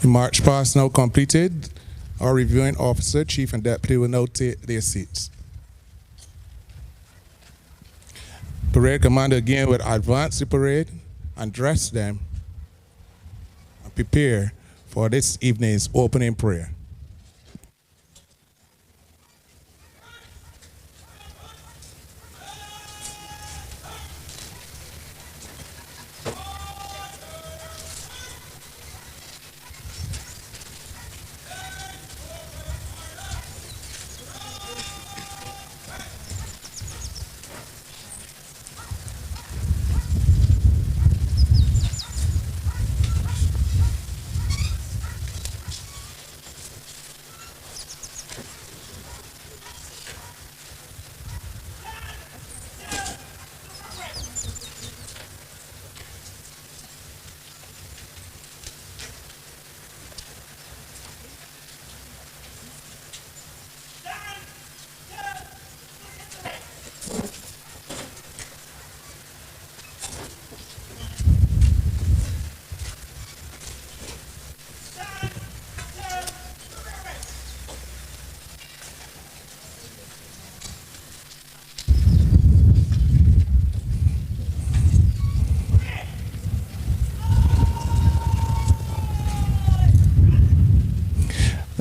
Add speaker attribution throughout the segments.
Speaker 1: The march past now completed. Our reviewing officer, chief and deputy will now take their seats. Parade commander again will advance the parade and dress them and prepare for this evening's opening prayer.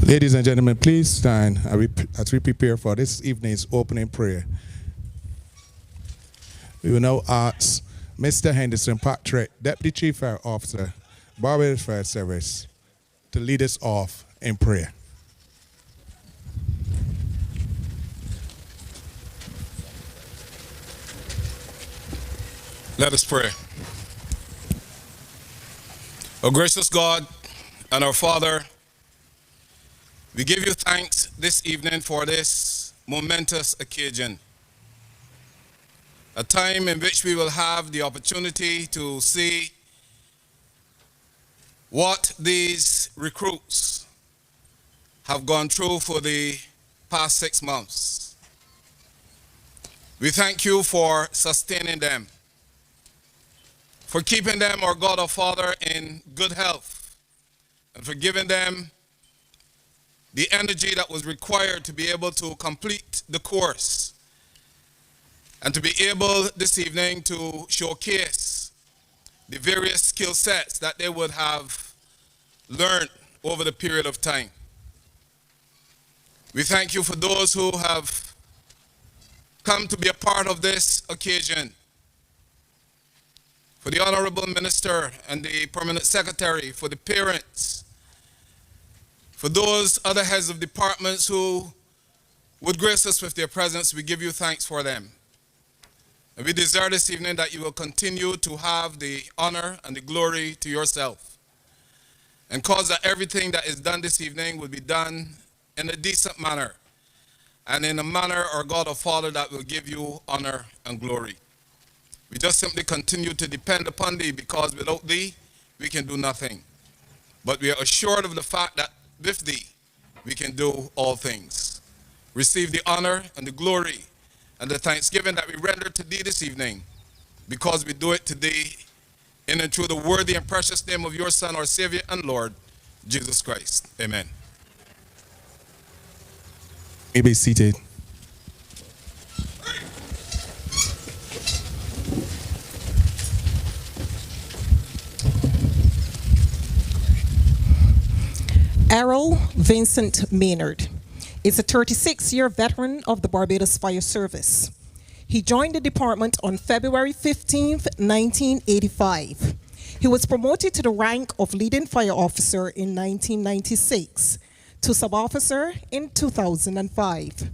Speaker 1: Ladies and gentlemen, please stand as we prepare for this evening's opening prayer. We will now ask Mr. Henderson Patrick, Deputy Chief Fire Officer, Barbados Fire Service, to lead us off in prayer.
Speaker 2: Let us pray. O gracious God and our Father, we give you thanks this evening for this momentous occasion, a time in which we will have the opportunity to see what these recruits have gone through for the past 6 months. We thank you for sustaining them, for keeping them, our God, our Father, in good health, and for giving them the energy that was required to be able to complete the course and to be able this evening to showcase the various skill sets that they would have learned over the period of time. We thank you for those who have come to be a part of this occasion, for the Honorable Minister and the Permanent Secretary, for the parents, for those other heads of departments who would grace us with their presence. We give you thanks for them. And we desire this evening that you will continue to have the honor and the glory to yourself, and cause that everything that is done this evening will be done in a decent manner, and in a manner, our God, our Father, that will give you honor and glory. We just simply continue to depend upon thee, because without thee, we can do nothing. But we are assured of the fact that with thee, we can do all things. Receive the honor and the glory and the thanksgiving that we render to thee this evening, because we do it to thee in and through the worthy and precious name of your Son, our Savior and Lord, Jesus Christ. Amen.
Speaker 1: You may be seated.
Speaker 3: Errol Vincent Maynard is a 36-year veteran of the Barbados Fire Service. He joined the department on February 15, 1985. He was promoted to the rank of leading fire officer in 1996, to sub-officer in 2005,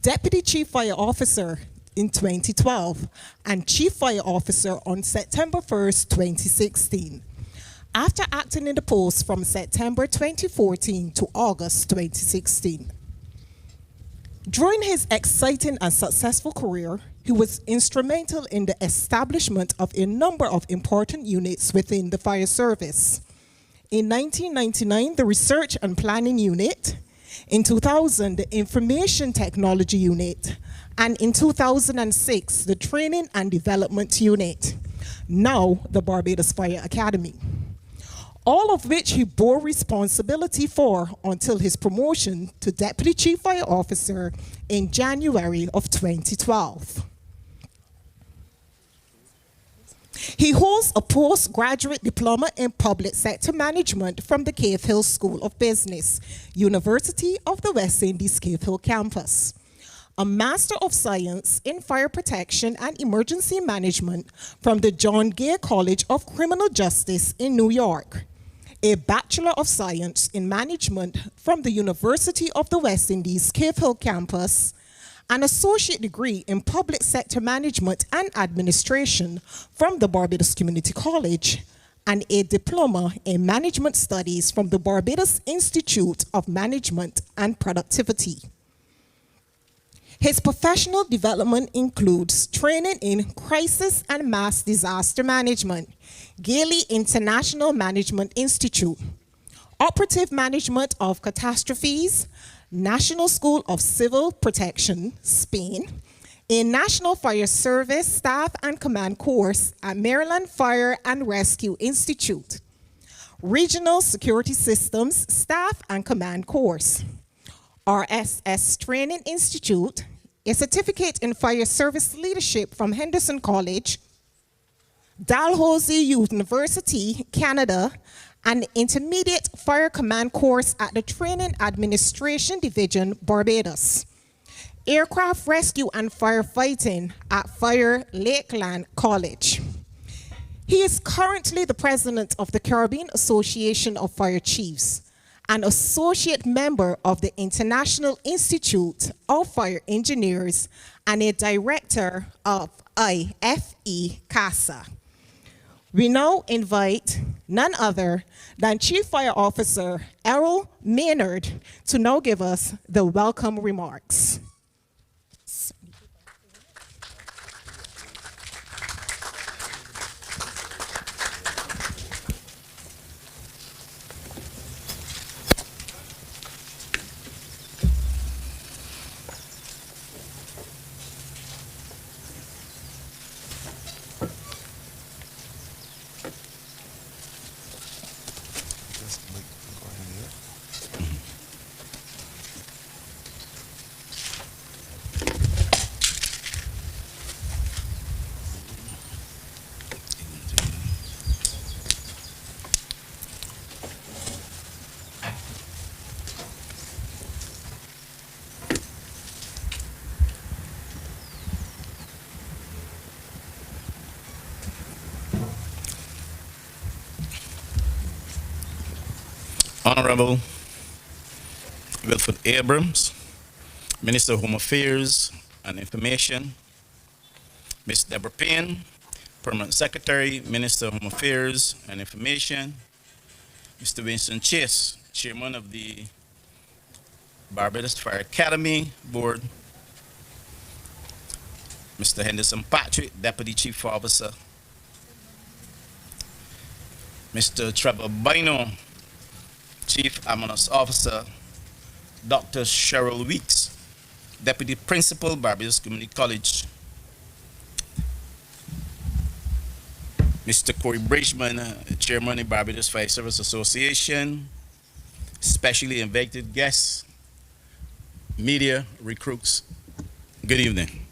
Speaker 3: deputy chief fire officer in 2012, and chief fire officer on September 1st, 2016. After acting in the post from September 2014 to August 2016. During his exciting and successful career, he was instrumental in the establishment of a number of important units within the fire service. In 1999, the Research and Planning Unit. In 2000, the Information Technology Unit. And in 2006, the Training and Development Unit. Now, the Barbados Fire Academy. all of which he bore responsibility for until his promotion to Deputy Chief Fire Officer in January of 2012. He holds a postgraduate diploma in public sector management from the Cave Hill School of Business, University of the West Indies Cave Hill campus, a Master of Science in Fire Protection and Emergency Management from the John Gay College of Criminal Justice in New York, a Bachelor of Science in Management from the University of the West Indies Cave Hill campus, an associate degree in public sector management and administration from the Barbados Community College, and a diploma in management studies from the Barbados Institute of Management and Productivity. His professional development includes training in crisis and mass disaster management, Gailey International Management Institute, operative management of catastrophes, National School of Civil Protection, Spain, a National Fire Service Staff and Command course at Maryland Fire and Rescue Institute, Regional Security Systems Staff and Command course, RSS Training Institute, a certificate in fire service leadership from Henderson College, Dalhousie University, Canada, an intermediate fire command course at the Training Administration Division, Barbados, aircraft rescue and firefighting at Fire Lakeland College. He is currently the president of the Caribbean Association of Fire Chiefs, an associate member of the International Institute of Fire Engineers, and a director of IFE CASA. We now invite none other than Chief Fire Officer Errol Maynard to now give us the welcome remarks.
Speaker 4: Honorable Wilford Abrams, Minister of Home Affairs and Information, Ms. Deborah Payne, Permanent Secretary, Minister of Home Affairs and Information, Mr. Winston Chase, Chairman of the Barbados Fire Academy Board, Mr. Henderson Patrick, Deputy Chief Officer, Mr. Trevor Bino, Chief Ammonus Officer, Dr. Cheryl Weeks, Deputy Principal, Barbados Community College, Mr. Corey Bridgman, Chairman of Barbados Fire Service Association, specially invited guests, media, recruits. Good evening.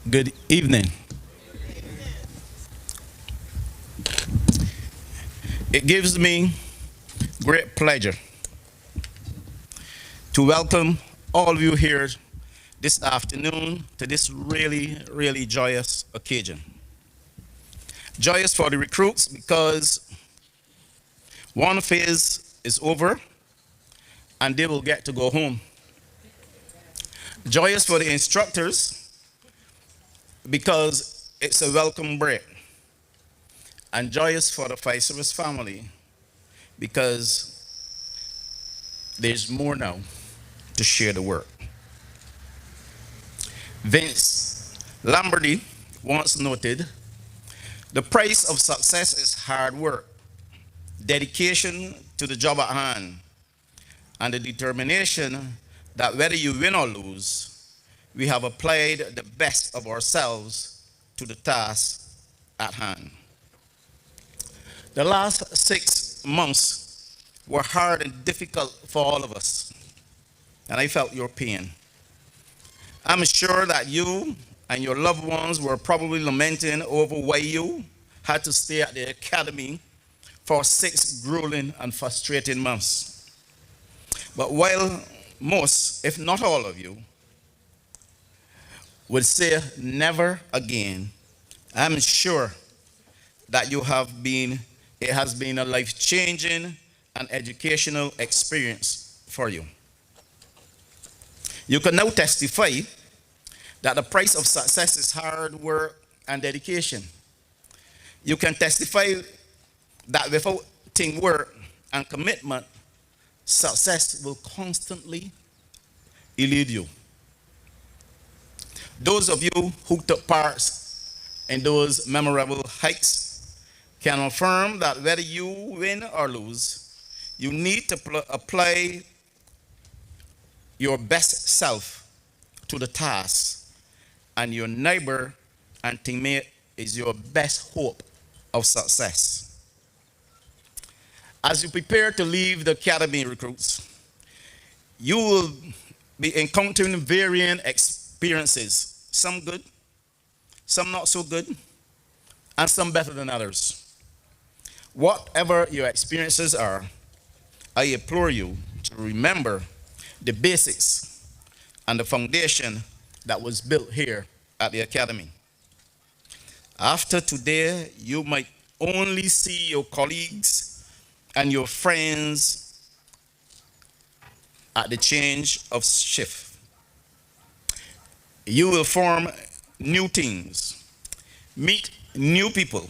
Speaker 4: Good evening. It gives me great pleasure to welcome all of you here this afternoon to this really, really joyous occasion. Joyous for the recruits because one phase is over and they will get to go home. Joyous for the instructors because it's a welcome break. And joyous for the fire service family because there's more now to share the work. Vince Lombardi once noted, the price of success is hard work, dedication to the job at hand, and the determination that whether you win or lose, we have applied the best of ourselves to the task at hand. The last 6 months were hard and difficult for all of us, and I felt your pain. I'm sure that you and your loved ones were probably lamenting over why you had to stay at the academy for 6 grueling and frustrating months. But while most, if not all of you, would say never again, I'm sure that it has been a life-changing and educational experience for you. You can now testify that the price of success is hard work and dedication. You can testify that without teamwork and commitment, success will constantly elude you. Those of you who took part in those memorable hikes can affirm that whether you win or lose, you need to apply your best self to the task, and your neighbor and teammate is your best hope of success. As you prepare to leave the academy, recruits, you will be encountering varying experiences, some good, some not so good, and some better than others. Whatever your experiences are, I implore you to remember the basics and the foundation that was built here at the academy. After today, you might only see your colleagues and your friends at the change of shift. You will form new teams, meet new people,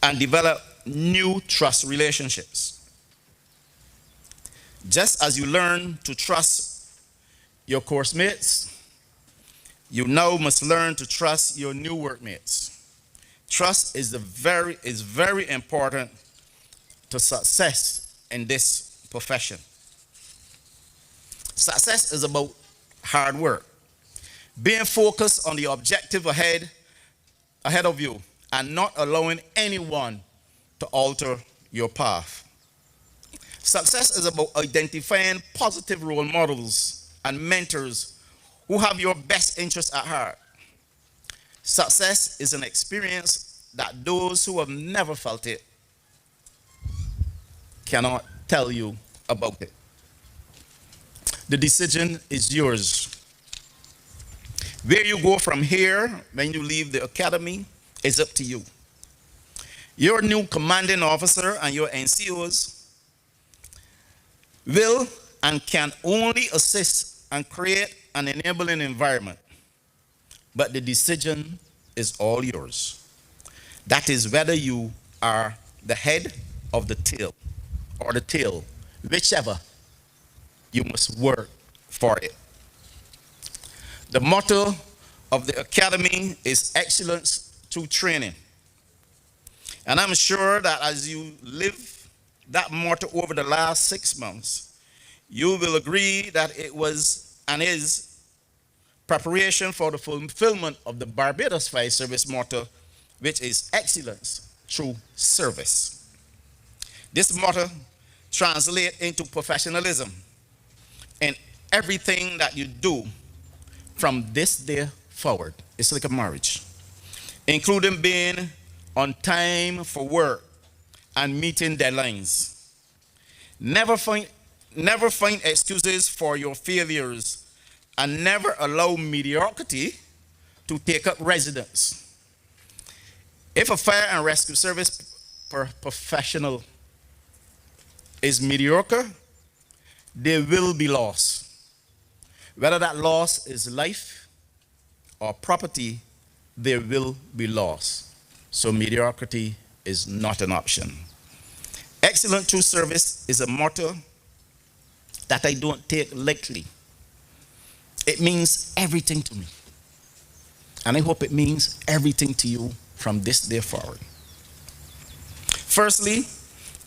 Speaker 4: and develop new trust relationships. Just as you learn to trust your course mates, you now must learn to trust your new workmates. Trust is very important to success in this profession. Success is about hard work, being focused on the objective ahead of you, and not allowing anyone to alter your path. Success is about identifying positive role models and mentors who have your best interests at heart. Success is an experience that those who have never felt it cannot tell you about it. The decision is yours. Where you go from here when you leave the academy is up to you. Your new commanding officer and your NCOs will and can only assist and create an enabling environment, but the decision is all yours. That is whether you are the head of the tail or the tail, whichever, you must work for it. The motto of the academy is excellence through training. And I'm sure that as you live that motto over the last 6 months, you will agree that it was and is preparation for the fulfillment of the Barbados Fire Service motto, which is excellence through service. This motto translates into professionalism in everything that you do from this day forward. It's like a marriage, including being on time for work and meeting deadlines. Never find excuses for your failures, and never allow mediocrity to take up residence. If a fire and rescue service professional is mediocre, they will be lost. Whether that loss is life or property, they will be lost. So mediocrity is not an option. Excellent through service is a motto that I don't take lightly. It means everything to me. And I hope it means everything to you from this day forward. Firstly,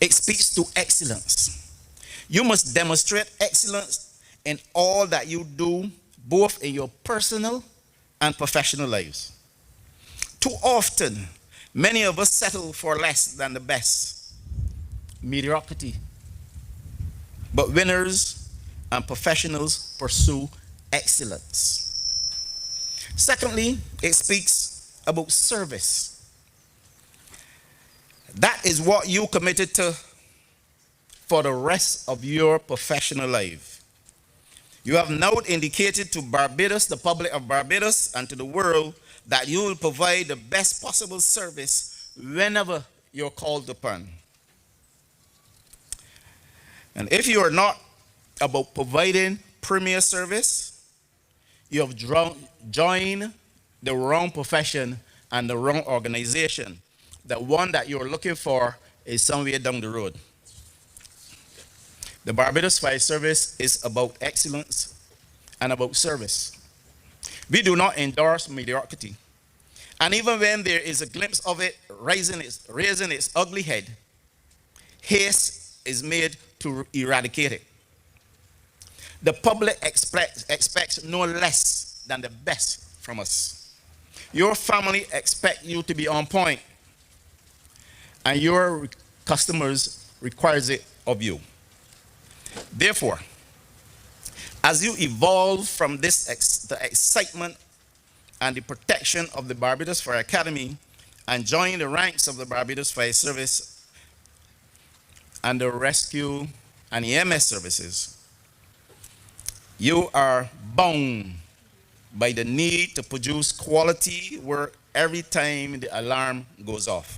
Speaker 4: it speaks to excellence. You must demonstrate excellence in all that you do, both in your personal and professional lives. Too often, Many of us settle for less than the best, mediocrity. But winners and professionals pursue excellence. Secondly, it speaks about service. That is what you committed to for the rest of your professional life. You have now indicated to Barbados, the public of Barbados, and to the world that you will provide the best possible service whenever you're called upon. And if you are not about providing premier service, you have joined the wrong profession and the wrong organization. The one that you're looking for is somewhere down the road. The Barbados Fire Service is about excellence and about service. We do not endorse mediocrity. And even when there is a glimpse of it raising its ugly head, haste is made to eradicate it. The public expects no less than the best from us. Your family expects you to be on point, and your customers requires it of you. Therefore, as you evolve from this the excitement and the protection of the Barbados Fire Academy and join the ranks of the Barbados Fire Service and the rescue and EMS services, you are bound by the need to produce quality work every time the alarm goes off.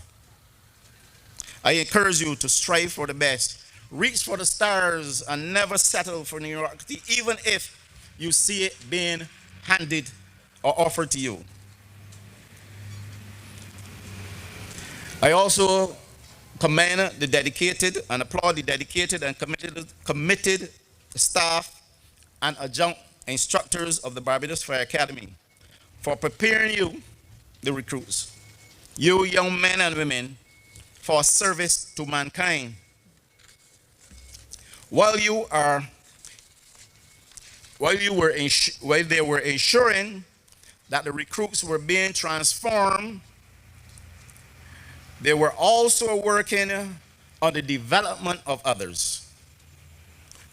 Speaker 4: I encourage you to strive for the best, reach for the stars, and never settle for mediocrity, even if you see it being handed or offered to you. I also commend the dedicated and applaud the dedicated and committed staff and adjunct instructors of the Barbados Fire Academy for preparing you, the recruits, you young men and women, for service to mankind. While they were ensuring that the recruits were being transformed, they were also working on the development of others.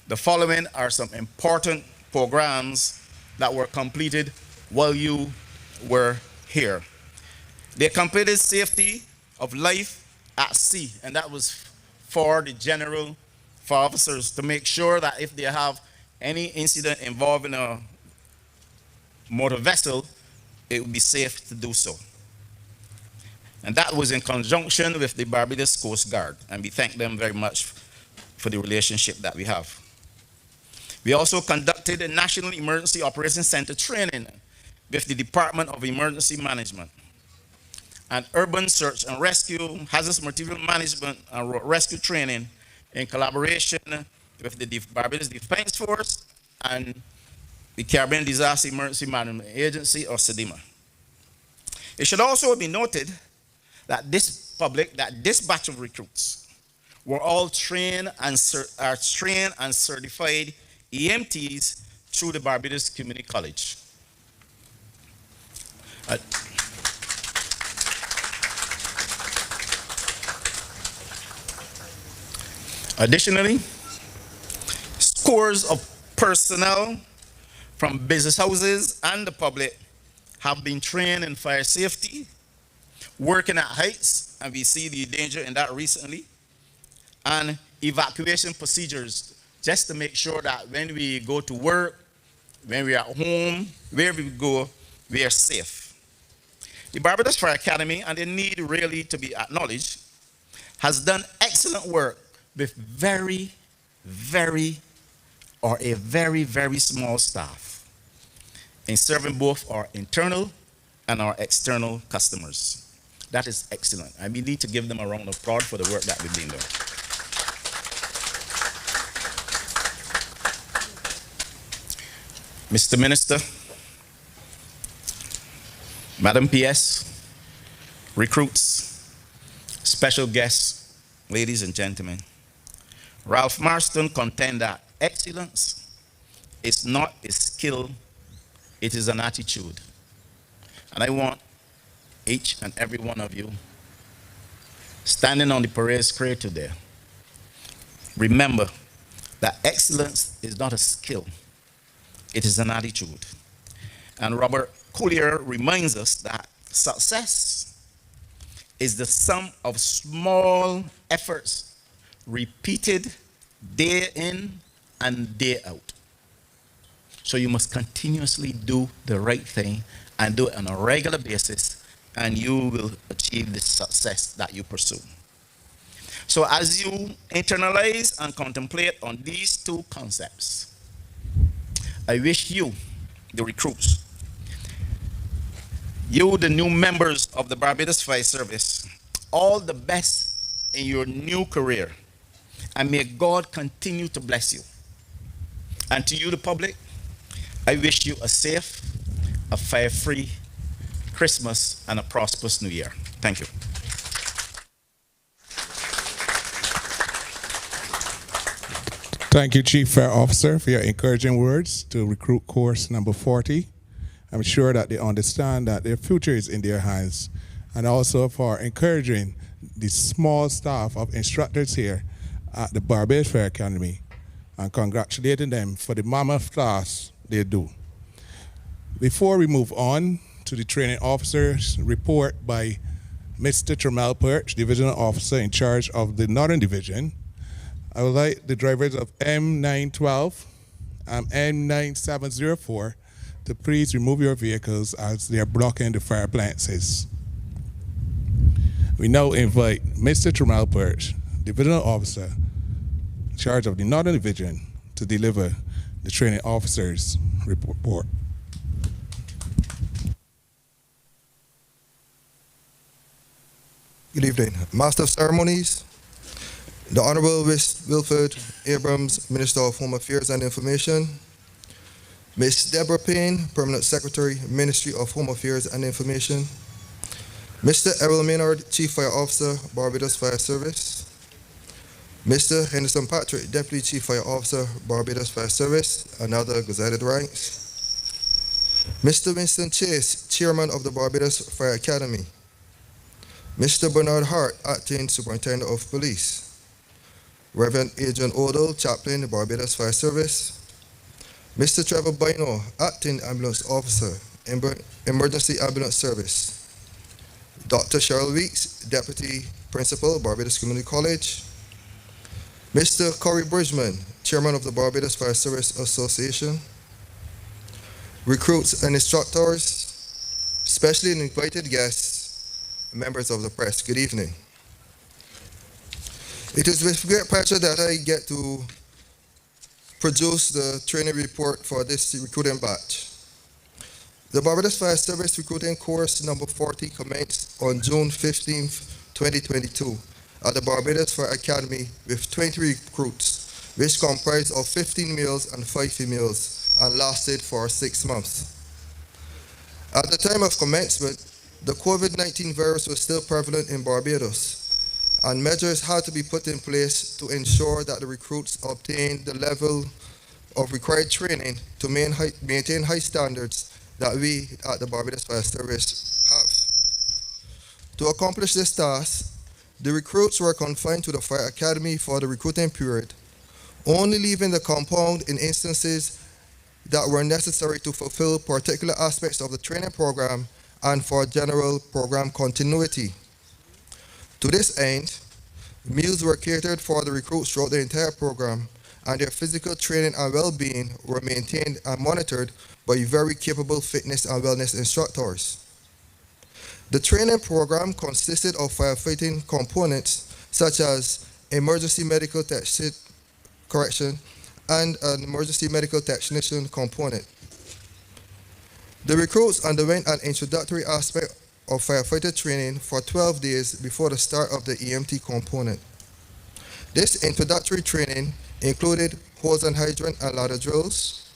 Speaker 4: The following are some important programs that were completed while you were here. They completed safety of life at sea, and that was for the general, for officers, to make sure that if they have any incident involving a motor vessel, it would be safe to do so. And that was in conjunction with the Barbados Coast Guard, and we thank them very much for the relationship that we have. We also conducted a National Emergency Operations Center training with the Department of Emergency Management and Urban Search and Rescue, Hazardous Material Management and Rescue Training in collaboration with the Barbados Defense Force and the Caribbean Disaster Emergency Management Agency, or SEDEMA. It should also be noted that this batch of recruits were all trained and certified EMTs through the Barbados Community College. Additionally, scores of personnel from business houses and the public have been trained in fire safety, working at heights, and we see the danger in that recently, and evacuation procedures, just to make sure that when we go to work, when we are at home, wherever we go, we are safe. The Barbados Fire Academy, and they need really to be acknowledged, has done excellent work with a very small staff in serving both our internal and our external customers. That is excellent, and we need to give them a round of applause for the work that we've been doing. Mr. Minister, Madam PS, recruits, special guests, ladies and gentlemen, Ralph Marston contends that excellence is not a skill, it is an attitude. And I want each and every one of you standing on the parade square today, remember that excellence is not a skill, it is an attitude. And Robert Collier reminds us that success is the sum of small efforts repeated day in and day out. So you must continuously do the right thing and do it on a regular basis, and you will achieve the success that you pursue. So as you internalize and contemplate on these two concepts, I wish you, the recruits, you, the new members of the Barbados Fire Service, all the best in your new career, and may God continue to bless you. And to you, the public, I wish you a safe, a fire-free Christmas and a prosperous New Year. Thank you.
Speaker 1: Thank you, Chief Fire Officer, for your encouraging words to recruit course number 40. I'm sure that they understand that their future is in their hands, and also for encouraging the small staff of instructors here at the Barbados Fire Academy and congratulating them for the mammoth task they do. Before we move on to the training officers report by Mr. Trammell Perch, Divisional Officer in charge of the Northern Division, I would like the drivers of M912 and M9704 to please remove your vehicles as they are blocking the fire appliances. We now invite Mr. Trammell Perch, Divisional Officer in charge of the Northern Division, to deliver the training officers report.
Speaker 5: Good evening. Master of Ceremonies, the Honorable Wilford Abrams, Minister of Home Affairs and Information, Ms. Deborah Payne, Permanent Secretary, Ministry of Home Affairs and Information, Mr. Errol Maynard, Chief Fire Officer, Barbados Fire Service, Mr. Henderson Patrick, Deputy Chief Fire Officer, Barbados Fire Service, and other gazetted ranks, Mr. Winston Chase, Chairman of the Barbados Fire Academy, Mr. Bernard Hart, Acting Superintendent of Police, Reverend Adrian Odell, Chaplain, Barbados Fire Service, Mr. Trevor Bino, Acting Ambulance Officer, Emergency Ambulance Service, Dr. Cheryl Weeks, Deputy Principal, Barbados Community College, Mr. Corey Bridgman, Chairman of the Barbados Fire Service Association, recruits and instructors, specially invited guests, members of the press, good evening. It is with great pleasure that I get to produce the training report for this recruiting batch. The Barbados Fire Service recruiting course number 40 commenced on June 15, 2022 at the Barbados Fire Academy with 20 recruits, which comprised of 15 males and 5 females and lasted for 6 months. At the time of commencement, the COVID-19 virus was still prevalent in Barbados, and measures had to be put in place to ensure that the recruits obtained the level of required training to maintain high standards that we at the Barbados Fire Service have. To accomplish this task, the recruits were confined to the Fire Academy for the recruiting period, only leaving the compound in instances that were necessary to fulfill particular aspects of the training program and for general program continuity. To this end, meals were catered for the recruits throughout the entire program, and their physical training and well-being were maintained and monitored by very capable fitness and wellness instructors. The training program consisted of firefighting components such as emergency medical correction and an emergency medical technician component. The recruits underwent an introductory aspect of firefighter training for 12 days before the start of the EMT component. This introductory training included hose and hydrant and ladder drills,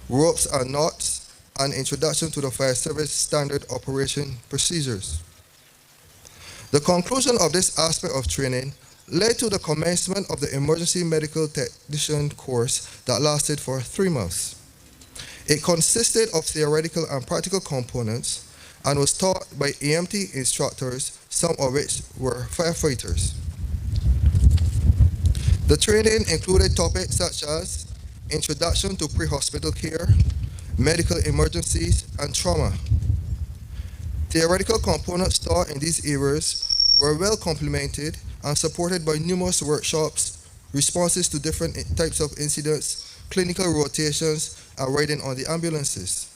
Speaker 5: ropes and knots, and introduction to the fire service standard operation procedures. The conclusion of this aspect of training led to the commencement of the emergency medical technician course that lasted for 3 months. It consisted of theoretical and practical components and was taught by EMT instructors some of which were firefighters. The training included topics such as introduction to pre-hospital care, medical emergencies, and trauma. Theoretical components taught in these areas were well complemented and supported by numerous workshops, responses to different types of incidents, clinical rotations, and riding on the ambulances.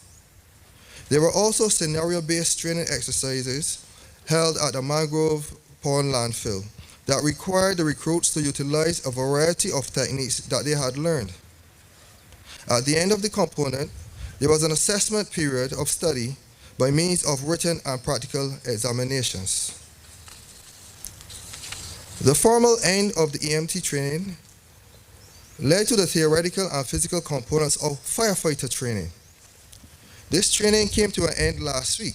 Speaker 5: There were also scenario-based training exercises held at the Mangrove Pond landfill that required the recruits to utilize a variety of techniques that they had learned. At the end of the component, there was an assessment period of study by means of written and practical examinations. The formal end of the EMT training led to the theoretical and physical components of firefighter training. This training came to an end last week,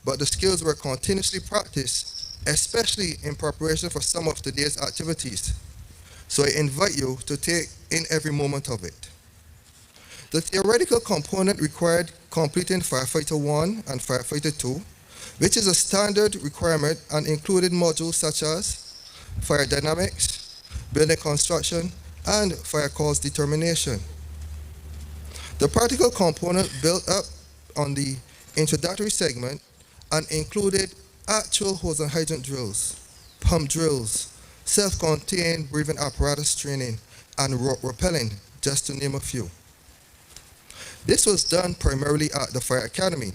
Speaker 5: but the skills were continuously practiced, especially in preparation for some of today's activities. So I invite you to take in every moment of it. The theoretical component required completing Firefighter 1 and Firefighter 2, which is a standard requirement and included modules such as fire dynamics, building construction, and fire cause determination. The practical component built up on the introductory segment and included actual hose and hydrant drills, pump drills, self-contained breathing apparatus training, and rock rappelling, just to name a few. This was done primarily at the Fire Academy.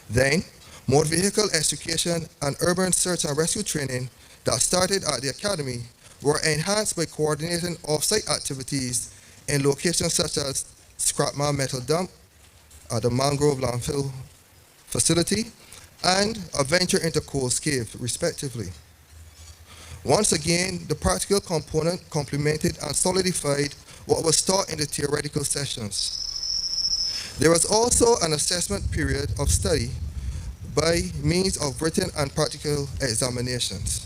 Speaker 5: Then, motor vehicle education and urban search and rescue training that started at the Academy were enhanced by coordinating off-site activities in locations such as Scrapman Metal Dump, at the Mangrove Landfill facility, and a venture into Coles Cave, respectively. Once again, the practical component complemented and solidified what was taught in the theoretical sessions. There was also an assessment period of study by means of written and practical examinations.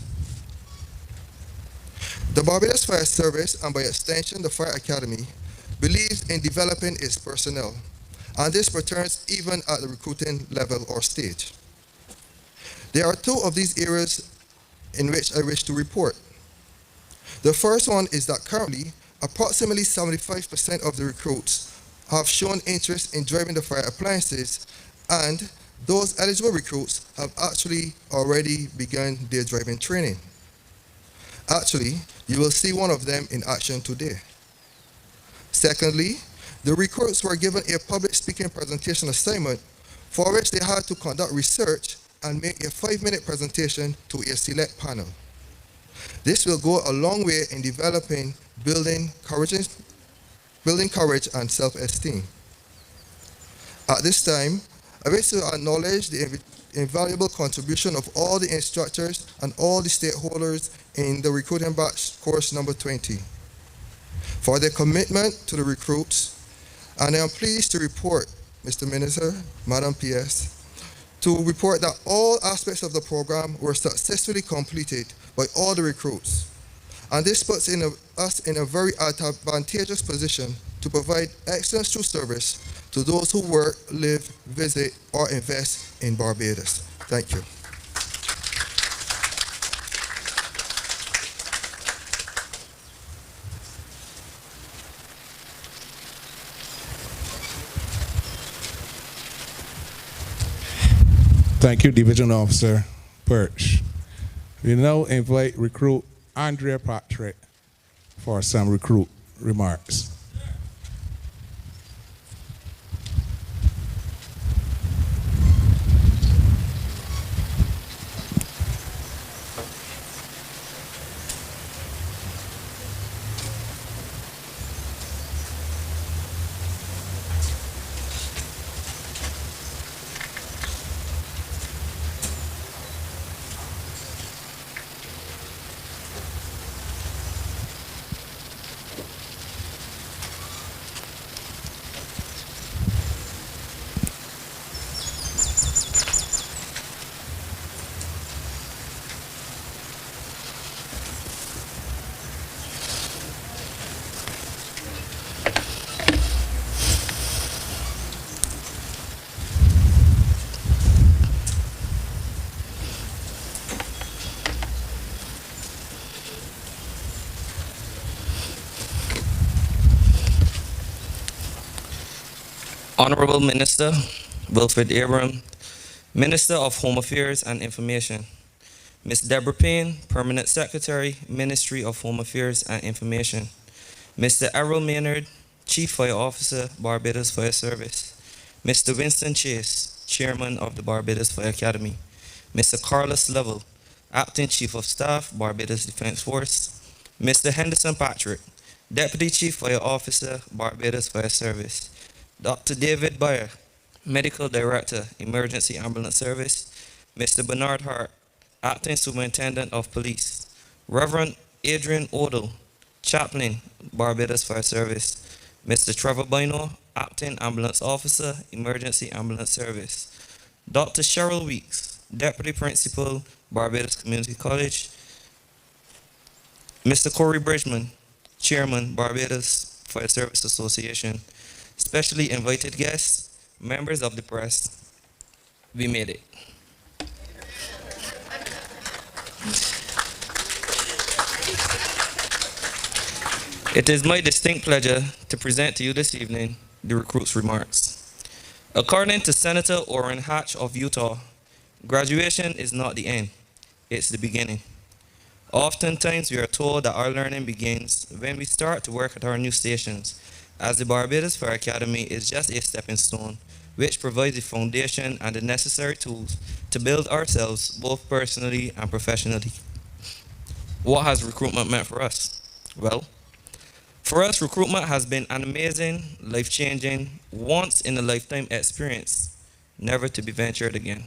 Speaker 5: The Barbados Fire Service, and by extension the Fire Academy, believes in developing its personnel, and this returns even at the recruiting level or stage. There are two of these areas in which I wish to report. The first one is that currently, approximately 75% of the recruits have shown interest in driving the fire appliances, and those eligible recruits have actually already begun their driving training. Actually, you will see one of them in action today. Secondly, the recruits were given a public speaking presentation assignment for which they had to conduct research and make a 5-minute presentation to a select panel. This will go a long way in developing building courage and self-esteem. At this time, I wish to acknowledge the invaluable contribution of all the instructors and all the stakeholders in the recruiting batch course number 20 for their commitment to the recruits, and I am pleased to report, Mr. Minister, Madam PS, to report that all aspects of the program were successfully completed by all the recruits. And this puts us in a very advantageous position to provide excellent true service to those who work, live, visit, or invest in Barbados. Thank you.
Speaker 1: Thank you, Division Officer Birch. We now invite recruit Andrea Patrick for some recruit remarks.
Speaker 6: Honorable Minister Wilfred Abram, Minister of Home Affairs and Information. Ms. Deborah Payne, Permanent Secretary, Ministry of Home Affairs and Information. Mr. Errol Maynard, Chief Fire Officer, Barbados Fire Service. Mr. Winston Chase, Chairman of the Barbados Fire Academy. Mr. Carlos Lovell, Acting Chief of Staff, Barbados Defense Force. Mr. Henderson Patrick, Deputy Chief Fire Officer, Barbados Fire Service. Dr. David Bayer, Medical Director, Emergency Ambulance Service. Mr. Bernard Hart, Acting Superintendent of Police. Reverend Adrian Odell, Chaplain, Barbados Fire Service. Mr. Trevor Bino, Acting Ambulance Officer, Emergency Ambulance Service. Dr. Cheryl Weeks, Deputy Principal, Barbados Community College. Mr. Corey Bridgman, Chairman, Barbados Fire Service Association. Specially invited guests, members of the press, we made it. It is my distinct pleasure to present to you this evening the recruit's remarks. According to Senator Orrin Hatch of Utah, graduation is not the end, it's the beginning. Oftentimes, we are told that our learning begins when we start to work at our new stations, as the Barbados Fire Academy is just a stepping stone, which provides the foundation and the necessary tools to build ourselves both personally and professionally. What has recruitment meant for us? Well, for us, recruitment has been an amazing, life-changing, once-in-a-lifetime experience, never to be ventured again.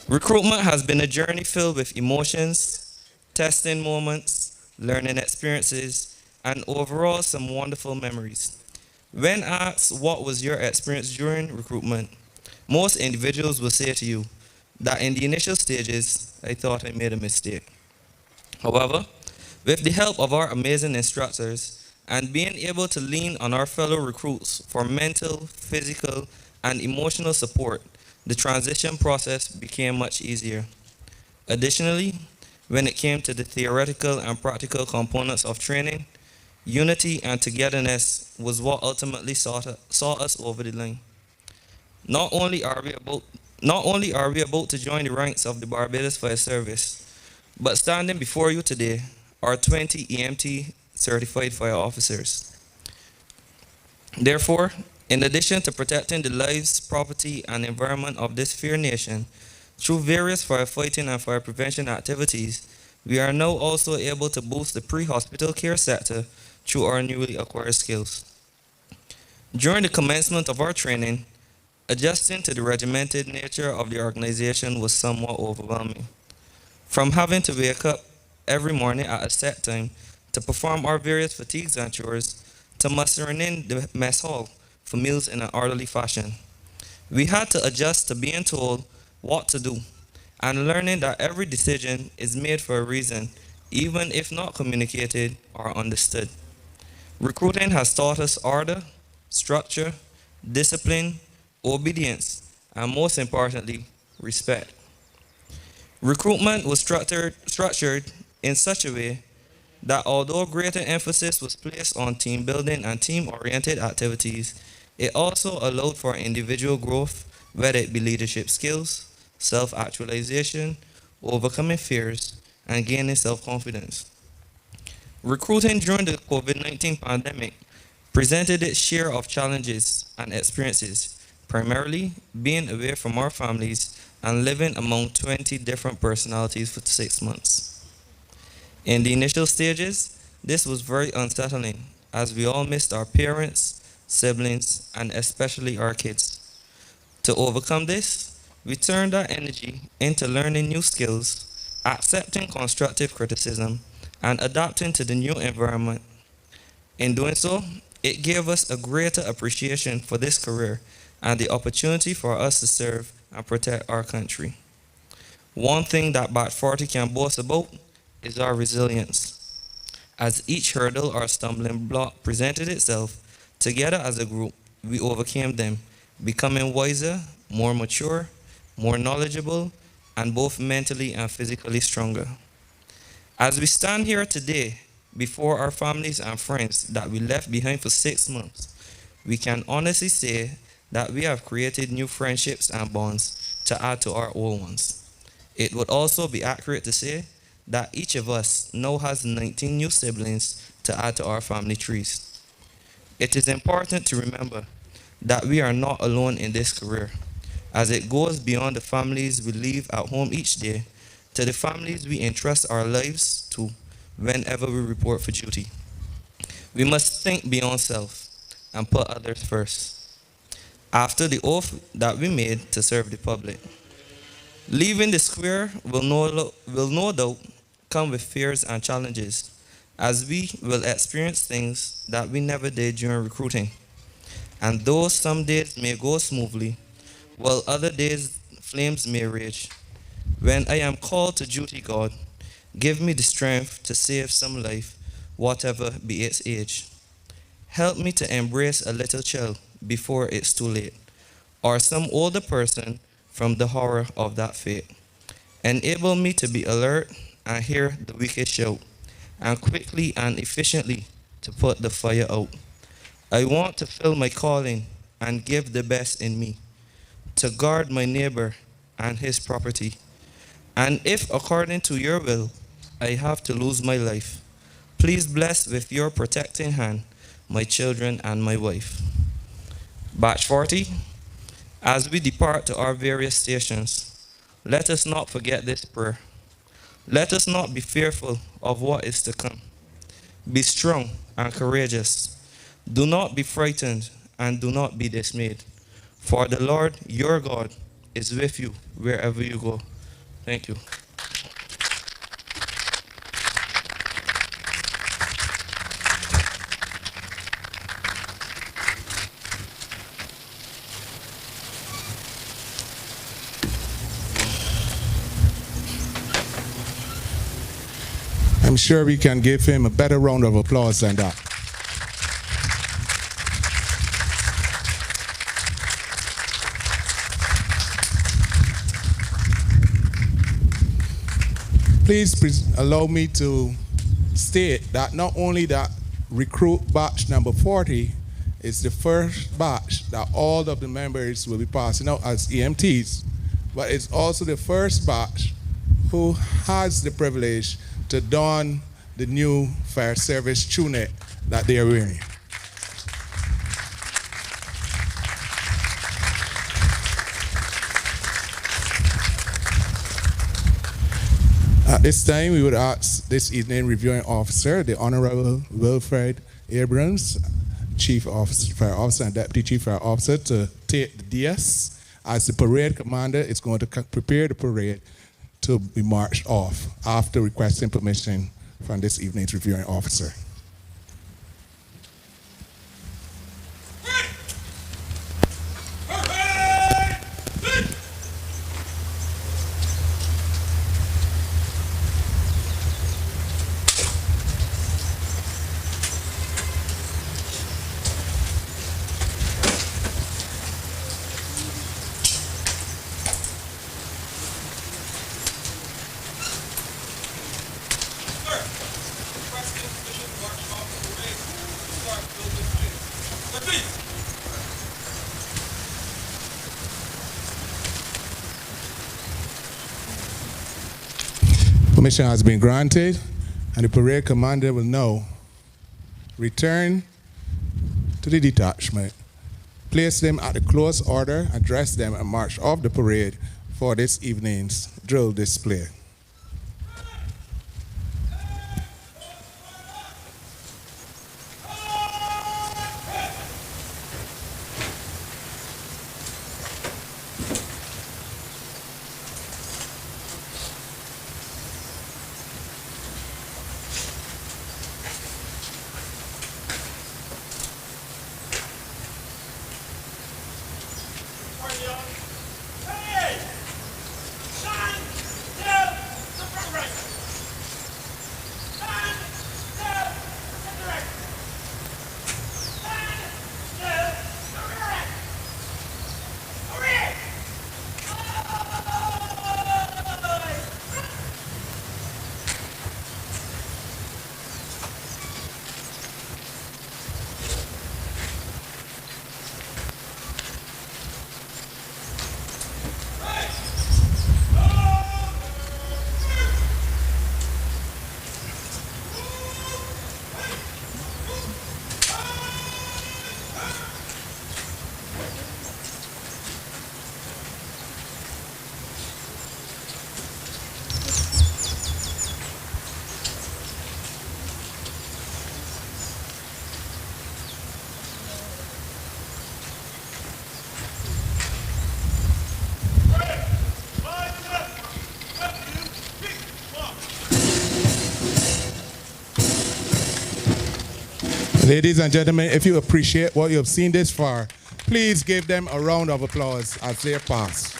Speaker 6: Recruitment has been a journey filled with emotions, testing moments, learning experiences, and overall some wonderful memories. When asked what was your experience during recruitment, most individuals will say to you that in the initial stages, I thought I made a mistake. However, with the help of our amazing instructors and being able to lean on our fellow recruits for mental, physical, and emotional support, the transition process became much easier. Additionally, when it came to the theoretical and practical components of training, unity and togetherness was what ultimately saw us over the line. Not only are we about to join the ranks of the Barbados Fire Service, but standing before you today are 20 EMT certified fire officers. Therefore, in addition to protecting the lives, property, and environment of this fair nation through various firefighting and fire prevention activities, we are now also able to boost the pre-hospital care sector through our newly acquired skills. During the commencement of our training, adjusting to the regimented nature of the organization was somewhat overwhelming. From having to wake up every morning at a set time to perform our various fatigues and chores, to mustering in the mess hall for meals in an orderly fashion. We had to adjust to being told what to do and learning that every decision is made for a reason, even if not communicated or understood. Recruiting has taught us order, structure, discipline, obedience, and most importantly, respect. Recruitment was structured in such a way that although greater emphasis was placed on team building and team-oriented activities, it also allowed for individual growth, whether it be leadership skills, self-actualization, overcoming fears, and gaining self-confidence. Recruiting during the COVID-19 pandemic presented its share of challenges and experiences, primarily being away from our families and living among 20 different personalities for 6 months. In the initial stages, this was very unsettling as we all missed our parents, siblings, and especially our kids. To overcome this, we turned our energy into learning new skills, accepting constructive criticism, and adapting to the new environment. In doing so, it gave us a greater appreciation for this career and the opportunity for us to serve and protect our country. One thing that Bat 40 can boast about is our resilience. As each hurdle or stumbling block presented itself, together as a group, we overcame them, becoming wiser, more mature, more knowledgeable, and both mentally and physically stronger. As we stand here today before our families and friends that we left behind for 6 months, we can honestly say that we have created new friendships and bonds to add to our old ones. It would also be accurate to say that each of us now has 19 new siblings to add to our family trees. It is important to remember that we are not alone in this career, as it goes beyond the families we leave at home each day to the families we entrust our lives to whenever we report for duty. We must think beyond self and put others first. After the oath that we made to serve the public, leaving the square will no doubt come with fears and challenges, as we will experience things that we never did during recruiting. And though some days may go smoothly, while other days flames may rage, when I am called to duty, God, give me the strength to save some life, whatever be its age. Help me to embrace a little child before it's too late, or some older person from the horror of that fate. Enable me to be alert and hear the wicked shout, and quickly and efficiently to put the fire out. I want to fill my calling and give the best in me, to guard my neighbor and his property. And if, according to your will, I have to lose my life, please bless with your protecting hand my children and my wife. Batch 40, as we depart to our various stations, let us not forget this prayer. Let us not be fearful of what is to come. Be strong and courageous. Do not be frightened and do not be dismayed. For the Lord your God is with you wherever you go. Thank you.
Speaker 1: I'm sure we can give him a better round of applause than that. Please allow me to state that not only that recruit batch number 40 is the first batch that all of the members will be passing out as EMTs, but it's also the first batch who has the privilege to don the new fire service tunic that they are wearing. At this time, we would ask this evening reviewing officer, the Honorable Wilfred Abrams, Chief Officer, Fire Officer and Deputy Chief Fire Officer, to take the DS. As the parade commander is going to prepare the parade to be marched off after requesting permission from this evening's reviewing officer. Permission has been granted, and the parade commander will now return to the detachment, place them at the close order, address them, and march off the parade for this evening's drill display.
Speaker 7: Hey! Shine! Down!
Speaker 1: Ladies and gentlemen, if you appreciate what you have seen this far, please give them a round of applause as they pass.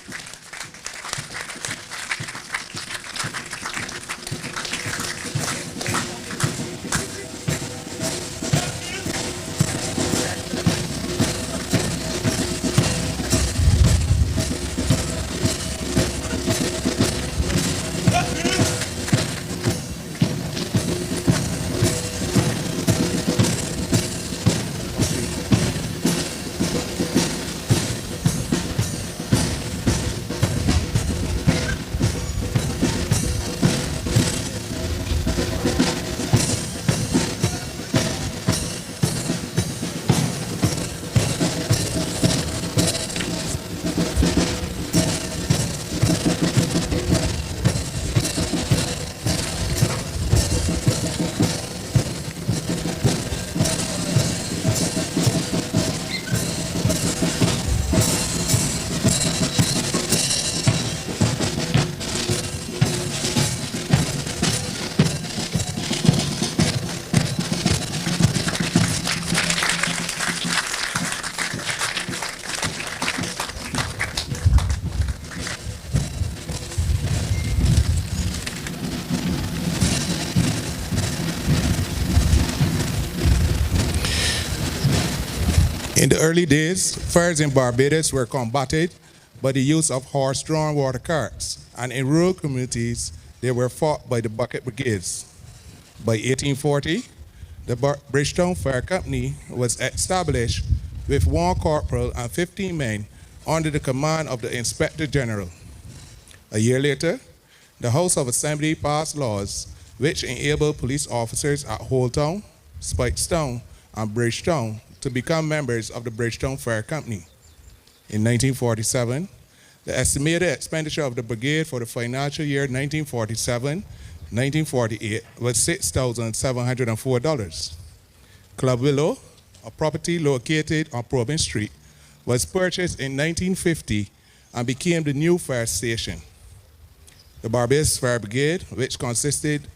Speaker 1: In the early days, fires in Barbados were combated by the use of horse-drawn water carts, and in rural communities, they were fought by the bucket brigades. By 1840, the Bridgetown Fire Company was established with 1 corporal and 15 men under the command of the Inspector General. A year later, the House of Assembly passed laws which enabled police officers at Holetown, Spikestown, and Bridgetown to become members of the Bridgetown Fire Company. In 1947, the estimated expenditure of the brigade for the financial year 1947-1948 was $6,704. Club Willow, a property located on Probin Street, was purchased in 1950 and became the new fire station. The Barbados Fire Brigade, which consisted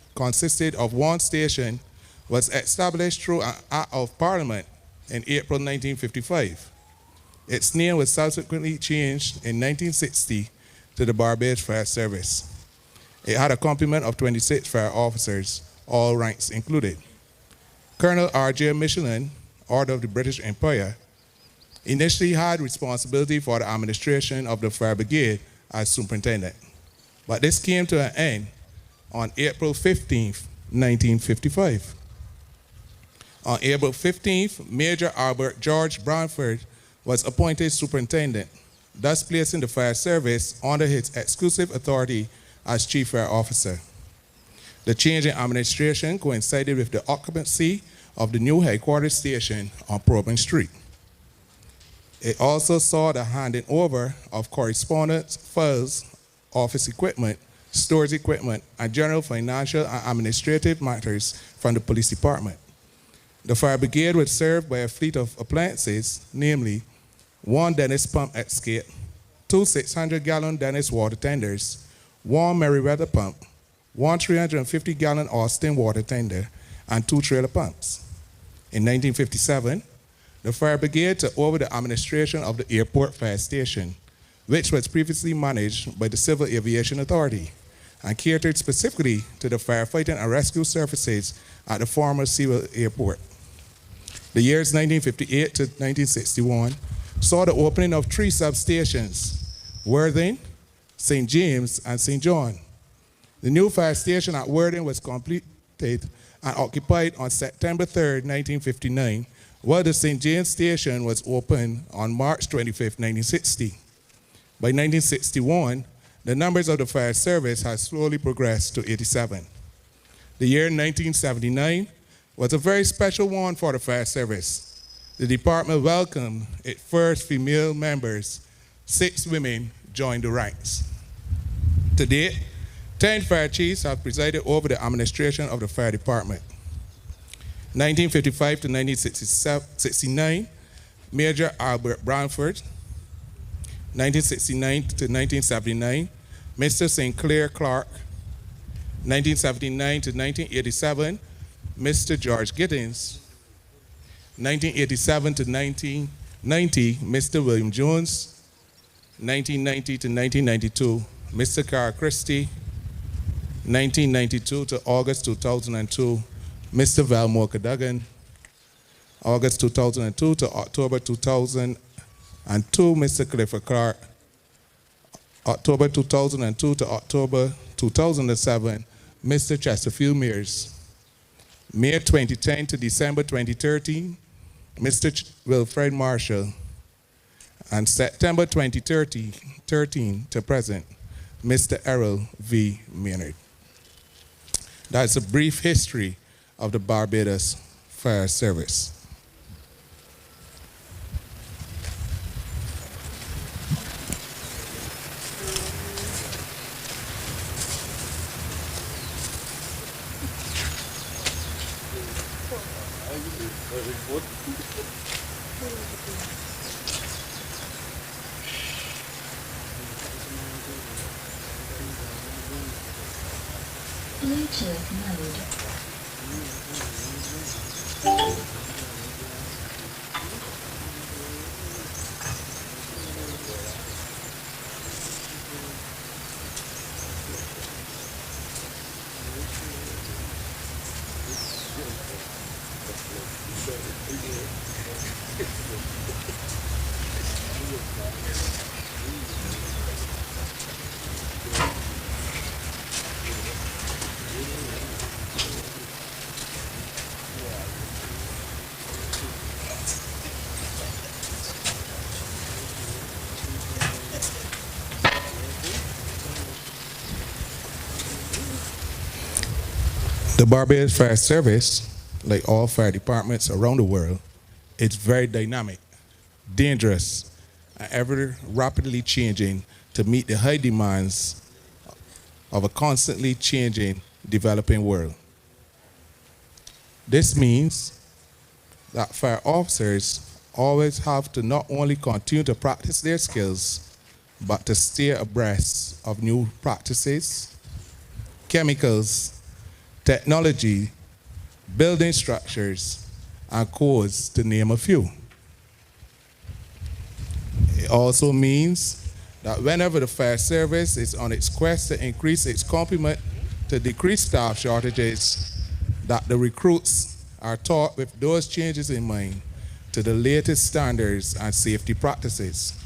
Speaker 1: of 1 station, was established through an Act of Parliament in April 1955. Its name was subsequently changed in 1960 to the Barbados Fire Service. It had a complement of 26 fire officers, all ranks included. Colonel R.J. Michelin, Order of the British Empire, initially had responsibility for the administration of the fire brigade as superintendent, but this came to an end on April 15, 1955. On April 15th, Major Albert George Branford was appointed superintendent, thus placing the fire service under his exclusive authority as chief fire officer. The change in administration coincided with the occupancy of the new headquarters station on Probin Street. It also saw the handing over of correspondence, files, office equipment, storage equipment, and general financial and administrative matters from the police department. The fire brigade was served by a fleet of appliances, namely 1 Dennis pump at skate, 2 600-gallon Dennis water tenders, 1 Merriweather pump, 1 350-gallon Austin water tender, and 2 trailer pumps. In 1957, the fire brigade took over the administration of the airport fire station, which was previously managed by the Civil Aviation Authority and catered specifically to the firefighting and rescue services at the former Sewell Airport. The years 1958 to 1961 saw the opening of 3 substations, Worthing, St. James, and St. John. The new fire station at Worthing was completed and occupied on September 3, 1959, while the St. James station was opened on March 25, 1960. By 1961, the numbers of the fire service had slowly progressed to 87. The year 1979 was a very special one for the fire service. The department welcomed its first female members. 6 women joined the ranks. To date, 10 fire chiefs have presided over the administration of the fire department. 1955 to 1969, Major Albert Branford. 1969 to 1979, Mr. St. Clair Clark. 1979 to 1987, Mr. George Giddens. 1987 to 1990, Mr. William Jones. 1990 to 1992, Mr. Carl Christie. 1992 to August 2002, Mr. Valmore Cadogan. August 2002 to October 2002, Mr. Clifford Clark. October 2002 to October 2007, Mr. Chesterfield Mears. May 2010 to December 2013, Mr. Wilfred Marshall. And September 2013 to present, Mr. Errol V. Maynard. That's a brief history of the Barbados Fire Service.
Speaker 7: Bluetooth mode.
Speaker 1: The Barbados Fire Service, like all fire departments around the world, is very dynamic, dangerous, and ever rapidly changing to meet the high demands of a constantly changing, developing world. This means that fire officers always have to not only continue to practice their skills, but to stay abreast of new practices, chemicals, technology, building structures, and codes, to name a few. It also means that whenever the fire service is on its quest to increase its complement to decrease staff shortages, that the recruits are taught with those changes in mind to the latest standards and safety practices.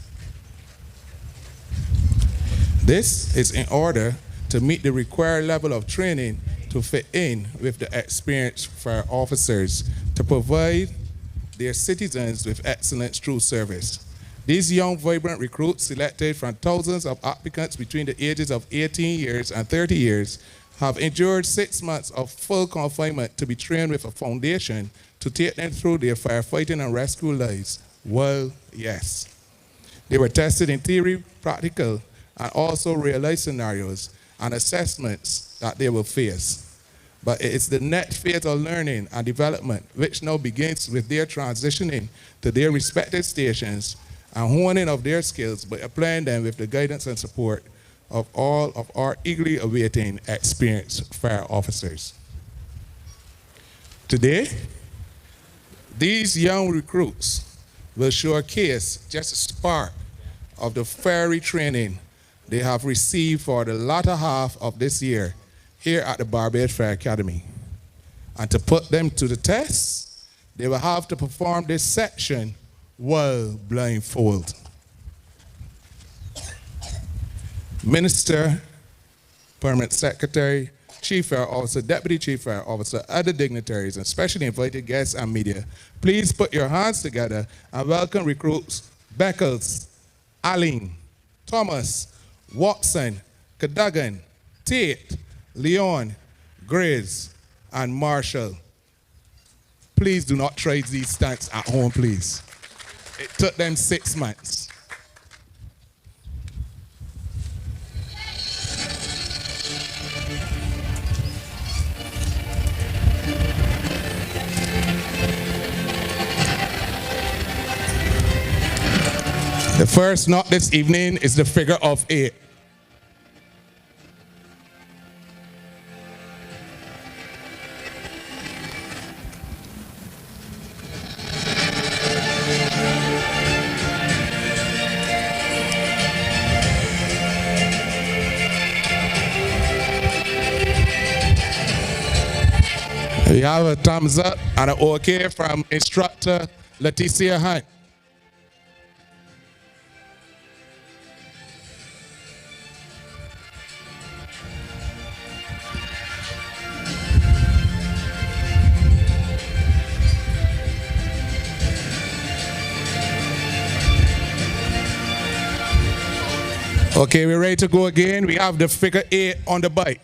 Speaker 1: This is in order to meet the required level of training to fit in with the experienced fire officers to provide their citizens with excellent true service. These young, vibrant recruits, selected from thousands of applicants between the ages of 18 years and 30 years, have endured 6 months of full confinement to be trained with a foundation to take them through their firefighting and rescue lives. Well, yes. They were tested in theory, practical, and also real-life scenarios and assessments that they will face. But it is the next phase of learning and development which now begins with their transitioning to their respective stations and honing of their skills by applying them with the guidance and support of all of our eagerly awaiting experienced fire officers. Today, these young recruits will showcase just a spark of the fiery training they have received for the latter half of this year here at the Barbados Fire Academy. And to put them to the test, they will have to perform this section while blindfolded. Minister, Permanent Secretary, Chief Fire Officer, Deputy Chief Fire Officer, other dignitaries, and specially invited guests and media, please put your hands together and welcome recruits Beckles, Alling, Thomas, Watson, Cadogan, Tate, Leon, Graves, and Marshall. Please do not try these stunts at home, please. It took them 6 months. The first knot this evening is the figure of 8. We have a thumbs up and an okay from instructor Leticia Hunt. Okay, we're ready to go again. We have the figure 8 on the bike.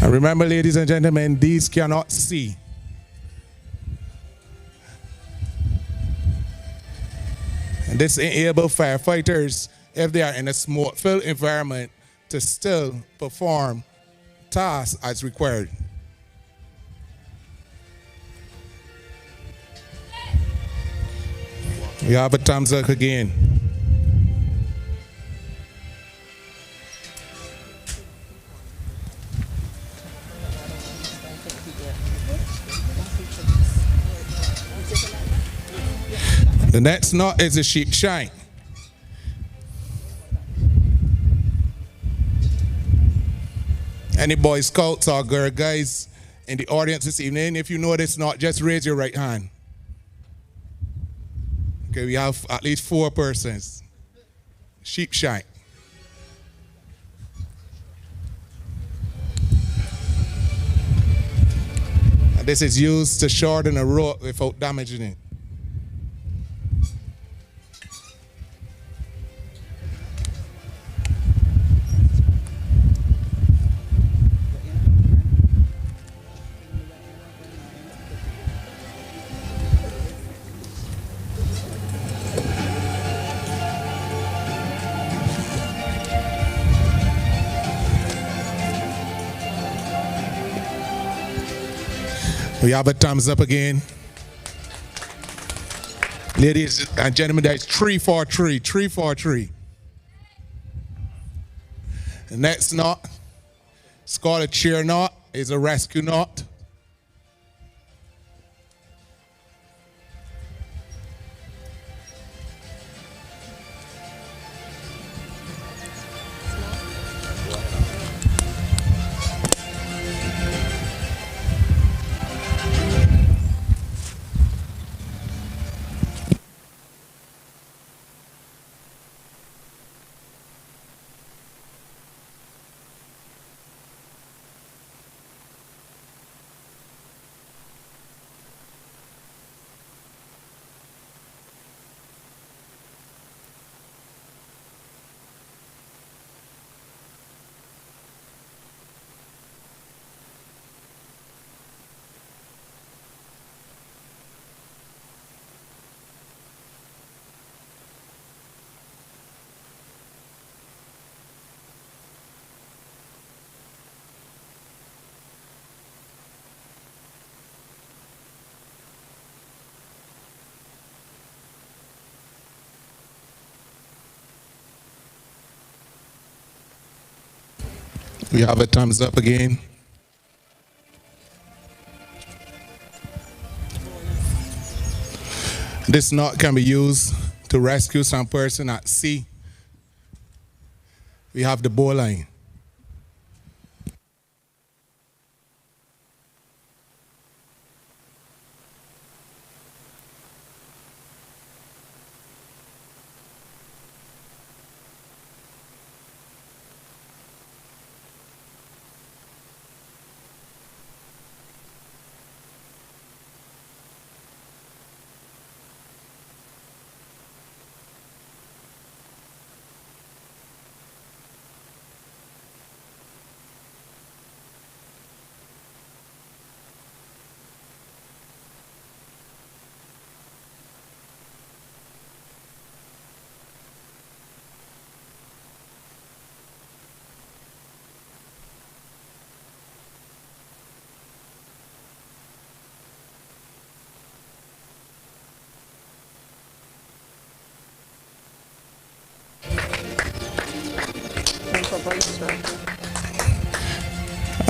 Speaker 1: And remember, ladies and gentlemen, these cannot see. And this enables firefighters, if they are in a smoke-filled environment, to still perform tasks as required. We have a thumbs up again. The next knot is a sheep shank. Any Boy Scouts or Girl Guides in the audience this evening, if you know this knot, just raise your right hand. Okay, we have at least 4 persons. Sheep shank. And this is used to shorten a rope without damaging it. We have a thumbs up again. Ladies and gentlemen, that's 343, 343. The next knot, it's called a cheer knot, is a rescue knot. We have a thumbs up again. This knot can be used to rescue some person at sea. We have the bowline.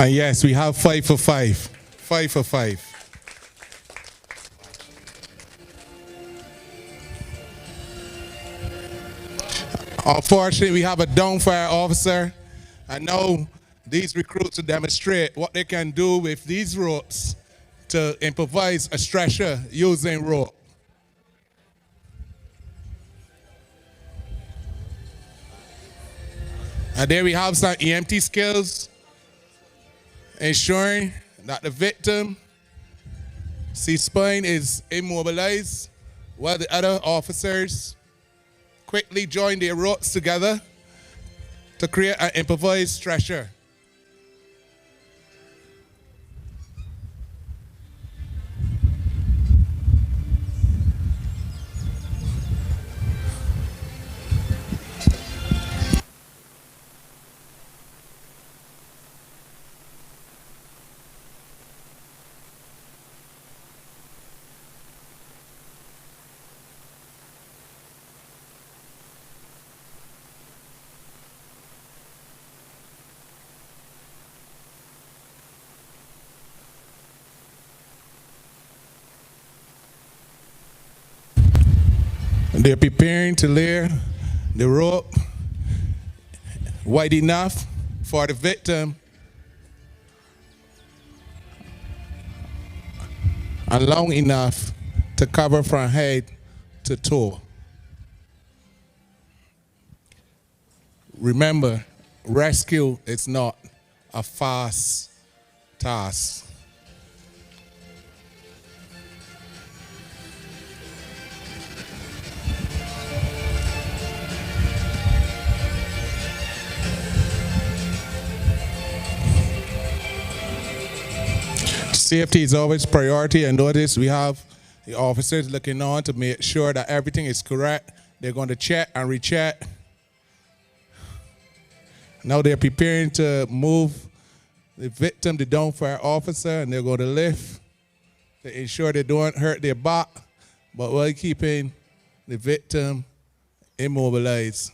Speaker 1: And yes, we have 5 for 5. 5 for 5. Unfortunately, we have a downfire officer. I know these recruits to demonstrate what they can do with these ropes to improvise a stretcher using rope. And there we have some EMT skills, ensuring that the victim C-spine is immobilized while the other officers quickly join their ropes together to create an improvised stretcher. They're preparing to lay the rope wide enough for the victim and long enough to cover from head to toe. Remember, rescue is not a fast task. Safety is always priority, and notice we have the officers looking on to make sure that everything is correct. They're going to check and recheck. Now they're preparing to move the victim, the downfire officer, and they're going to lift to ensure they don't hurt their back, but while keeping the victim immobilized.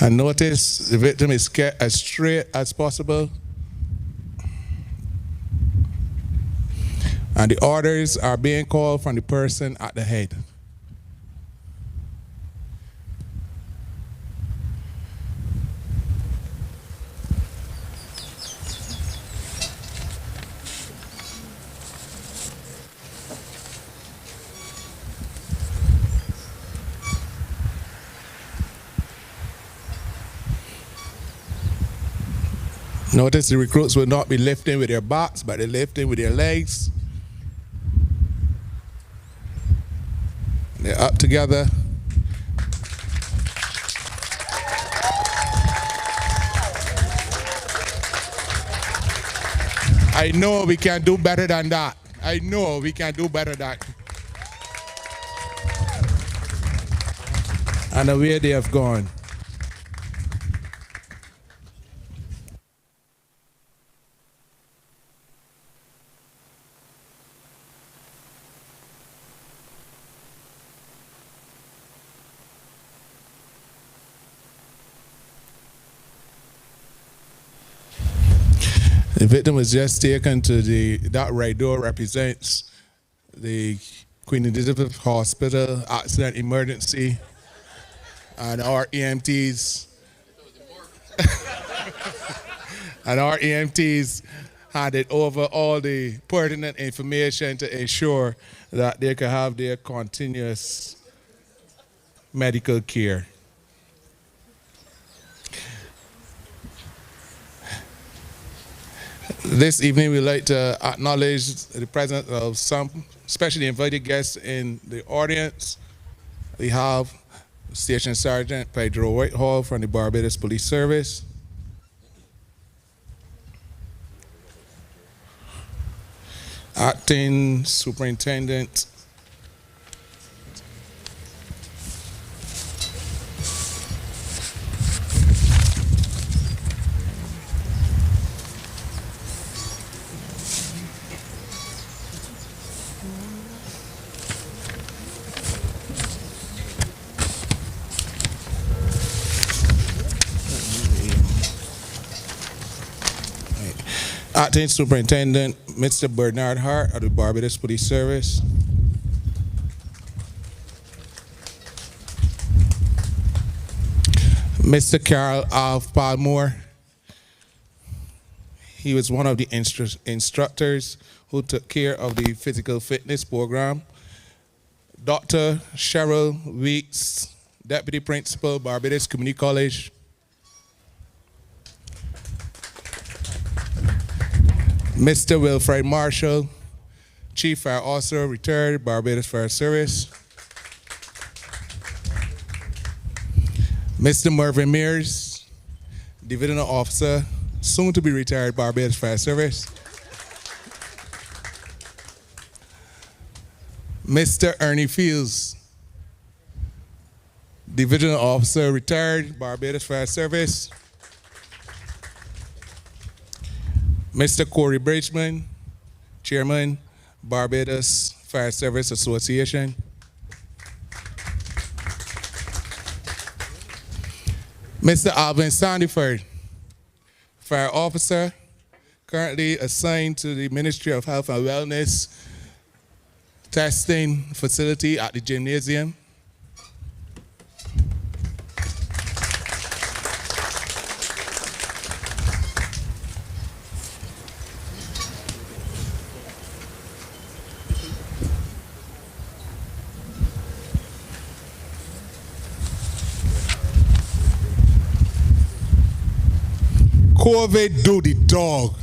Speaker 1: And notice the victim is kept as straight as possible. And the orders are being called from the person at the head. Notice the recruits will not be lifting with their backs, but they're lifting with their legs. They're up together. I know we can do better than that. I know we can do better than that. And away they have gone. The victim was just taken to that right door represents the Queen Elizabeth Hospital accident emergency, and our EMTs handed over all the pertinent information to ensure that they could have their continuous medical care. This evening, we'd like to acknowledge the presence of some specially invited guests in the audience. We have Station Sergeant Pedro Whitehall from the Barbados Police Service. Acting Superintendent Acting Superintendent Mr. Bernard Hart of the Barbados Police Service. Mr. Carol Alf Palmore. He was one of the instructors who took care of the physical fitness program. Dr. Cheryl Weeks, Deputy Principal, Barbados Community College. Mr. Wilfred Marshall, Chief Fire Officer, retired, Barbados Fire Service. Mr. Mervyn Mears, Divisional Officer, soon to be retired, Barbados Fire Service. Mr. Ernie Fields, Divisional Officer, retired, Barbados Fire Service. Mr. Corey Bridgman, Chairman, Barbados Fire Service Association. Mr. Alvin Sandyford, Fire Officer, currently assigned to the Ministry of Health and Wellness testing facility at the gymnasium. COVID do the dog.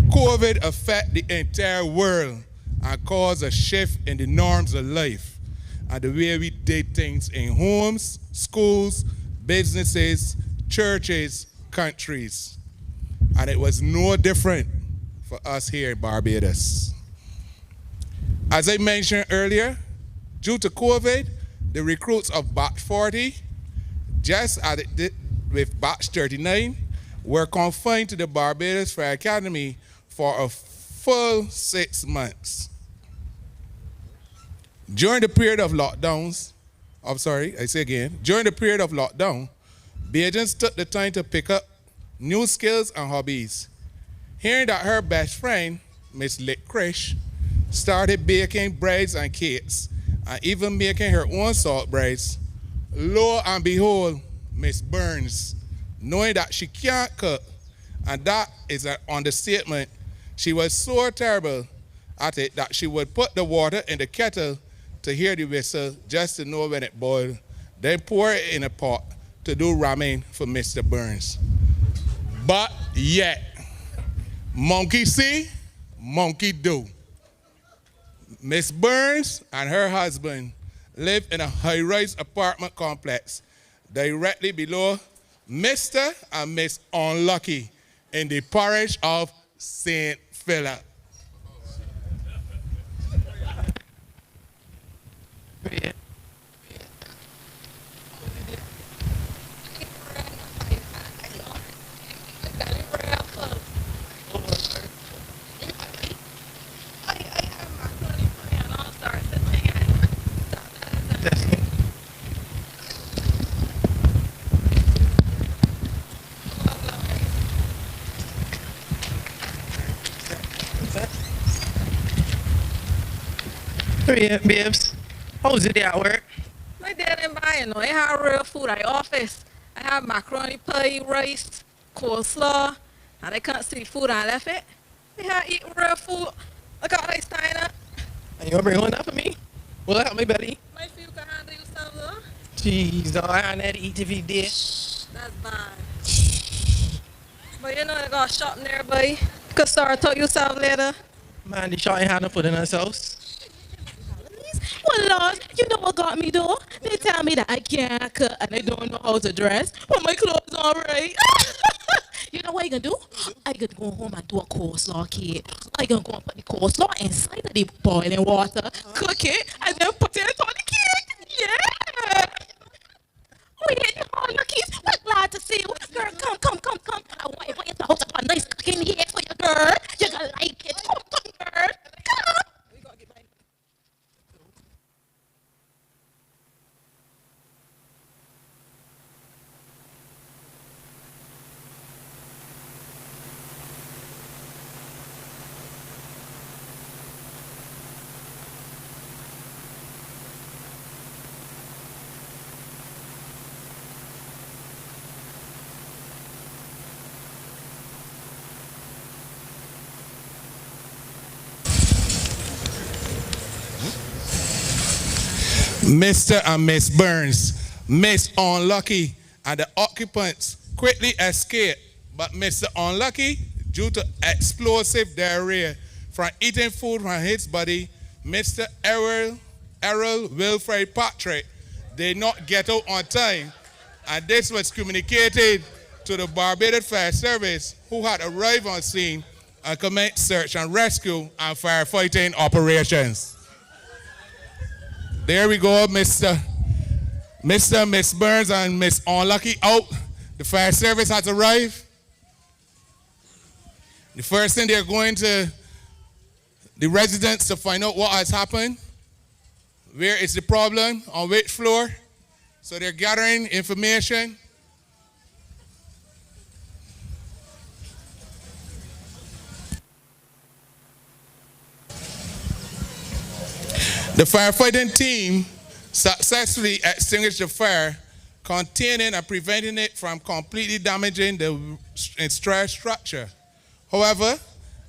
Speaker 1: COVID affect the entire world and cause a shift in the norms of life and the way we did things in homes, schools, businesses, churches, countries. And it was no different for us here in Barbados. As I mentioned earlier, due to COVID, the recruits of Batch 40, just as it did with Batch 39, were confined to the Barbados Fire Academy for a full 6 months. During the period of lockdowns, during the period of lockdown, the agents took the time to pick up new skills and hobbies. Hearing that her best friend, Miss Lick Krish, started baking breads and cakes and even making her own salt breads, lo and behold, Miss Burns, knowing that she can't cook, and that is an understatement, she was so terrible at it that she would put the water in the kettle to hear the whistle just to know when it boiled, then pour it in a pot to do ramen for Mr. Burns. But yet, monkey see, monkey do. Miss Burns and her husband live in a high-rise apartment complex directly below Mr. and Miss Unlucky in the parish of St. Philip.
Speaker 8: Babes, how was your day at work?
Speaker 9: My dad didn't buy it, no. I have real food at the office. I have macaroni pie, rice, coleslaw, and I can't see food and I left it. I have eat real food. Look how I stand up.
Speaker 8: And you want to bring one up for me? Will that help me, buddy?
Speaker 9: My few can handle yourself, though.
Speaker 8: Jeez, dog, I had to eat if you did.
Speaker 9: That's bad. But you know, I got a shop nearby. You could start talk yourself later.
Speaker 8: Man, the shot ain't had no food in us house.
Speaker 10: Well, Lord, you know what got me though? They tell me that I can't cook and I don't know how to dress. But my clothes all right. You know what I gonna do? I gonna go home and do a coleslaw cake. I gonna go and put the coleslaw inside of the boiling water, cook it, and then put it on the cake. Yeah. Wait, all your kids, we're glad to see you. Girl, come. I want you to house up a nice cooking here for you, girl. You're gonna like it. Come, girl. Come.
Speaker 1: Mr. and Miss Burns. Miss Unlucky and the occupants quickly escaped, but Mr. Unlucky, due to explosive diarrhea from eating food from his body, Mr. Errol Wilfred Patrick did not get out on time, and this was communicated to the Barbados Fire Service, who had arrived on scene and commenced search and rescue and firefighting operations. There we go, Mr. Miss Burns and Miss Unlucky out. The fire service has arrived. The first thing, they're going to the residents to find out what has happened. Where is the problem? On which floor? So they're gathering information. The firefighting team successfully extinguished the fire, containing and preventing it from completely damaging the stress structure. However,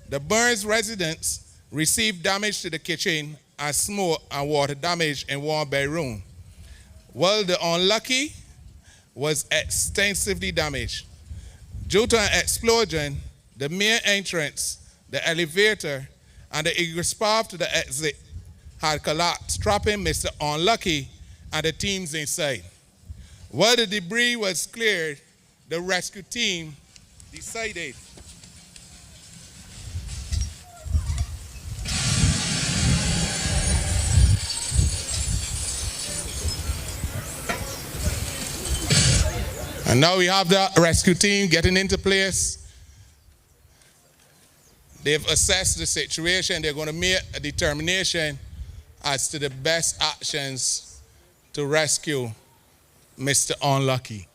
Speaker 1: the Burns residents received damage to the kitchen and smoke and water damage in one bedroom, while the Unlucky was extensively damaged. Due to an explosion, the main entrance, the elevator, and the egress path to the exit had collapsed, trapping Mr. Unlucky and the teams inside. While the debris was cleared, the rescue team decided and now we have the rescue team getting into place. They've assessed the situation. They're going to make a determination as to the best actions to rescue Mr. Unlucky.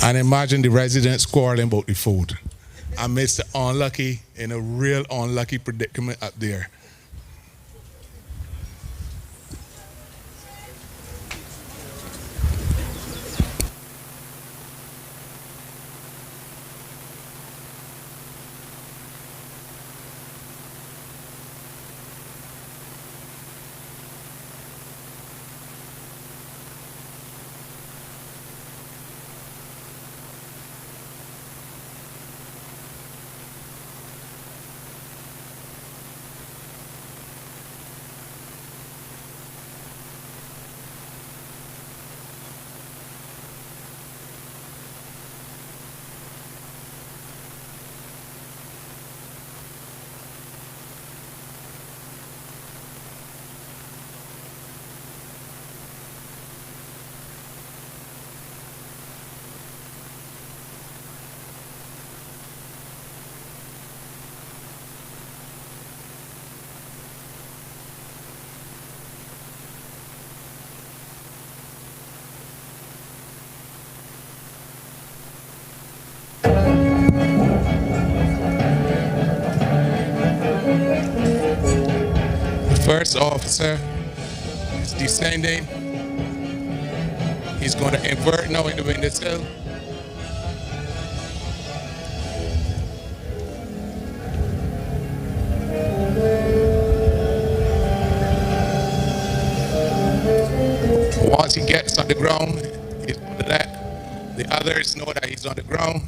Speaker 1: And imagine the residents quarreling about the food. And Mr. Unlucky in a real unlucky predicament up there. First officer is descending. He's going to invert now in the windowsill. Once he gets on the ground, he's going to let the others know that he's on the ground.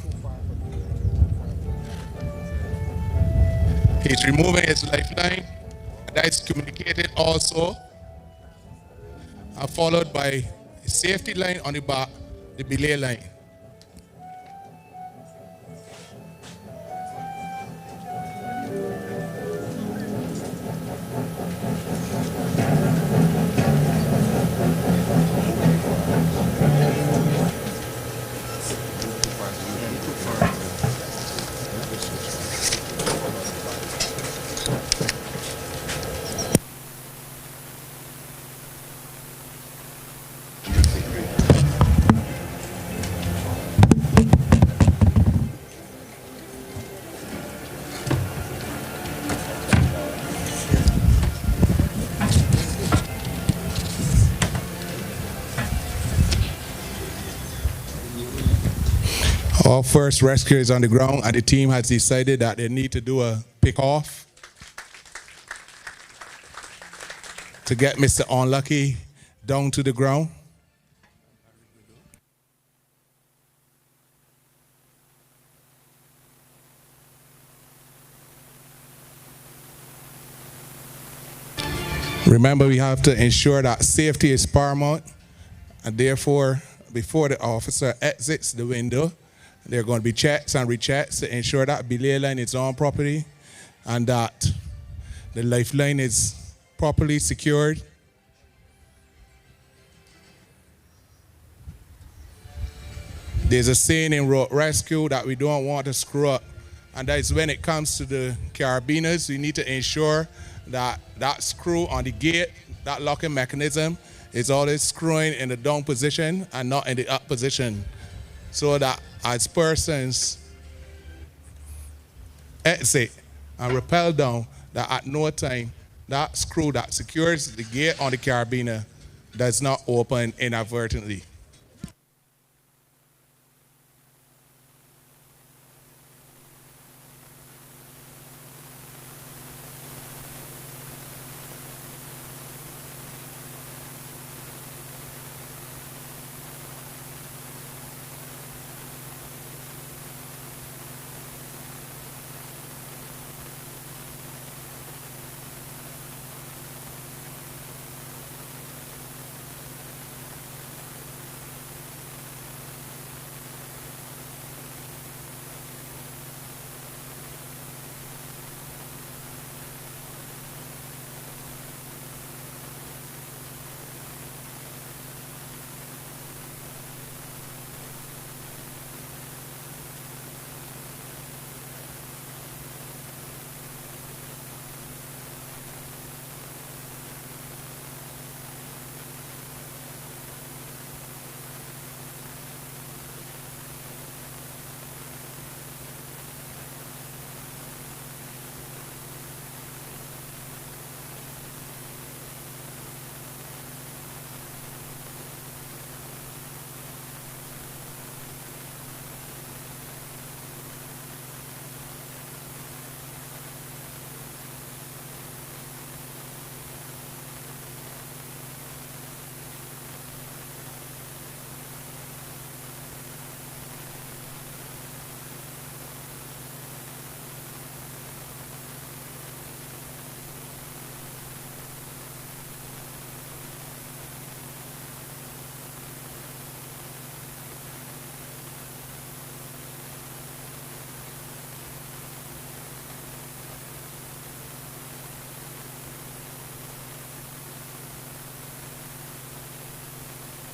Speaker 1: He's removing his lifeline. That is communicated also, and followed by a safety line on the back, the belay line. Our first rescue is on the ground, and the team has decided that they need to do a pick-off to get Mr. Unlucky down to the ground. Remember, we have to ensure that safety is paramount, and therefore, before the officer exits the window, there are going to be checks and rechecks to ensure that belay line is on properly and that the lifeline is properly secured. There's a saying in road rescue that we don't want to screw up, and that is when it comes to the carabiners, we need to ensure that that screw on the gate, that locking mechanism, is always screwing in the down position and not in the up position, so that as persons exit and rappel down, that at no time that screw that secures the gate on the carabiner does not open inadvertently.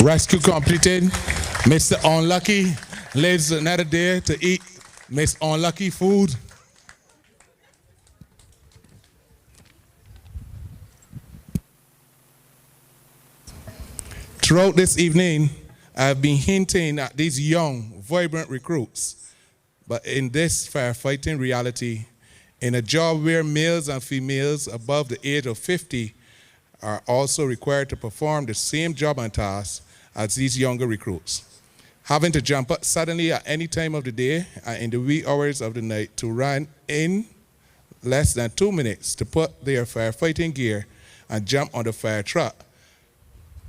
Speaker 1: Rescue completed. Mr. Unlucky lives another day to eat Miss Unlucky food. Throughout this evening, I've been hinting at these young, vibrant recruits. But in this firefighting reality, in a job where males and females above the age of 50 are also required to perform the same job and tasks as these younger recruits, having to jump up suddenly at any time of the day and in the wee hours of the night to run in less than 2 minutes to put their firefighting gear and jump on the fire truck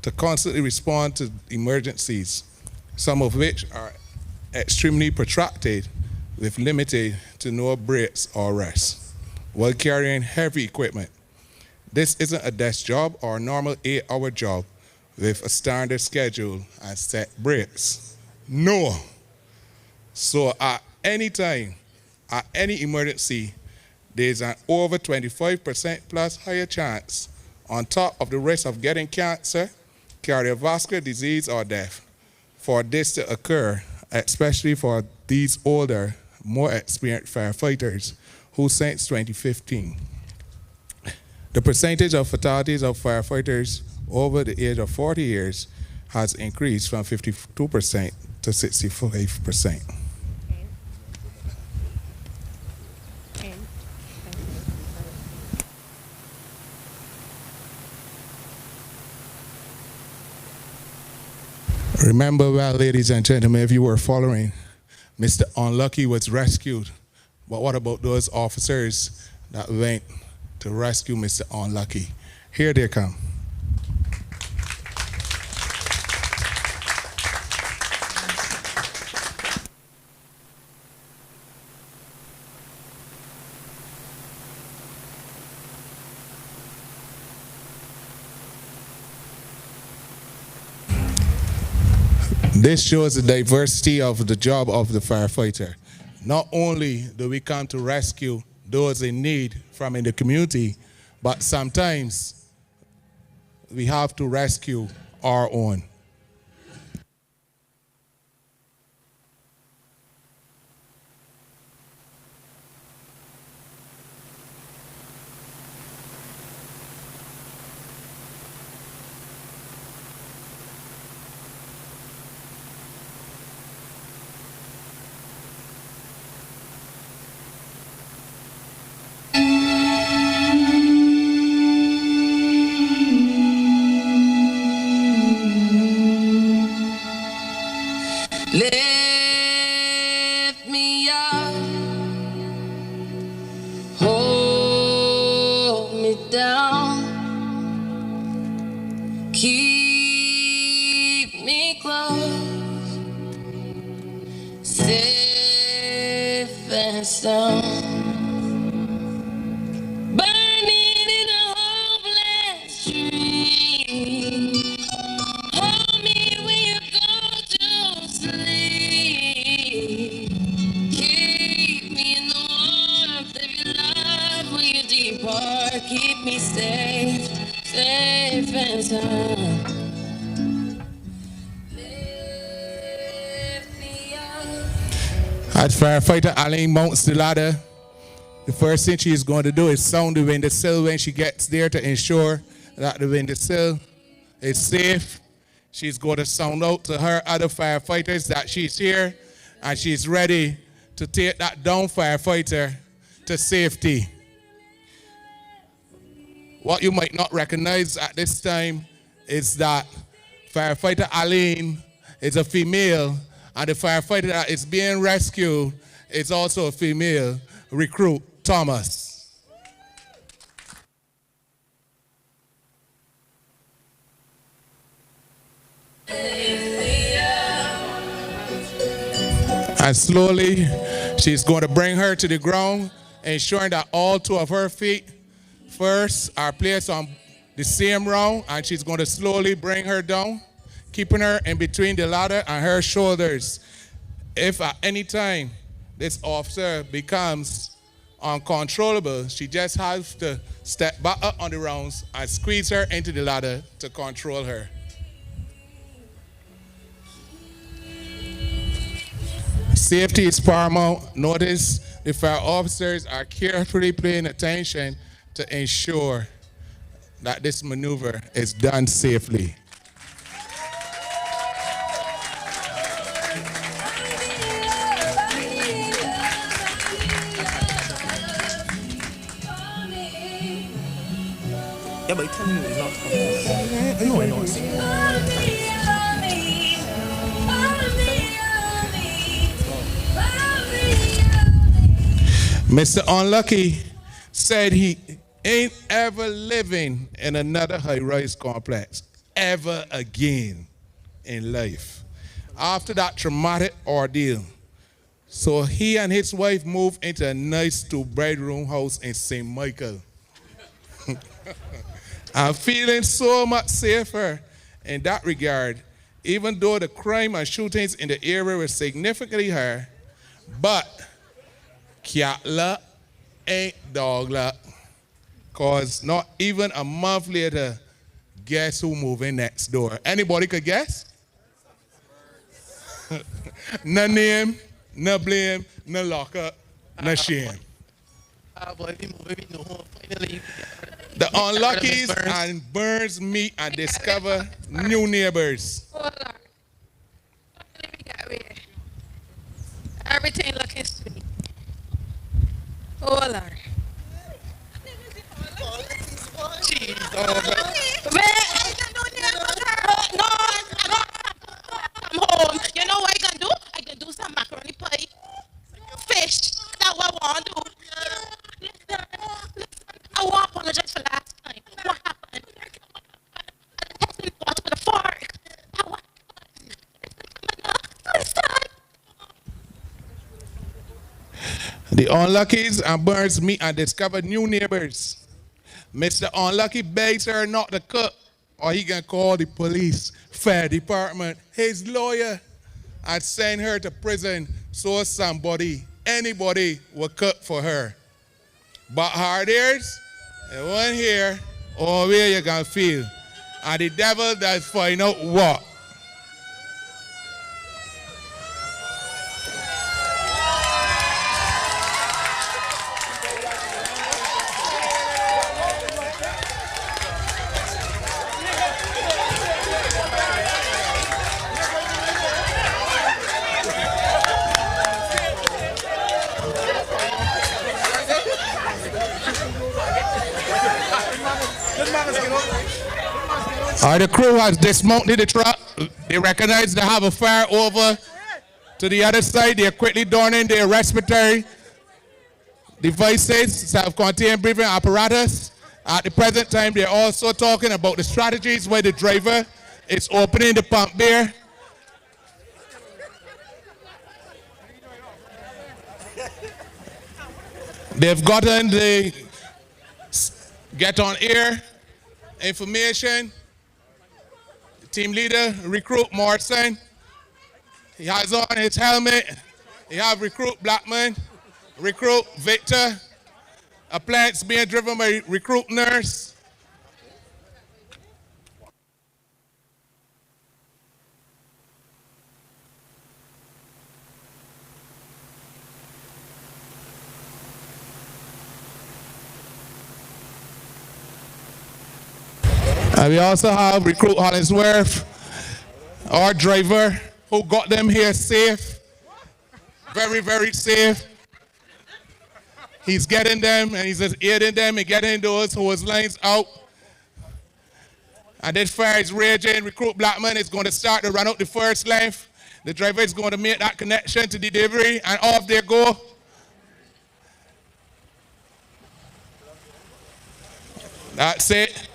Speaker 1: to constantly respond to emergencies, some of which are extremely protracted with limited to no breaks or rest, while carrying heavy equipment. This isn't a desk job or a normal 8-hour job with a standard schedule and set breaks. No. So at any time, at any emergency, there's an over 25% plus higher chance, on top of the risk of getting cancer, cardiovascular disease, or death, for this to occur, especially for these older, more experienced firefighters who since 2015. The percentage of fatalities of firefighters over the age of 40 years has increased from 52% to 65%. Remember well, ladies and gentlemen, if you were following Mr. Unlucky was rescued. But what about those officers that went to rescue Mr. Unlucky? Here they come. This shows the diversity of the job of the firefighter. Not only do we come to rescue those in need from in the community, but sometimes we have to rescue our own.
Speaker 11: Lift me up, hold me down, keep me close, safe and sound. Burning in a hopeless dream. Hold me when you go to sleep. Keep me in the warmth of your love when you depart. Keep me safe, safe and sound. Lift me up.
Speaker 1: As firefighter Aline mounts the ladder, the first thing she is going to do is sound the windowsill when she gets there to ensure that the windowsill is safe. She's going to sound out to her other firefighters that she's here and she's ready to take that down firefighter to safety. What you might not recognize at this time is that firefighter Aline is a female, and the firefighter that is being rescued is also a female recruit, Thomas. And slowly, she's going to bring her to the ground, ensuring that all two of her feet first are placed on the same round, and she's going to slowly bring her down, keeping her in between the ladder and her shoulders. If at any time this officer becomes uncontrollable, she just has to step back up on the rounds and squeeze her into the ladder to control her. Safety is paramount. Notice the fire officers are carefully paying attention to ensure that this maneuver is done safely.
Speaker 6: Yeah, but tell me it's not coming. No, I know it's.
Speaker 1: Mr. Unlucky said he ain't ever living in another high-rise complex ever again in life after that traumatic ordeal. So he and his wife moved into a nice two-bedroom house in St. Michael. I'm feeling so much safer in that regard, even though the crime and shootings in the area were significantly higher. But cat luck ain't dog luck, because not even a month later, guess who moved in next door? Anybody could guess? No name, no blame, no lockup, no shame. The Unluckies and Burns meet and discover new neighbors.
Speaker 9: Everything looking sweet. Oh, Lord.
Speaker 10: I'm home. You know what I can do? I can do some macaroni pie
Speaker 1: The Unluckies and Burns meet and discover new neighbors. Mr. Unlucky begs her not to cook, or he can call the police, fire department, his lawyer, and send her to prison so somebody, anybody, will cook for her. But hard ears, it won't hear, or where you can feel. And the devil does find out what. The crew has dismounted the truck. They recognize they have a fire over to the other side. They're quickly donning their respiratory devices, self-contained breathing apparatus. At the present time, they're also talking about the strategies where the driver is opening the pump beer. They've gotten the get on air information. Team leader, Recruit Morrison. He has on his helmet. He have Recruit Blackman, Recruit Victor. A plant's being driven by Recruit Nurse. And we also have Recruit Hollingsworth, our driver, who got them here safe, very, very safe. He's getting them and he's just aiding them and getting those hose lines out. And this fire is raging. Recruit Blackman is going to start to run out the first length. The driver is going to make that connection to the delivery, and off they go. That's it.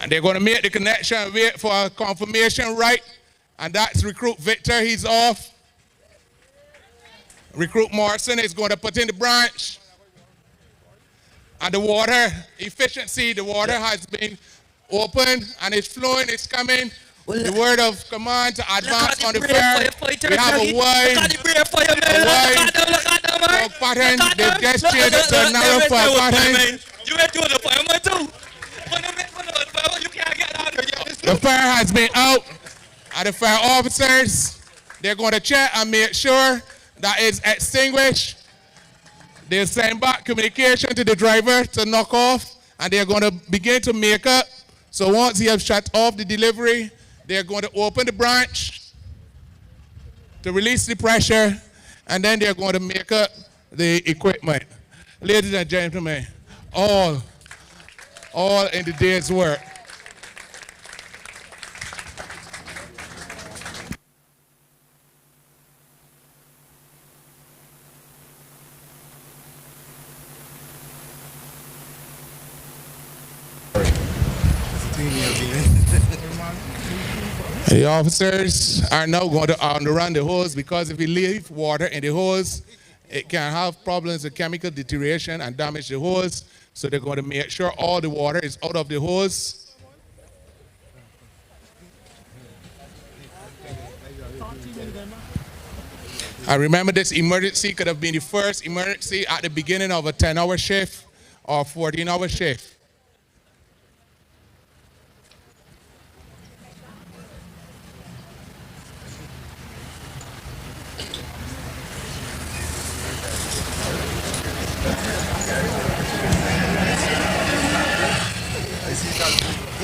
Speaker 1: And they're going to make the connection and wait for a confirmation right. And that's Recruit Victor, he's off. Recruit Morrison is going to put in the branch. And the water efficiency, the water has been opened and it's flowing, it's coming. The word of command to advance on the fire. We have a wide pattern. They've just changed it to a narrow fire pattern.
Speaker 6: You ain't doing the fireman too.
Speaker 1: The fire has been out, and the fire officers, they're going to check and make sure that it's extinguished. They'll send back communication to the driver to knock off, and they're going to begin to make up. So once he has shut off the delivery, they're going to open the branch to release the pressure, and then they're going to make up the equipment. Ladies and gentlemen, all in the day's work. The officers are now going to run the hose, because if you leave water in the hose, it can have problems with chemical deterioration and damage the hose. So they're going to make sure all the water is out of the hose. I remember this emergency could have been the first emergency at the beginning of a 10-hour shift or 14-hour shift.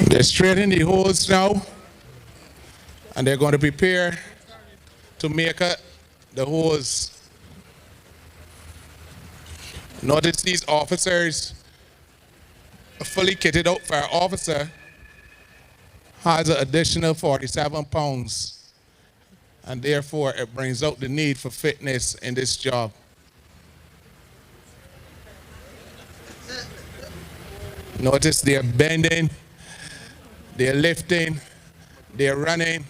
Speaker 1: They're straightening the hose now, and they're going to prepare to make up the hose. Notice these officers, a fully kitted out fire officer has an additional 47 pounds, and therefore it brings out the need for fitness in this job. Notice they're bending, they're lifting, they're running.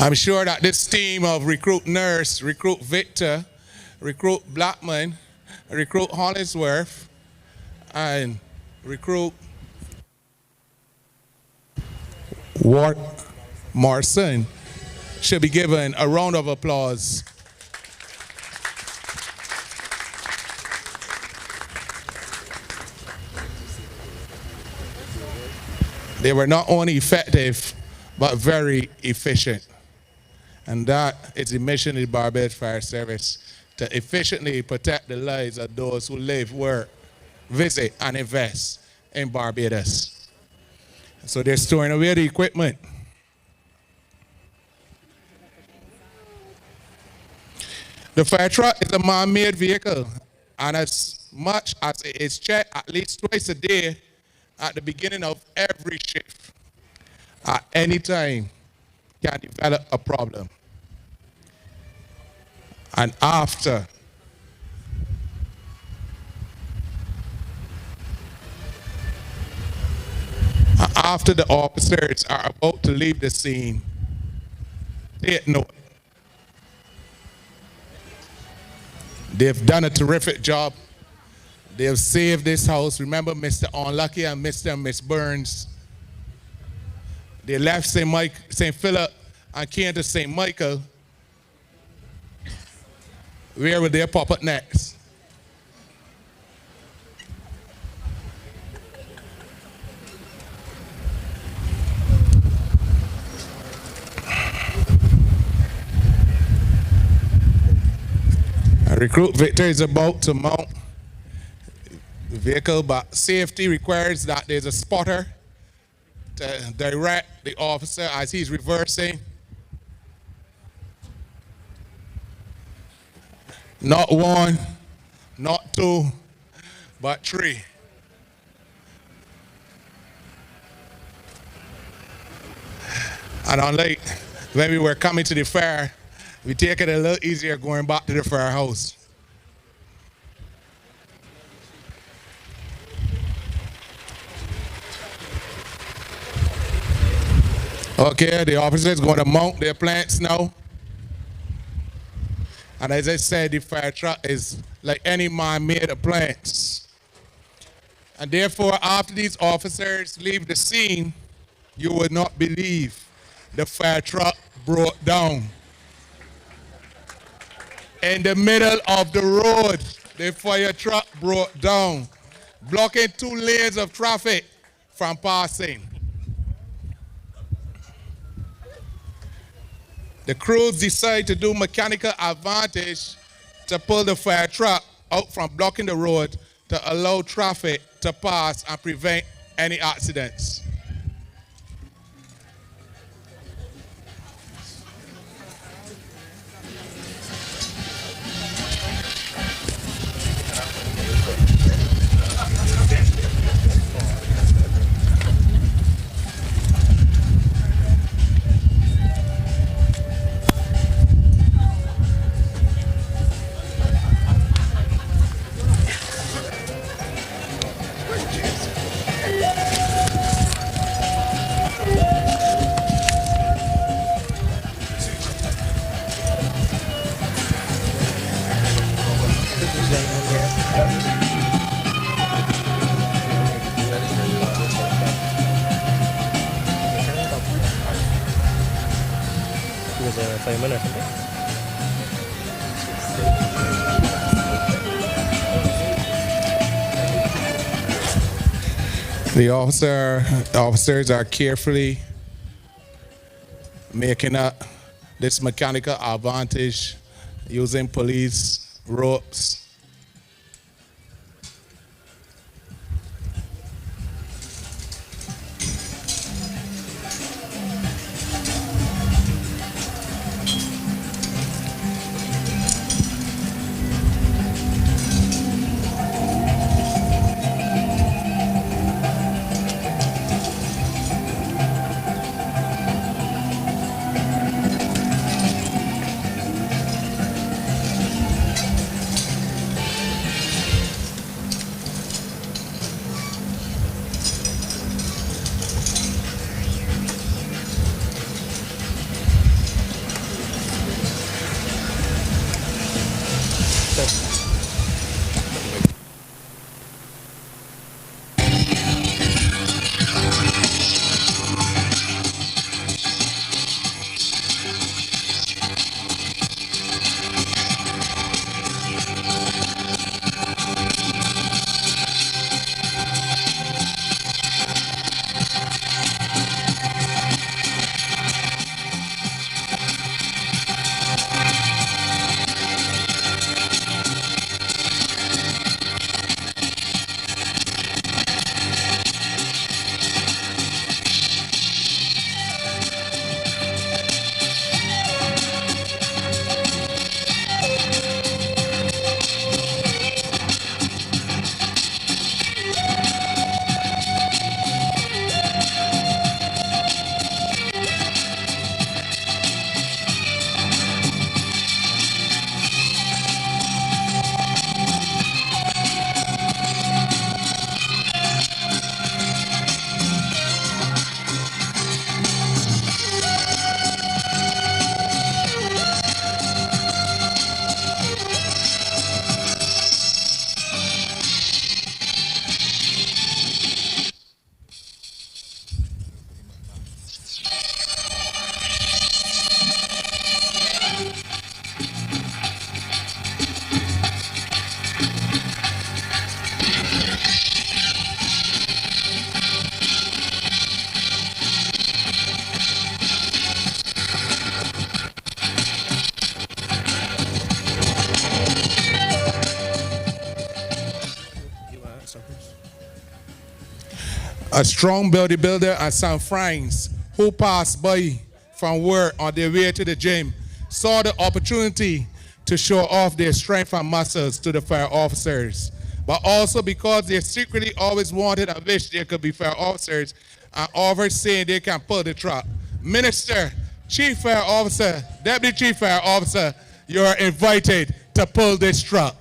Speaker 1: I'm sure that this team of recruit Nurse, recruit Victor, recruit Blackman, recruit Hollingsworth, and recruit Ward Morrison should be given a round of applause. They were not only effective, but very efficient. And that is the mission of the Barbados Fire Service, to efficiently protect the lives of those who live, work, visit, and invest in Barbados. So they're storing away the equipment. The fire truck is a man-made vehicle, and as much as it is checked at least twice a day at the beginning of every shift, at any time can develop a problem. And after the officers are about to leave the scene, take note. They've done a terrific job. They've saved this house. Remember Mr. Unlucky and Mr. and Miss Burns. They left St. Philip and came to St. Michael. Where will they pop up next? Recruit Victor is about to mount the vehicle, but safety requires that there's a spotter to direct the officer as he's reversing. Not one, not two, but three. And unlike when we were coming to the fair, we take it a little easier going back to the firehouse. Okay, the officers going to mount their plants now. And as I said, the fire truck is like any man-made of plants. And therefore, after these officers leave the scene, you would not believe the fire truck broke down. In the middle of the road, the fire truck broke down, blocking 2 lanes of traffic from passing. The crews decide to do mechanical advantage to pull the fire truck out from blocking the road to allow traffic to pass and prevent any accidents. The officers are carefully making up this mechanical advantage using police ropes. A strong bodybuilder and some friends who passed by from work on their way to the gym saw the opportunity to show off their strength and muscles to the fire officers, but also because they secretly always wanted and wished they could be fire officers and offered saying they can pull the truck. Minister, Chief Fire Officer, Deputy Chief Fire Officer, you are invited to pull this truck.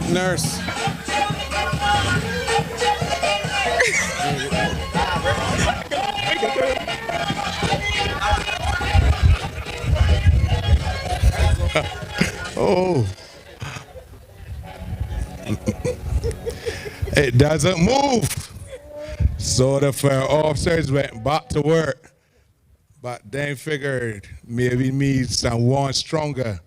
Speaker 1: Nurse. Oh. It doesn't move. So the fire officers went back to work, but then figured maybe need someone stronger.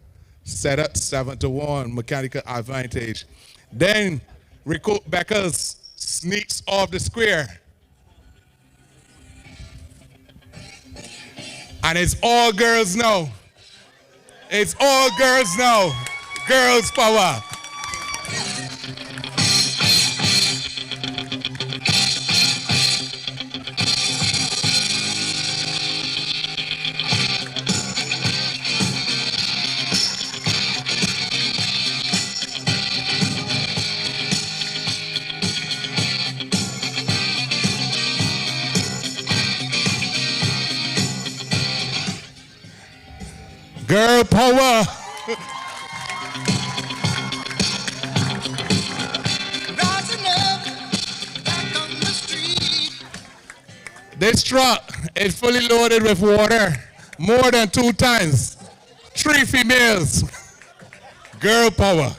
Speaker 1: Set up 7-1 mechanical advantage. Then Recruit Beckers sneaks off the square. And it's all girls now. It's all girls now. Girls power. Girl power. This truck is fully loaded with water, more than 2 tons. 3 females. Girl power.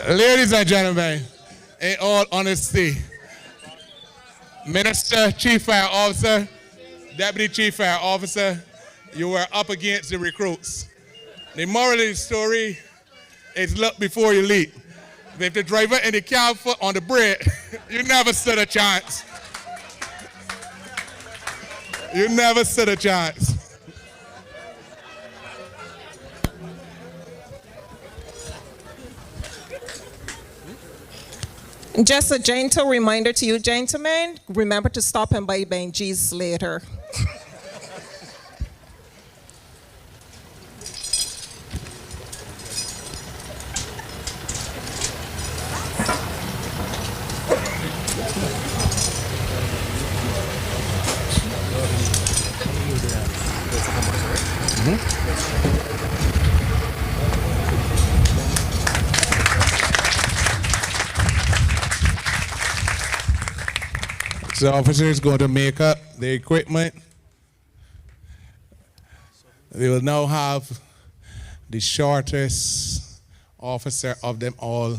Speaker 1: Ladies and gentlemen, in all honesty, Minister, Chief Fire Officer, Deputy Chief Fire Officer, you were up against the recruits. The moral of the story is look before you leap. If the driver and the cab foot on the brake, you never stood a chance. You never stood a chance.
Speaker 3: Just a gentle reminder to you, gentlemen, remember to stop and buy Benji's later.
Speaker 1: The officer is going to make up the equipment. They will now have the shortest officer of them all.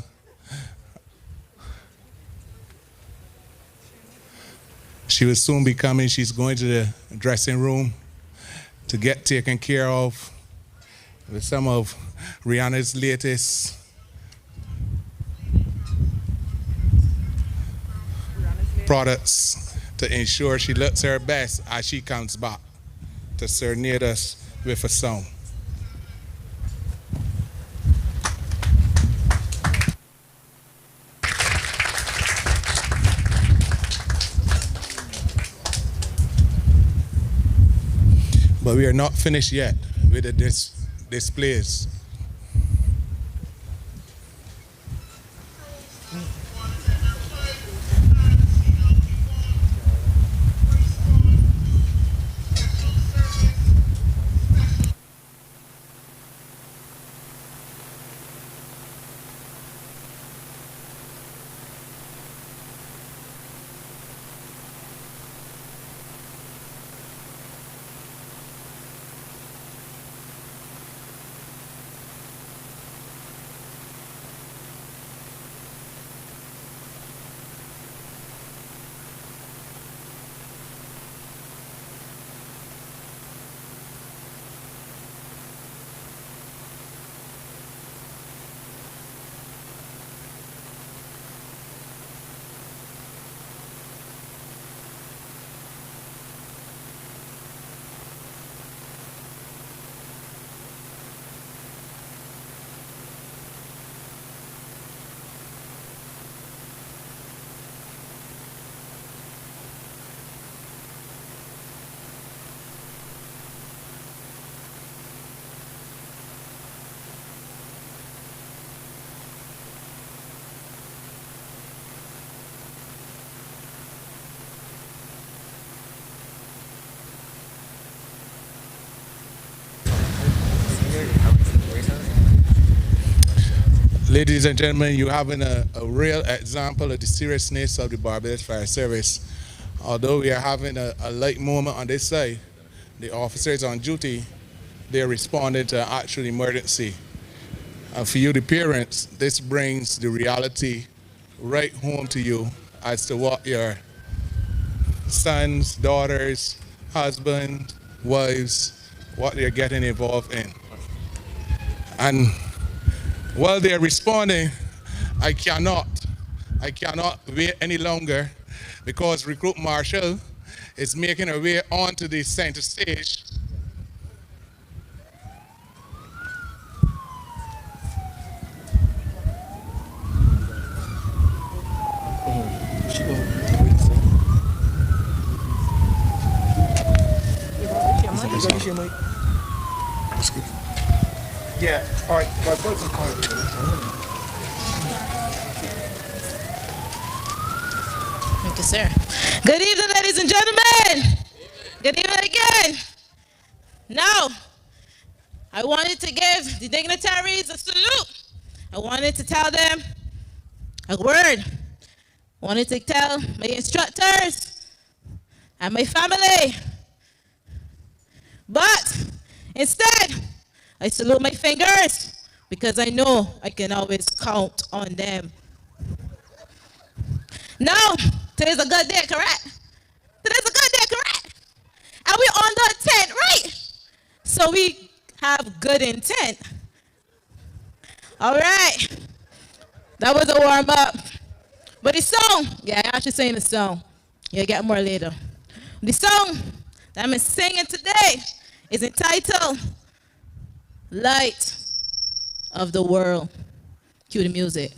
Speaker 1: She will soon be coming. She's going to the dressing room to get taken care of with some of Rihanna's latest products to ensure she looks her best as she comes back to serenade us with a song. But we are not finished yet with the displays. Ladies and gentlemen, you're having a real example of the seriousness of the Barbados Fire Service. Although we are having a light moment on this side, the officers on duty, they're responding to an actual emergency. And for you, the parents, this brings the reality right home to you as to what your sons, daughters, husbands, wives, what they're getting involved in. And while they're responding, I cannot wait any longer because Recruit Marshall is making her way onto the center stage.
Speaker 12: Yeah, all right. My brother's calling.
Speaker 10: Thank you, sir. Good evening, ladies and gentlemen. Good evening again. Now, I wanted to give the dignitaries a salute. I wanted to tell them a word. I wanted to tell my instructors and my family. But instead, I salute my fingers because I know I can always count on them. Now, today's a good day, correct? Today's a good day, correct? And we're on the intent, right? So we have good intent. All right. That was a warm up. But the song, yeah, I actually sang the song. You'll get more later. The song that I'm singing today is entitled Light of the World. Cue the music.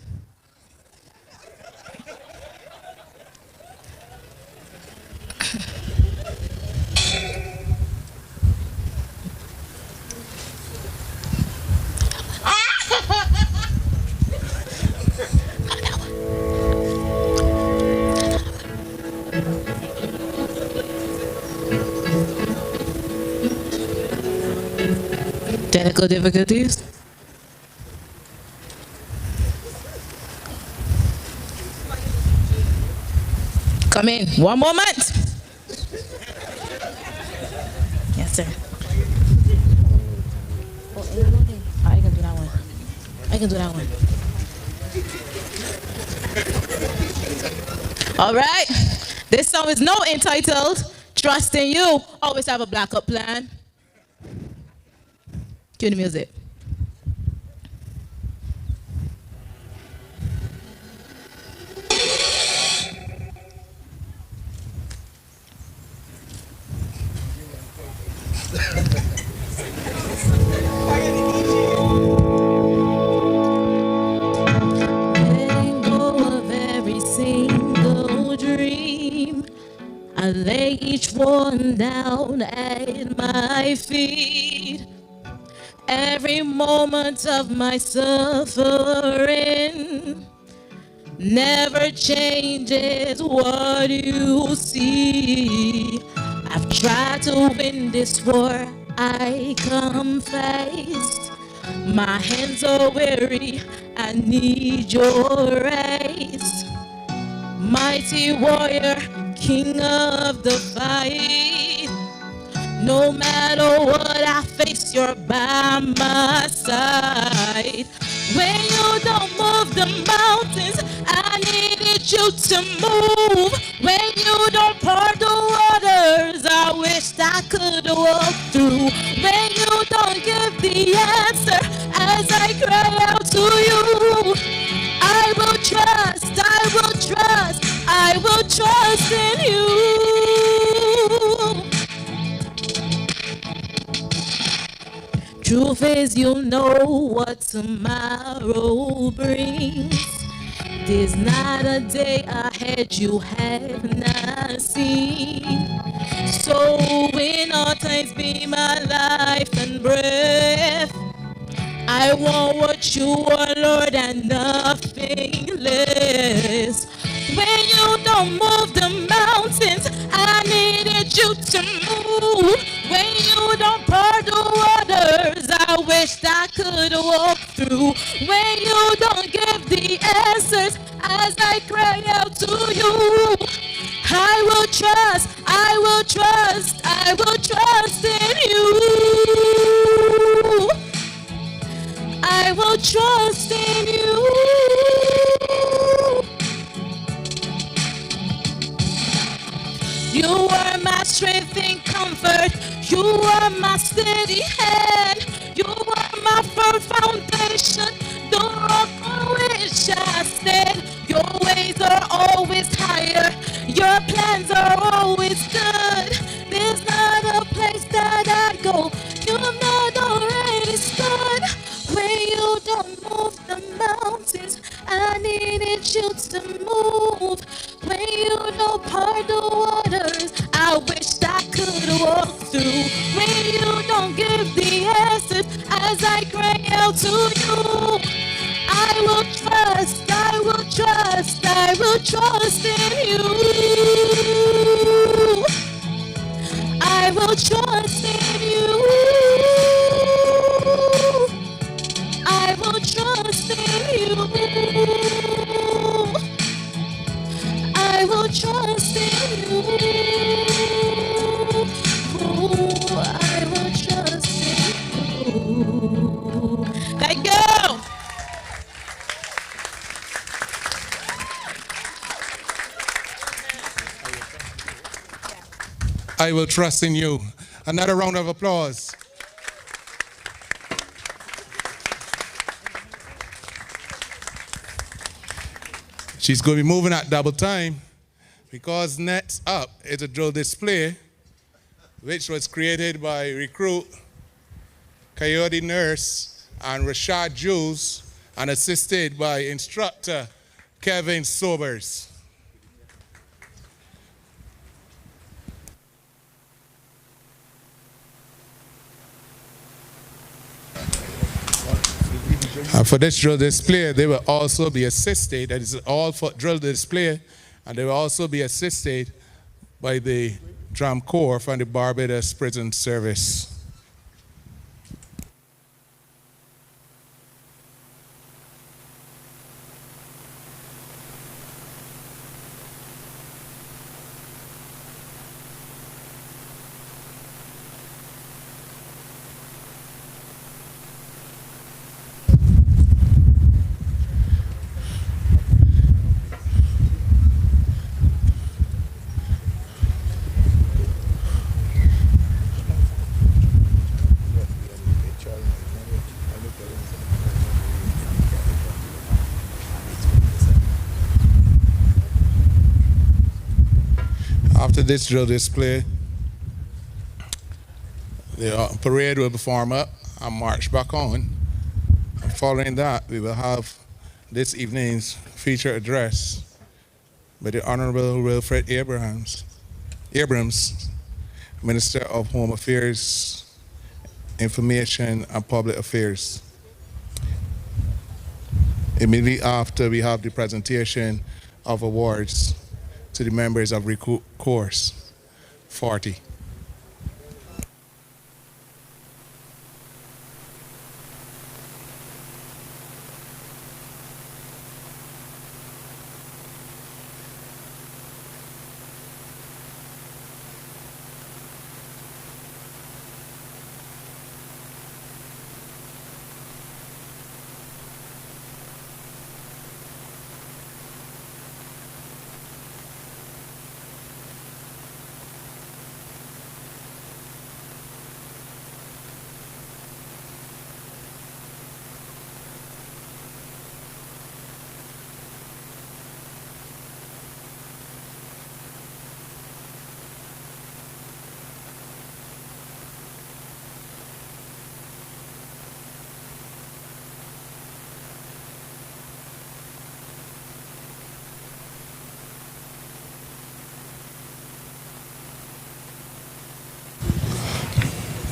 Speaker 10: Technical difficulties? Come in. One moment. Yes, sir. I can do that one. I can do that one. All right. This song is now entitled Trust in You. Always have a backup plan. Cue the music. Letting go of every single dream, I lay each one down at my feet. Every moment of my suffering never changes what you see. I've tried to win this war, I confess. My hands are weary, I need your race. Mighty warrior, king of the fight. No matter what I face, you're by my side. When you don't move the mountains, I needed you to move. When you don't part the waters, I wished I could walk through. When you don't give the answer as I cry out to you, I will trust, I will trust, I will trust in you. Truth is, you know what tomorrow brings. There's not a day ahead you have not seen. So in all times be my life and breath. I want what you want, Lord, and nothing less. When you don't move the mountains, I needed you to move. When you don't part the waters, I I wish I could walk through when you don't give the answers as I cry out to you. I will trust, I will trust, I will trust in you. I will trust in you. You are my strength and comfort. You are my steady hand. You are my firm foundation. The rock on which I stand. Your ways are always higher. Your plans are always good. There's not a place that I'd go you have not already stood. When you don't move the mountains, I needed you to move. When you don't part the waters, I wish I could walk through. When you don't give the answers as I cry out to you, I will trust, I will trust, I will trust in you. I will trust in you. I will trust in you. I will trust in you. Oh, I will trust in you. Thank you.
Speaker 1: I will trust in you. Another round of applause. She's going to be moving at double time because next up is a drill display which was created by recruit Coyote Nurse and Rashad Jules and assisted by instructor Kevin Sobers. And for this drill display, they will also be assisted, that is all for drill display, and they will also be assisted by the drum corps from the Barbados Prison Service. After this drill display, the parade will be formed up and march back on. And following that, we will have this evening's feature address by the Honorable Wilfred Abrams, Minister of Home Affairs, Information and Public Affairs. Immediately after, we have the presentation of awards to the members of Recruit Course 40.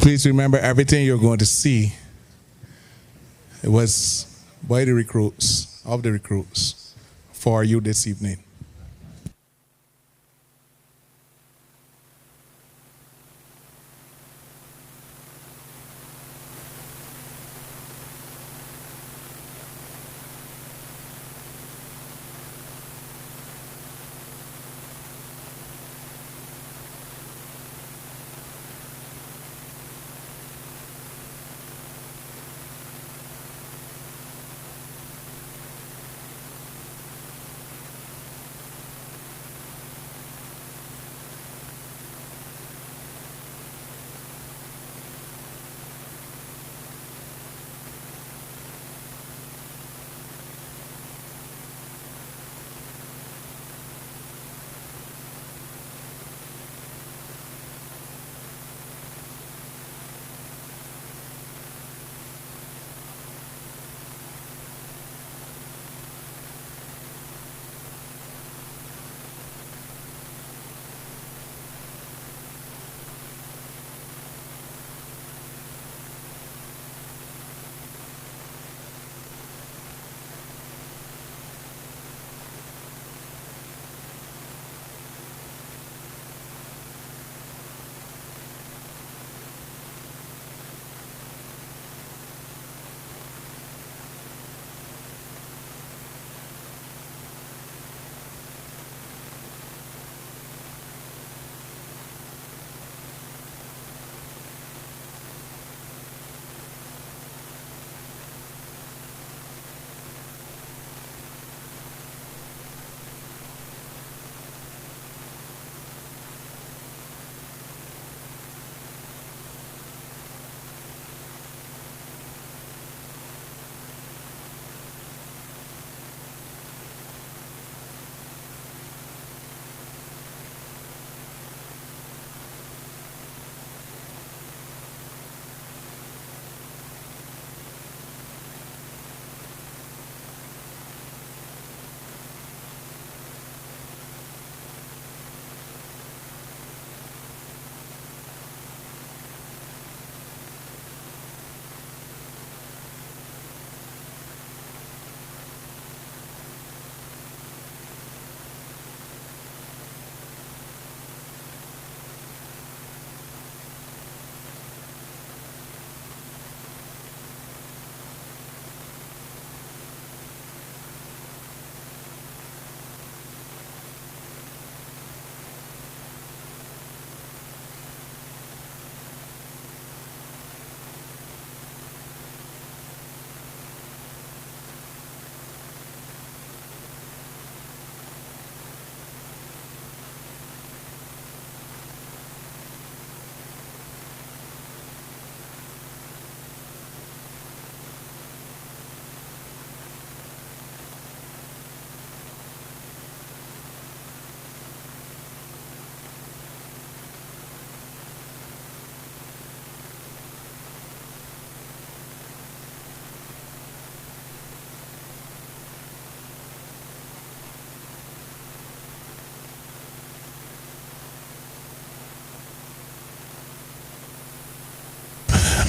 Speaker 1: Please remember everything you're going to see. It was by the recruits, of the recruits, for you this evening.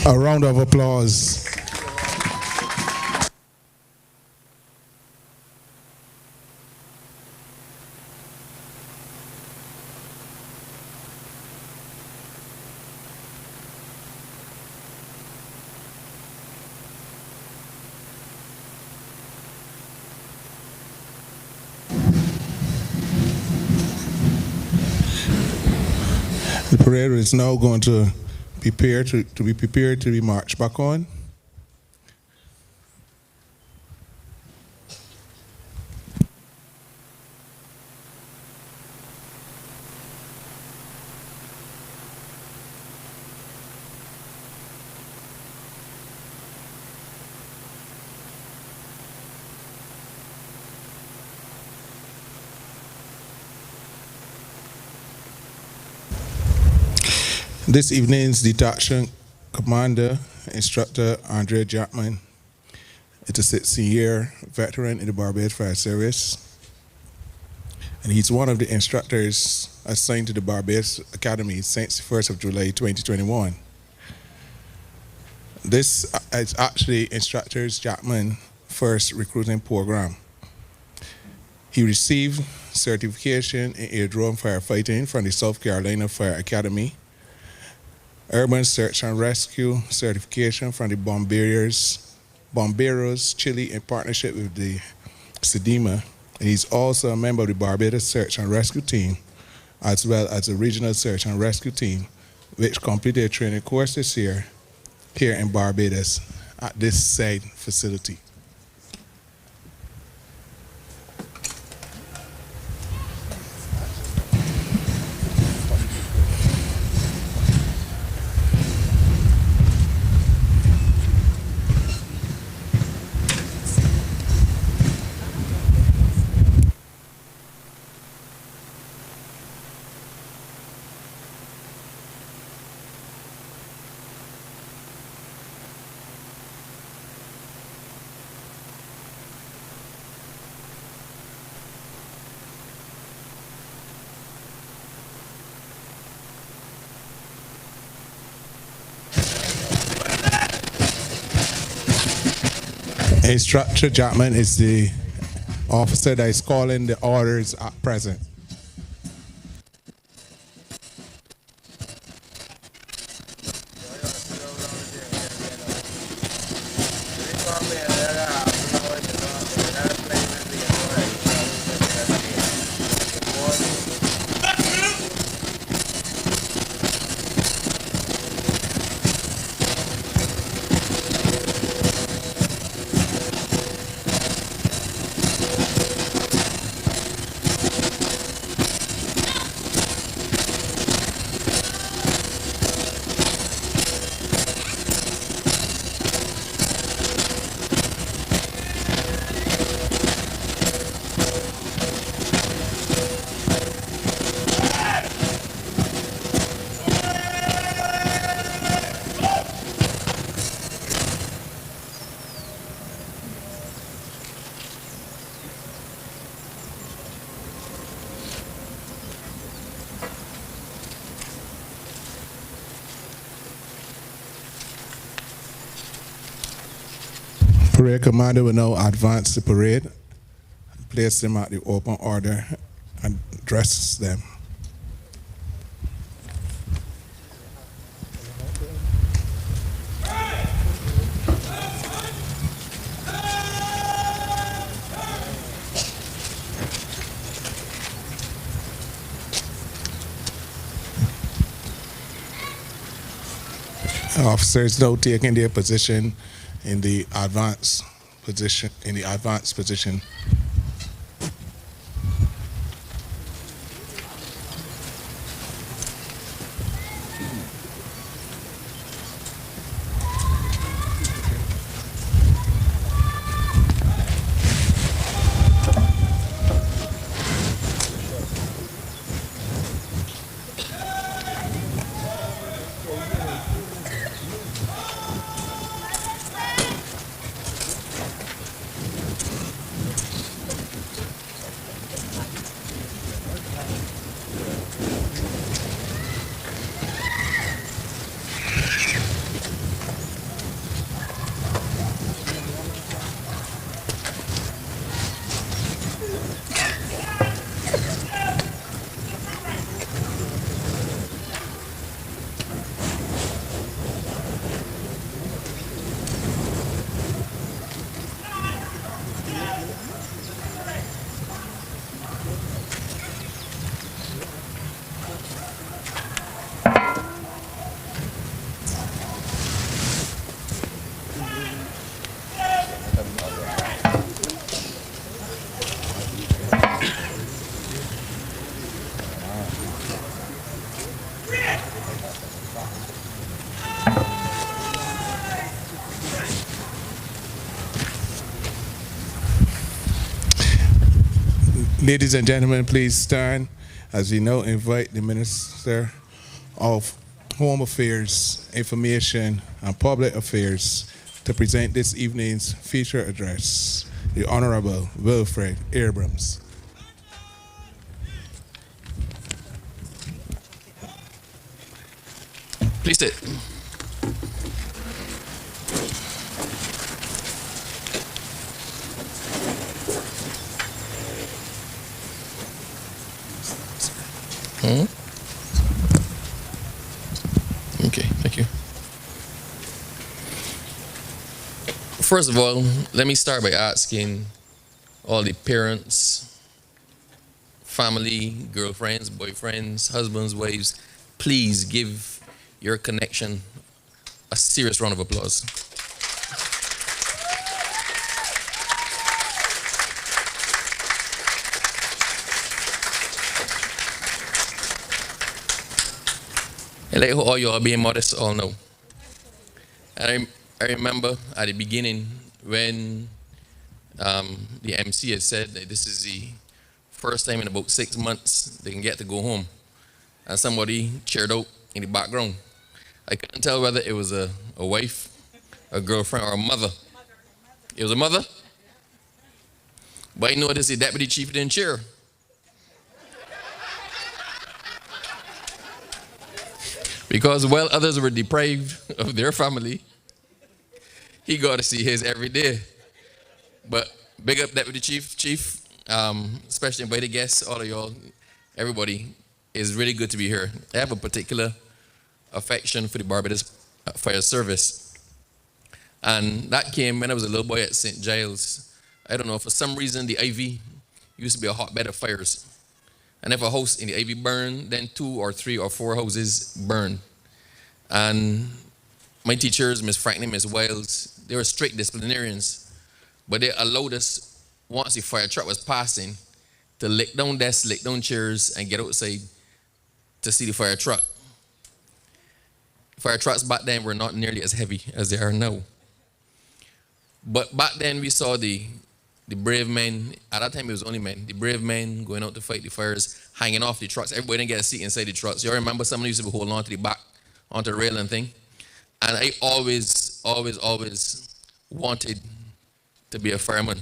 Speaker 1: A round of applause. The parade is now going to be prepared to be marched back on. This evening's detachment commander, instructor Andre Jackman, is a 16-year veteran in the Barbados Fire Service, and he's one of the instructors assigned to the Barbados Academy since the 1st of July 2021. This is actually Instructor Jackman's first recruiting program. He received certification in air drone firefighting from the South Carolina Fire Academy, Urban Search and Rescue certification from the Bomberos, Chile, in partnership with the SEDEMA. And he's also a member of the Barbados Search and Rescue Team, as well as the Regional Search and Rescue Team, which completed a training course this year here in Barbados at this said facility. Instructor Jackman is the officer that is calling the orders at present. Parade commander will now advance the parade, place them at the open order, and dress them. Officers now taking their position in the advanced position. Ladies and gentlemen, please stand as we now invite the Minister of Home Affairs, Information and Public Affairs to present this evening's feature address, the Honorable Wilfred Abrams.
Speaker 13: Please sit. Okay, thank you. First of all, let me start by asking all the parents, family, girlfriends, boyfriends, husbands, wives, please give your connection a serious round of applause. And like how all you all being modest all know. And I remember at the beginning when the MC had said that this is the first time in about 6 months they can get to go home. And somebody cheered out in the background. I couldn't tell whether it was a wife, a girlfriend, or a mother. It was a mother. But I noticed the deputy chief didn't cheer. Because while others were deprived of their family, he got to see his every day. But big up Deputy Chief, especially invited guests, all of y'all, everybody. It's really good to be here. I have a particular affection for the Barbados Fire Service. And that came when I was a little boy at St. Giles. I don't know, for some reason the Ivy used to be a hotbed of fires. And if a house in the Ivy burned, then 2 or 3 or 4 houses burned. And my teachers, Miss Franklin, Miss Wiles, they were strict disciplinarians. But they allowed us, once the fire truck was passing, to lick down desks, lick down chairs, and get outside to see the fire truck. Fire trucks back then were not nearly as heavy as they are now. But back then we saw the brave men, at that time it was only men, the brave men going out to fight the fires, hanging off the trucks. Everybody didn't get a seat inside the trucks. You all remember someone used to be holding on to the back, onto the railing thing? And I always wanted to be a fireman.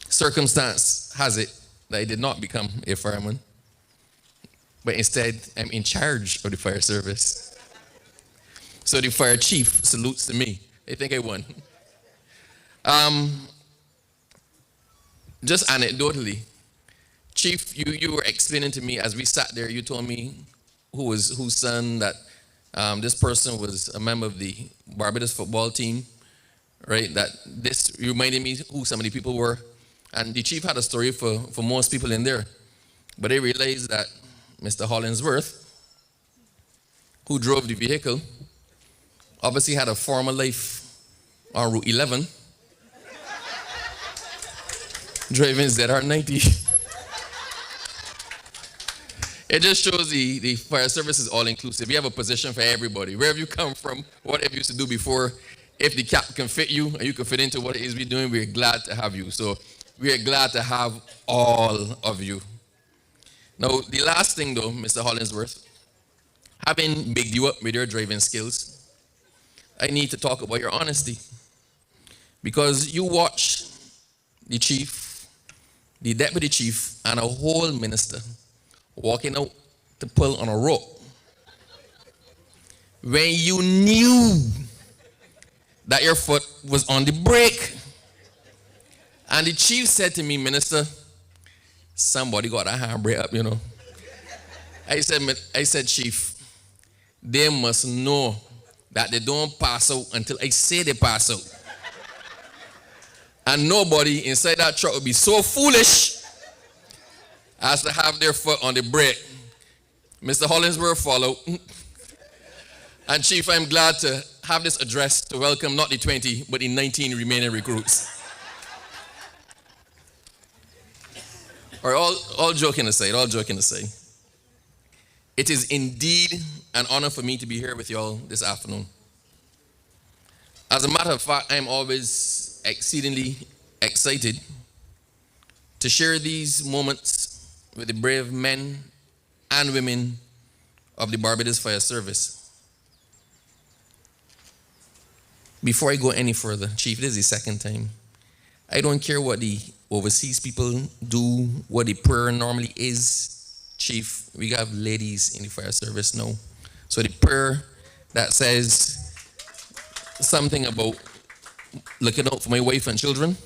Speaker 13: Circumstance has it that I did not become a fireman, but instead I'm in charge of the fire service. So the fire chief salutes to me. They think I won. Just anecdotally, Chief, you were explaining to me as we sat there, you told me whose son that this person was a member of the Barbados football team, right? That this reminded me who some of the people were. And the chief had a story for most people in there. But they realized that Mr. Hollingsworth, who drove the vehicle, obviously had a former life on Route 11, driving ZR90. It just shows the fire service is all inclusive. You have a position for everybody. Wherever you come from, whatever you used to do before, if the cap can fit you and you can fit into what it is we're doing, we're glad to have you. So we are glad to have all of you. Now, the last thing though, Mr. Hollingsworth, having bigged you up with your driving skills, I need to talk about your honesty. Because you watch the chief, the deputy chief, and a whole minister walking out to pull on a rope when you knew that your foot was on the brake. And the chief said to me, Minister, somebody got a handbrake up, you know. I said, Chief, they must know that they don't pass out until I say they pass out. And nobody inside that truck would be so foolish as to have their foot on the brake. Mr. Hollingsworth followed. And Chief, I'm glad to have this address to welcome not the 20, but the 19 remaining recruits. Or all joking aside, it is indeed an honor for me to be here with y'all this afternoon. As a matter of fact, I'm always exceedingly excited to share these moments with the brave men and women of the Barbados Fire Service. Before I go any further, Chief, this is the second time. I don't care what the overseas people do, what the prayer normally is. Chief, we have ladies in the fire service now. So the prayer that says something about looking out for my wife and children,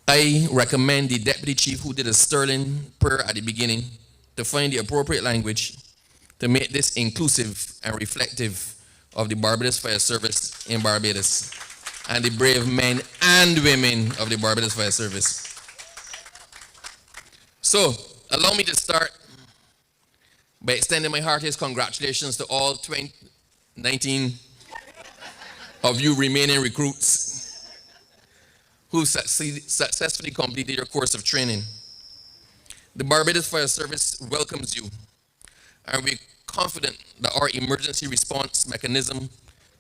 Speaker 13: I recommend the deputy chief who did a sterling prayer at the beginning to find the appropriate language to make this inclusive and reflective of the Barbados Fire Service in Barbados and the brave men and women of the Barbados Fire Service. So, allow me to start by extending my heartiest congratulations to all 19 of you remaining recruits who successfully completed your course of training. The Barbados Fire Service welcomes you, and we're confident that our emergency response mechanism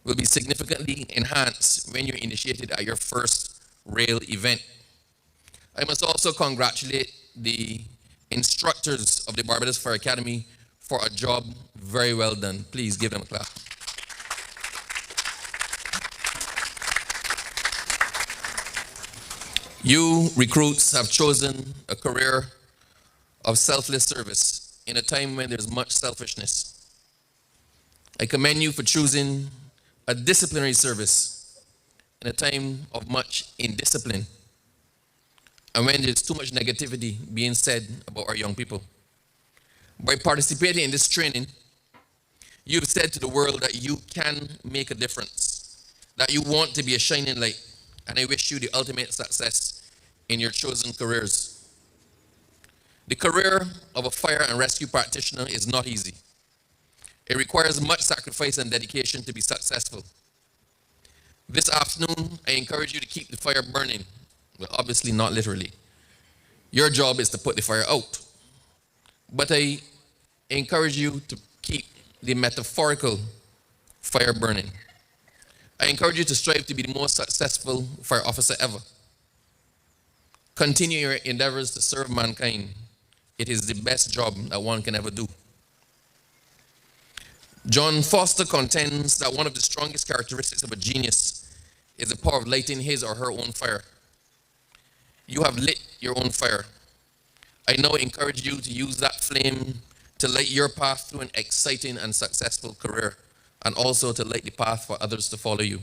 Speaker 13: will be significantly enhanced when you're initiated at your first rail event. I must also congratulate the instructors of the Barbados Fire Academy for a job very well done. Please give them a clap. You recruits have chosen a career of selfless service in a time when there's much selfishness. I commend you for choosing a disciplinary service in a time of much indiscipline and when there's too much negativity being said about our young people. By participating in this training, you've said to the world that you can make a difference, that you want to be a shining light, and I wish you the ultimate success in your chosen careers. The career of a fire and rescue practitioner is not easy. It requires much sacrifice and dedication to be successful. This afternoon, I encourage you to keep the fire burning. Well, obviously not literally. Your job is to put the fire out. But I encourage you to keep the metaphorical fire burning. I encourage you to strive to be the most successful fire officer ever. Continue your endeavors to serve mankind. It is the best job that one can ever do. John Foster contends that one of the strongest characteristics of a genius is the power of lighting his or her own fire. You have lit your own fire. I now encourage you to use that flame to light your path through an exciting and successful career, and also to light the path for others to follow you.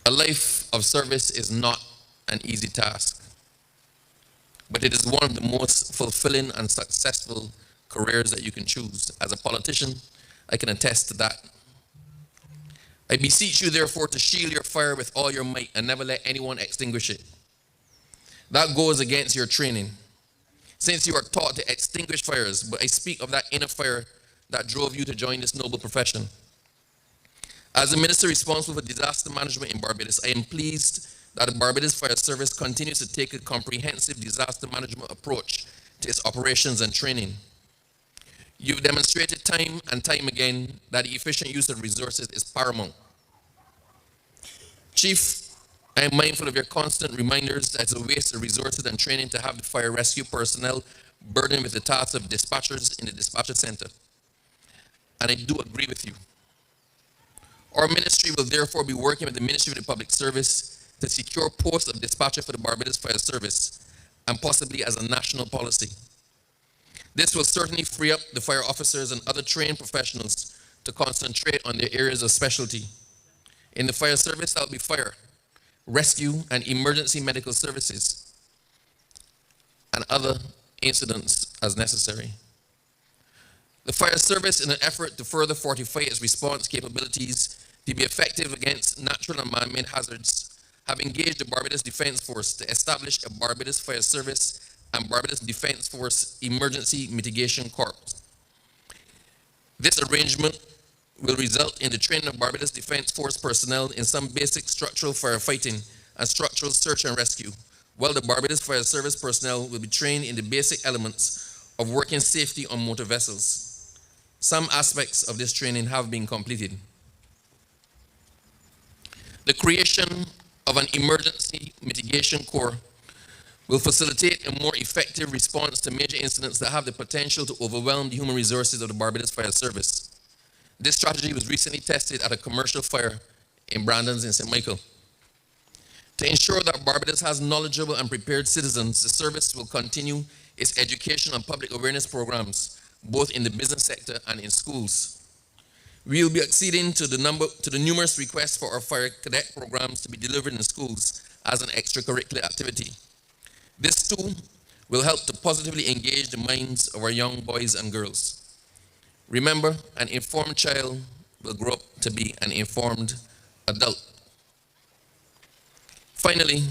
Speaker 13: A life of service is not an easy task, but it is one of the most fulfilling and successful careers that you can choose. As a politician, I can attest to that. I beseech you, therefore, to shield your fire with all your might and never let anyone extinguish it. That goes against your training, since you are taught to extinguish fires, but I speak of that inner fire that drove you to join this noble profession. As the minister responsible for disaster management in Barbados, I am pleased that the Barbados Fire Service continues to take a comprehensive disaster management approach to its operations and training. You've demonstrated time and time again that the efficient use of resources is paramount. Chief, I am mindful of your constant reminders that it's a waste of resources and training to have the fire rescue personnel burdened with the tasks of dispatchers in the dispatcher center. And I do agree with you. Our ministry will therefore be working with the Ministry of the Public Service to secure posts of dispatcher for the Barbados Fire Service, and possibly as a national policy. This will certainly free up the fire officers and other trained professionals to concentrate on their areas of specialty. In the fire service, that will be fire, rescue, and emergency medical services, and other incidents as necessary. The fire service, in an effort to further fortify its response capabilities to be effective against natural and man-made hazards, have engaged the Barbados Defense Force to establish a Barbados Fire Service and Barbados Defense Force Emergency Mitigation Corps. This arrangement will result in the training of Barbados Defense Force personnel in some basic structural firefighting and structural search and rescue, while the Barbados Fire Service personnel will be trained in the basic elements of working safety on motor vessels. Some aspects of this training have been completed. The creation of of an emergency mitigation corps will facilitate a more effective response to major incidents that have the potential to overwhelm the human resources of the Barbados Fire Service. This strategy was recently tested at a commercial fire in Brandon's in St. Michael. To ensure that Barbados has knowledgeable and prepared citizens, the service will continue its education and public awareness programs, both in the business sector and in schools. We will be acceding to the numerous requests for our fire cadet programs to be delivered in schools as an extracurricular activity. This too will help to positively engage the minds of our young boys and girls. Remember, an informed child will grow up to be an informed adult. Finally,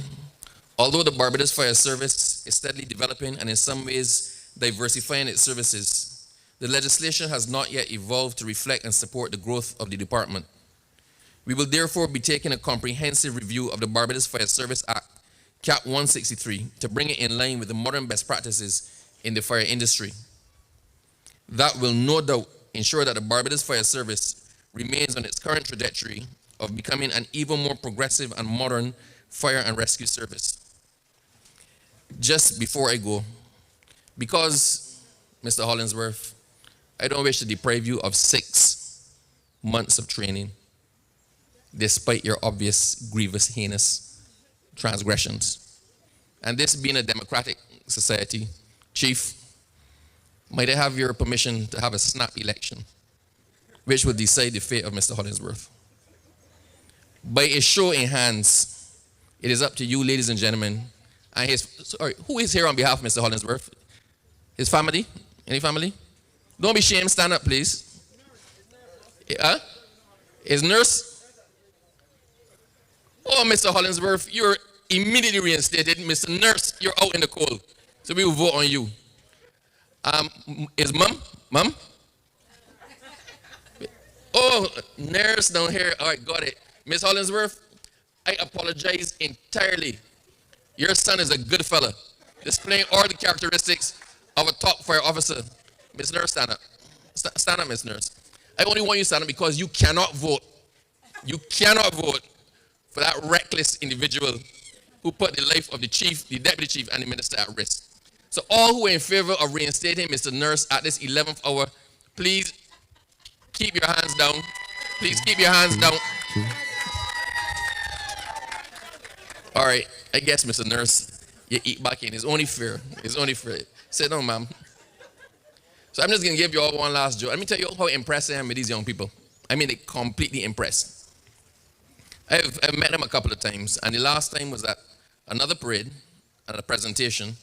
Speaker 13: although the Barbados Fire Service is steadily developing and in some ways diversifying its services, the legislation has not yet evolved to reflect and support the growth of the department. We will therefore be taking a comprehensive review of the Barbados Fire Service Act, Cap 163, to bring it in line with the modern best practices in the fire industry. That will no doubt ensure that the Barbados Fire Service remains on its current trajectory of becoming an even more progressive and modern fire and rescue service. Just before I go, because, Mr. Hollingsworth, I don't wish to deprive you of 6 months of training, despite your obvious, grievous, heinous transgressions. And this being a democratic society, Chief, might I have your permission to have a snap election, which will decide the fate of Mr. Hollingsworth? By a show in hands, it is up to you, ladies and gentlemen, and who is here on behalf of Mr. Hollingsworth? His family? Any family? Don't be ashamed, stand up, please. His nurse? Oh, Mr. Hollingsworth, you're immediately reinstated. Mr. Nurse, you're out in the cold. So we will vote on you. Is mom? Oh, nurse down here. All right, got it. Miss Hollingsworth, I apologize entirely. Your son is a good fella, displaying all the characteristics of a top fire officer. Miss Nurse, stand up. Stand up, Miss Nurse. I only want you to stand up because you cannot vote. You cannot vote for that reckless individual who put the life of the chief, the deputy chief, and the minister at risk. So all who are in favor of reinstating Mr. Nurse at this 11th hour, please keep your hands down. Please keep your hands down. All right, I guess, Mr. Nurse, you eat back in. It's only fair. It's only fair. Sit down, ma'am. So I'm just going to give you all one last joke. Let me tell you how impressed I am with these young people. I mean, they're completely impressed. I've met them a couple of times, and the last time was at another parade, at a presentation,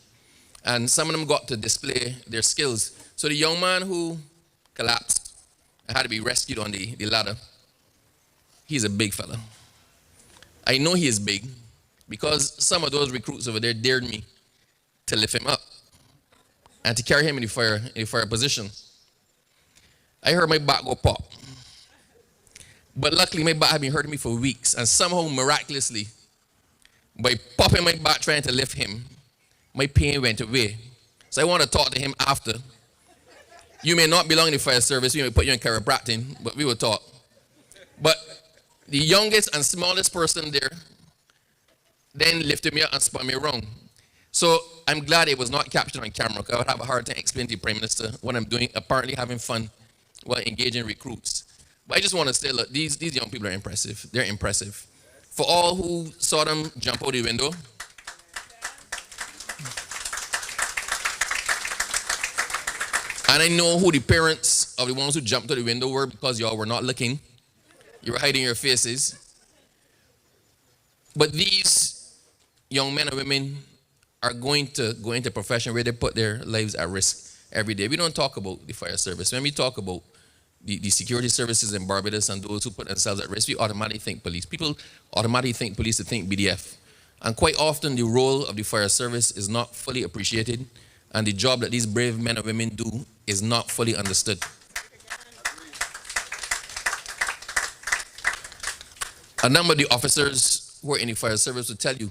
Speaker 13: and some of them got to display their skills. So the young man who collapsed and had to be rescued on the ladder, he's a big fella. I know he is big because some of those recruits over there dared me to lift him up and to carry him in the fire position. I heard my back go pop. But luckily my back had been hurting me for weeks, and somehow miraculously, by popping my back trying to lift him, my pain went away. So I want to talk to him after. You may not belong in the fire service, we may put you in chiropractic, but we will talk. But the youngest and smallest person there then lifted me up and spun me around. So I'm glad it was not captured on camera, because I would have a hard time explaining to the Prime Minister what I'm doing, apparently having fun while engaging recruits. But I just want to say, look, these young people are impressive. They're impressive. For all who saw them jump out the window, and I know who the parents of the ones who jumped out the window were, because y'all were not looking. You were hiding your faces. But these young men and women are going to go into a profession where they put their lives at risk every day. We don't talk about the fire service. When we talk about the security services in Barbados and those who put themselves at risk, we automatically think police. People automatically think police to think BDF. And quite often the role of the fire service is not fully appreciated, and the job that these brave men and women do is not fully understood. A number of the officers who are in the fire service will tell you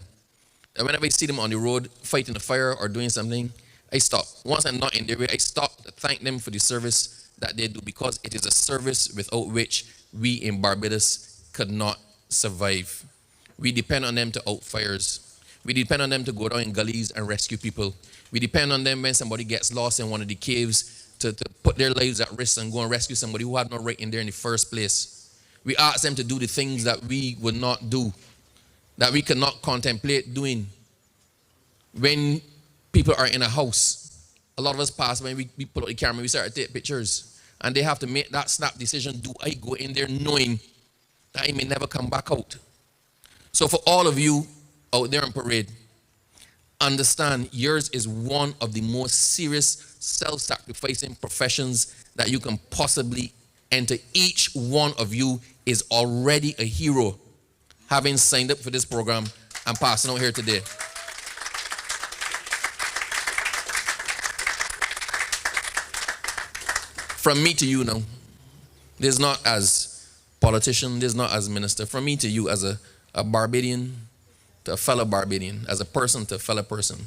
Speaker 13: that whenever I see them on the road fighting a fire or doing something, I stop. Once I'm not in their way, I stop to thank them for the service that they do, because it is a service without which we in Barbados could not survive. We depend on them to out fires. We depend on them to go down in gullies and rescue people. We depend on them when somebody gets lost in one of the caves to put their lives at risk and go and rescue somebody who had no right in there in the first place. We ask them to do the things that we would not do, that we cannot contemplate doing. When people are in a house, a lot of us pass when we pull out the camera, we start to take pictures, and they have to make that snap decision: do I go in there knowing that I may never come back out? So for all of you out there on parade, understand yours is one of the most serious self-sacrificing professions that you can possibly enter. Each one of you is already a hero, having signed up for this program and passing out here today. From me to you now, this is not as politician, this is not as minister. From me to you as a Barbadian to a fellow Barbadian, as a person to a fellow person,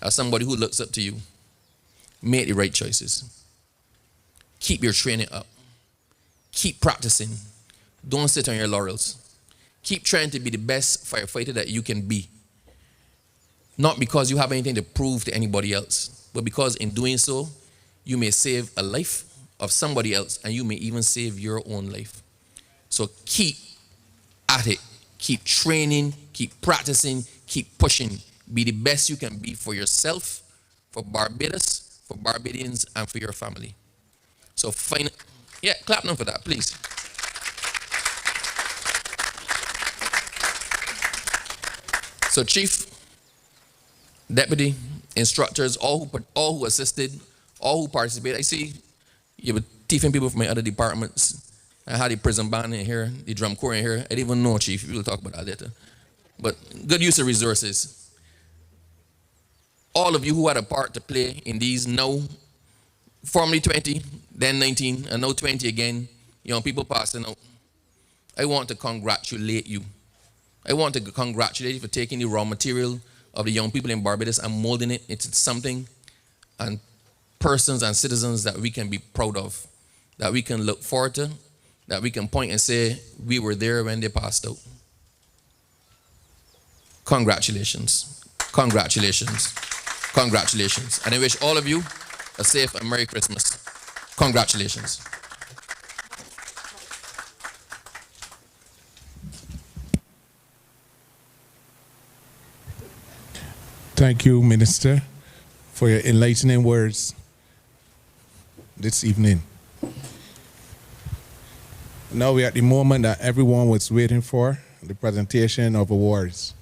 Speaker 13: as somebody who looks up to you, make the right choices. Keep your training up. Keep practicing. Don't sit on your laurels. Keep trying to be the best firefighter that you can be. Not because you have anything to prove to anybody else, but because in doing so, you may save a life of somebody else, and you may even save your own life. So keep at it. Keep training, keep practicing, keep pushing. Be the best you can be for yourself, for Barbados, for Barbadians, and for your family. So clap them for that, please. So Chief, Deputy, instructors, all who assisted, all who participated. I see you were teaching people from my other departments. I had the prison band in here, the drum corps in here. I didn't even know, Chief. We'll talk about that later. But good use of resources. All of you who had a part to play in these now, formerly 20, then 19, and now 20 again, young people passing out. I want to congratulate you. I want to congratulate you for taking the raw material of the young people in Barbados and molding it into something and persons and citizens that we can be proud of, that we can look forward to, that we can point and say, we were there when they passed out. Congratulations. Congratulations. Congratulations. And I wish all of you a safe and Merry Christmas. Congratulations.
Speaker 1: Thank you, Minister, for your enlightening words this evening. Now we're at the moment that everyone was waiting for, the presentation of awards.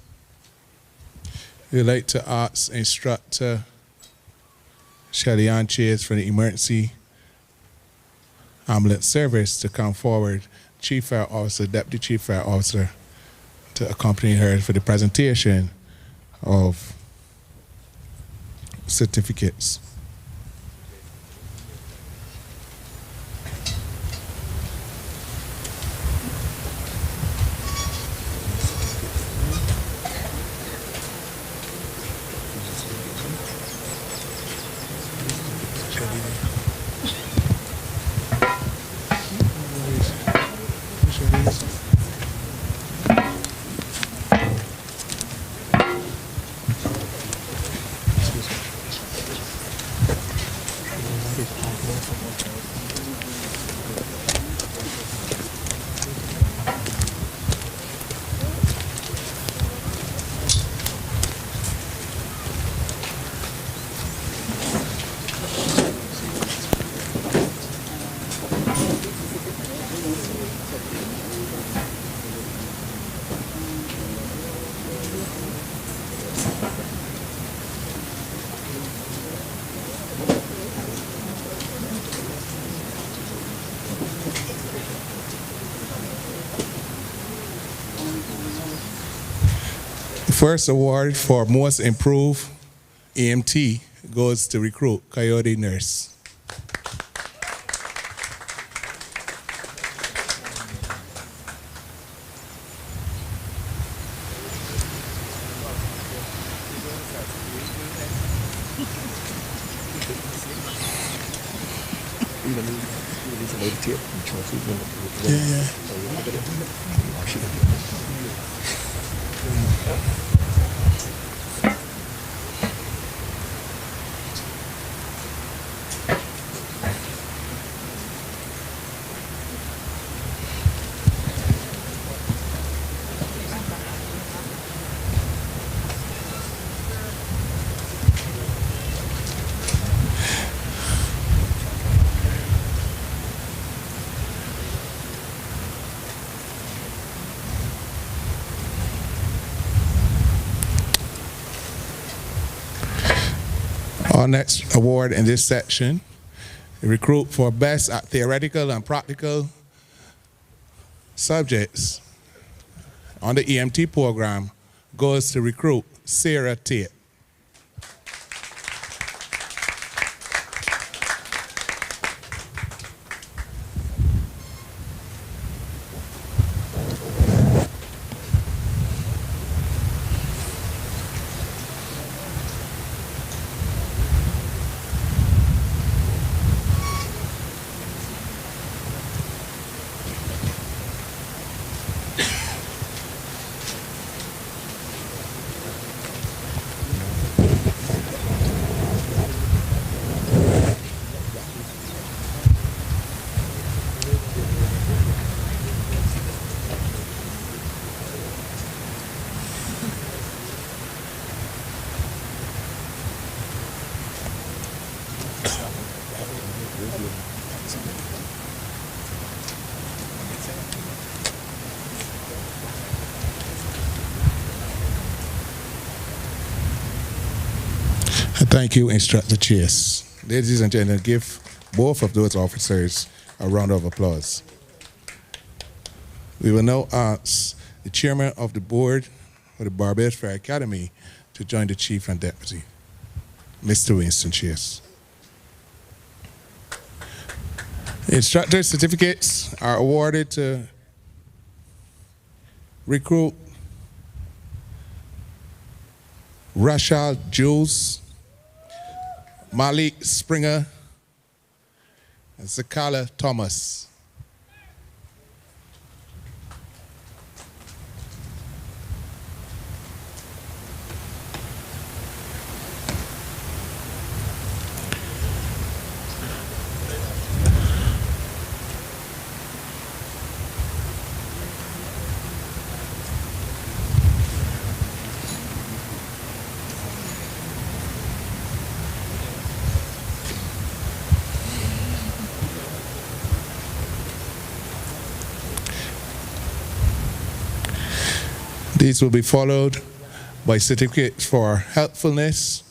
Speaker 1: We'd like to ask Instructor Shelly Ann Chase from the Emergency Ambulance Service to come forward, Chief Fire Officer, Deputy Chief Fire Officer, to accompany her for the presentation of certificates. First award for most improved EMT goes to recruit Coyote Nurse. Our next award in this section, the recruit for best at theoretical and practical subjects on the EMT program, goes to recruit Sarah Tate. Thank you, Instructor Chase. Ladies and gentlemen, give both of those officers a round of applause. We will now ask the chairman of the board of the Barbados Fair Academy to join the chief and deputy, Mr. Winston Chase. Instructor certificates are awarded to recruit Rachel Jules, Malik Springer, and Zakala Thomas. These will be followed by certificates for helpfulness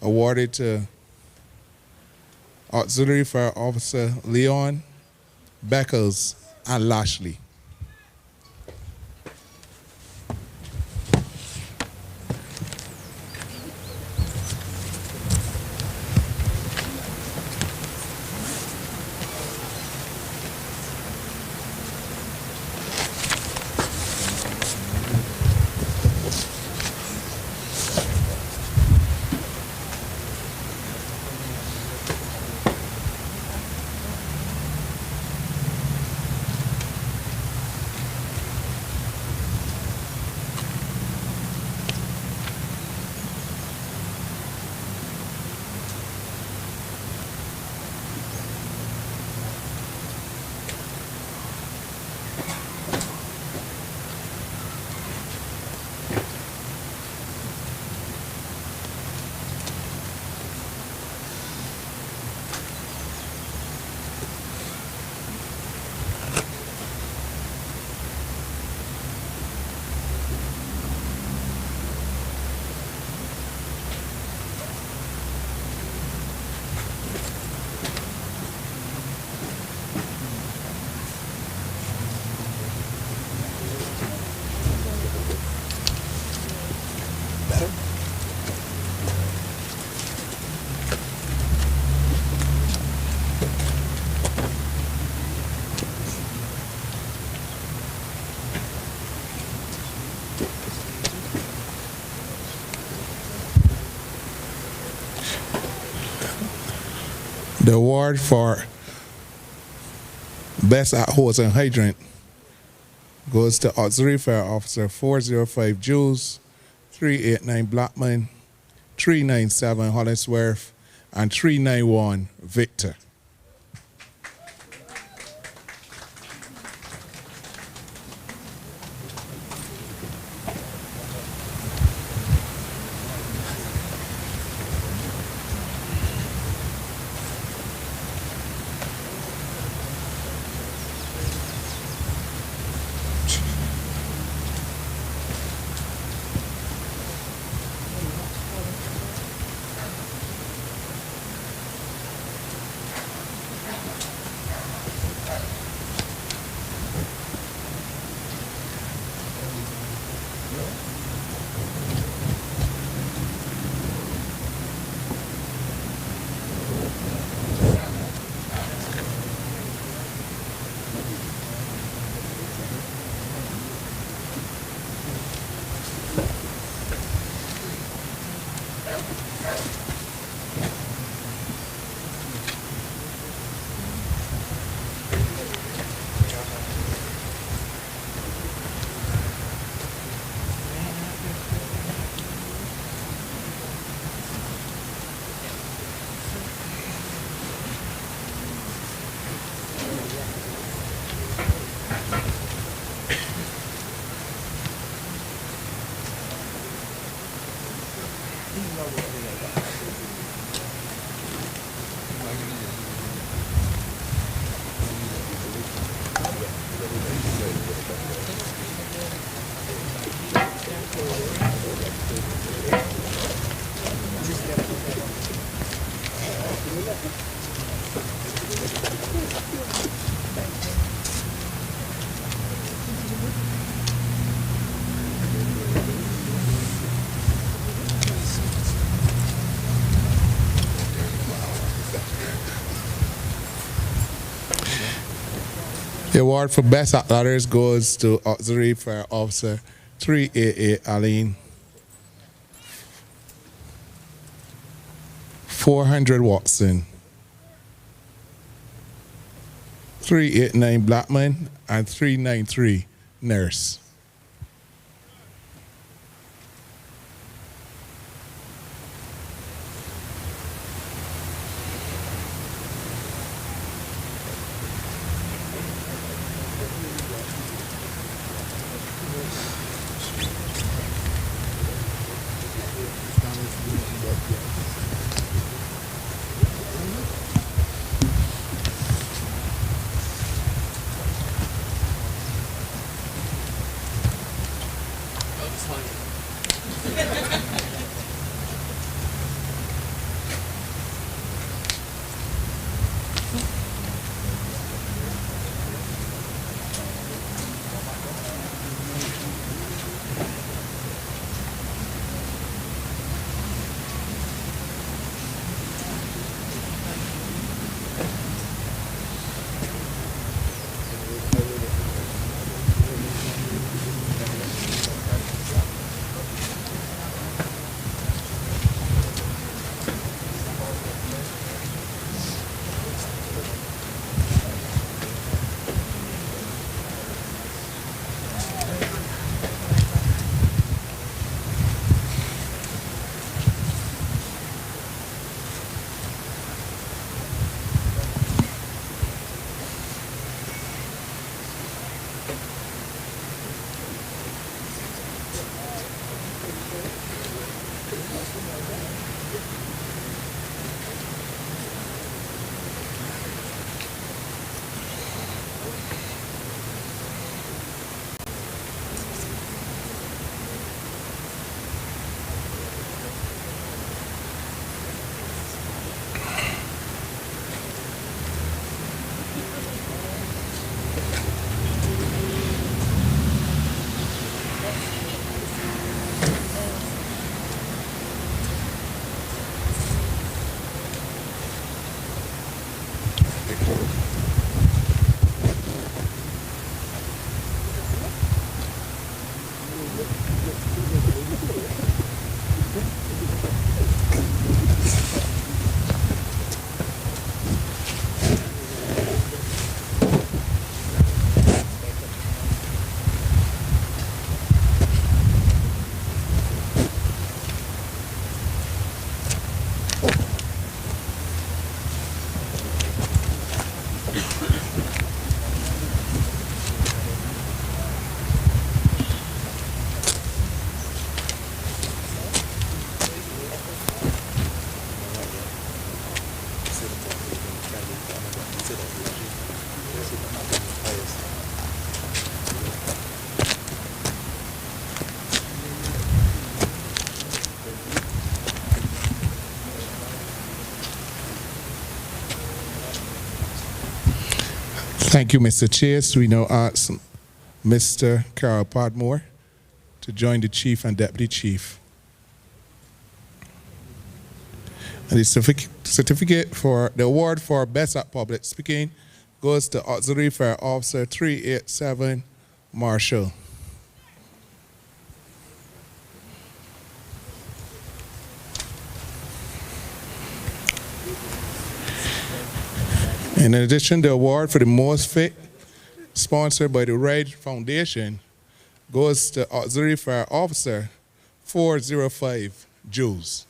Speaker 1: awarded to Auxiliary Fire Officer Leon, Beckles, and Lashley. The award for Best at Hose and Hydrant goes to Auxiliary Fire Officer 405 Jules, 389 Blackman, 397 Hollisworth, and 391 Victor. The award for Best Athletics goes to Auxiliary Fire Officer 388 Aline. 400 Watson. 389 Blackman and 393 Nurse. Thank you, Mr. Chase. We now ask Mr. Carol Podmore to join the Chief and Deputy Chief. And the certificate for the award for Best at Public Speaking goes to Auxiliary Fire Officer 387 Marshall. In addition, the award for the most fit, sponsored by the Rage Foundation, goes to Auxiliary Fire Officer 405 Jules.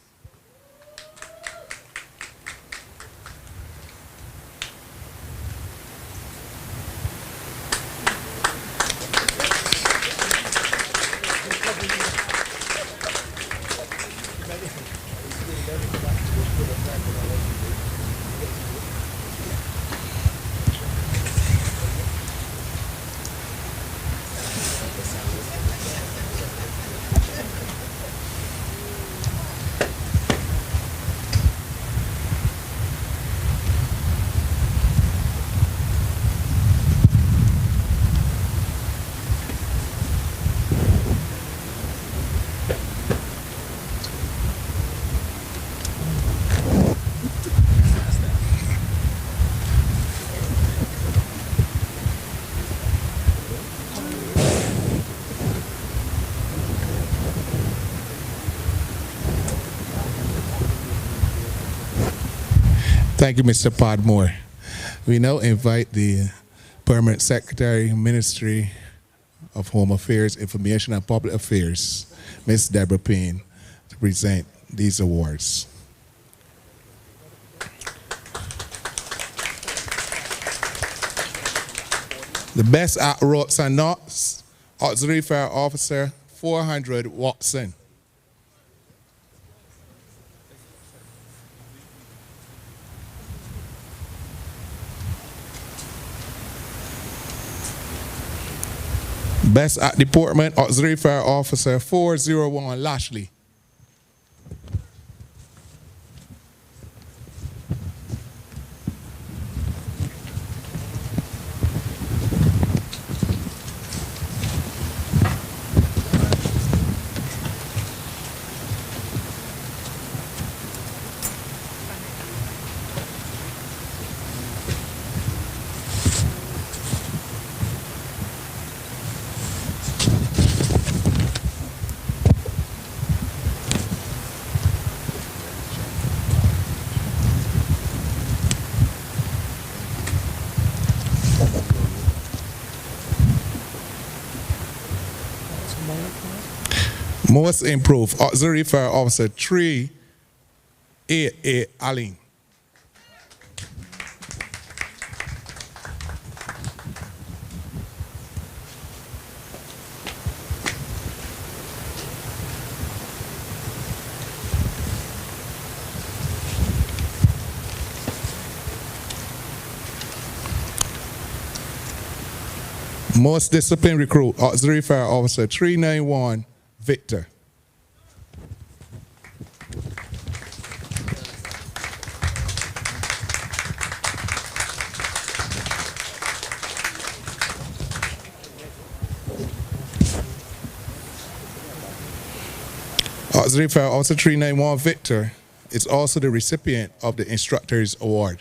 Speaker 1: Thank you, Mr. Podmore. We now invite the Permanent Secretary, Ministry of Home Affairs, Information and Public Affairs, Ms. Deborah Payne, to present these awards. The Best at Ropes and Knots, Auxiliary Fire Officer 400 Watson. Best at Deportment, Auxiliary Fire Officer 401 Lashley. Most Improved, Auxiliary Fire Officer 388 Allen. Most Disciplined Recruit, Auxiliary Fire Officer 391 Victor. Auxiliary Fire Officer 391 Victor is also the recipient of the Instructors Award.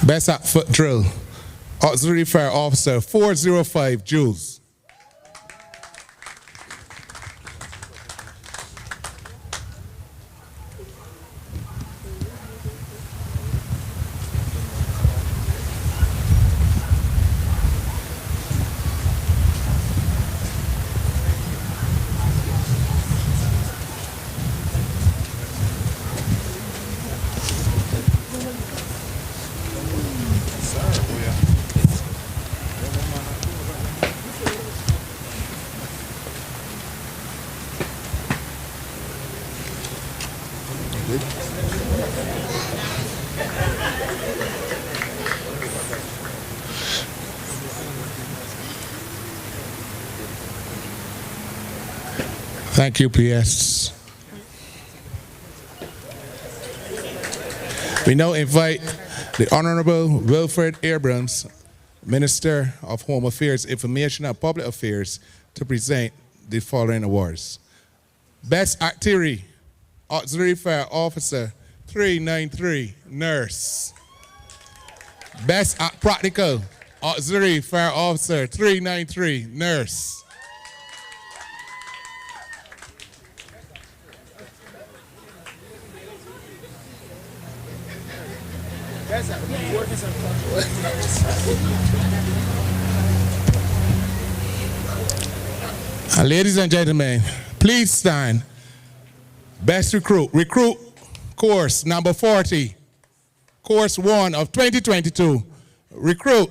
Speaker 1: Best at Foot Drill, Auxiliary Fire Officer 405 Jules. Thank you, PS. We now invite the Honorable Wilfred Abrams, Minister of Home Affairs, Information and Public Affairs, to present the following awards. Best Artillery, Auxiliary Fire Officer, 393, Nurse. Best Practical, Auxiliary Fire Officer, 393, Nurse. Ladies and gentlemen, please stand. Best recruit course number 40, course 1 of 2022. Recruit.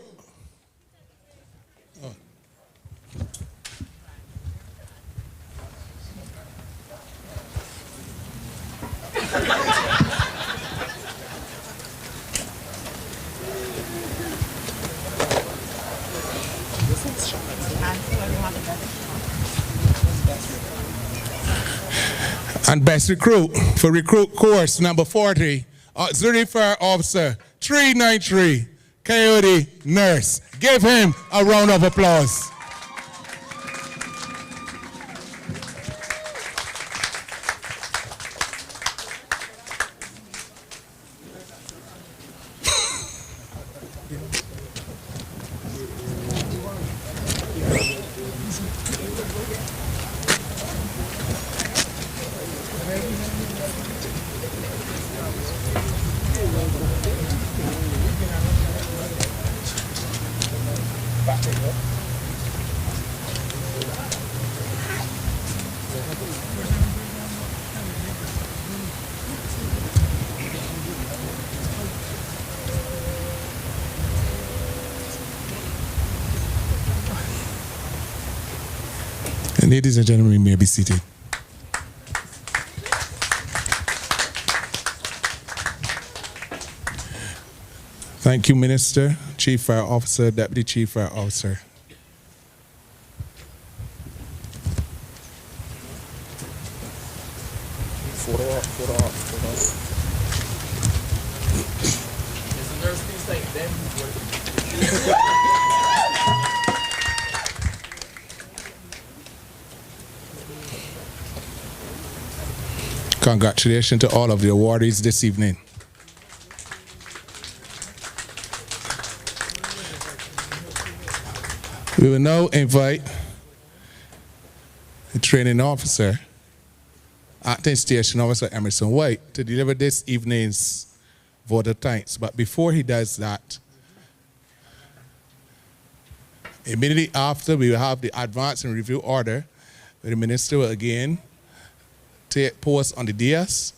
Speaker 1: And best recruit for recruit course number 40, Auxiliary Fire Officer 393, Coyote Nurse. Give him a round of applause. Ladies and gentlemen, you may be seated. Thank you, Minister, Chief Fire Officer, Deputy Chief Fire Officer.
Speaker 12: Photo off.
Speaker 1: Congratulations to all of the awardees this evening. We will now invite the training officer, Acting Station Officer Emerson White, to deliver this evening's vote of thanks. But before he does that, immediately after, we will have the advance and review order, where the minister will again take post on the dais,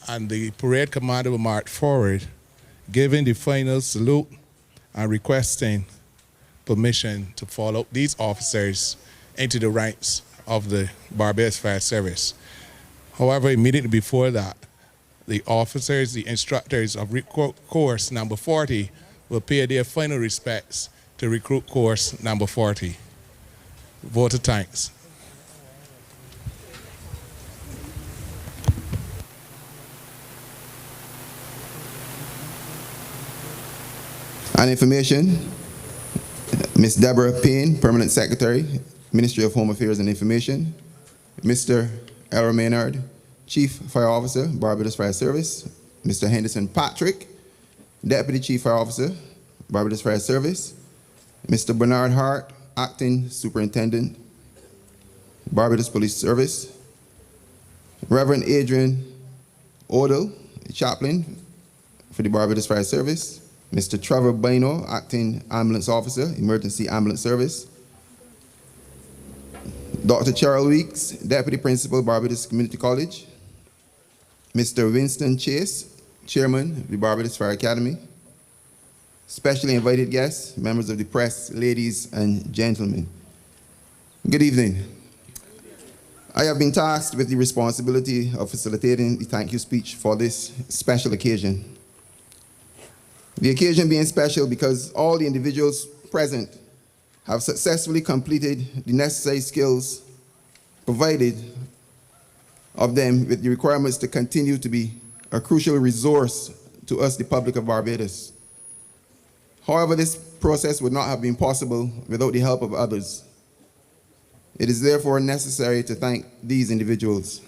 Speaker 1: and the parade commander will march forward, giving the final salute and requesting permission to follow these officers into the ranks of the Barbados Fire Service. However, immediately before that, the officers, the instructors of recruit course number 40 will pay their final respects to recruit course number 40. Vote of thanks.
Speaker 14: On information, Ms. Deborah Payne, Permanent Secretary, Ministry of Home Affairs and Information. Mr. Errol Maynard, Chief Fire Officer, Barbados Fire Service. Mr. Henderson Patrick, Deputy Chief Fire Officer, Barbados Fire Service. Mr. Bernard Hart, Acting Superintendent, Barbados Police Service. Reverend Adrian Odell, Chaplain for the Barbados Fire Service. Mr. Trevor Baino, Acting Ambulance Officer, Emergency Ambulance Service. Dr. Cheryl Weeks, Deputy Principal, Barbados Community College. Mr. Winston Chase, Chairman of the Barbados Fire Academy. Specially invited guests, members of the press, ladies and gentlemen. Good evening. I have been tasked with the responsibility of facilitating the thank you speech for this special occasion. The occasion being special because all the individuals present have successfully completed the necessary skills provided of them with the requirements to continue to be a crucial resource to us, the public of Barbados. However, this process would not have been possible without the help of others. It is therefore necessary to thank these individuals.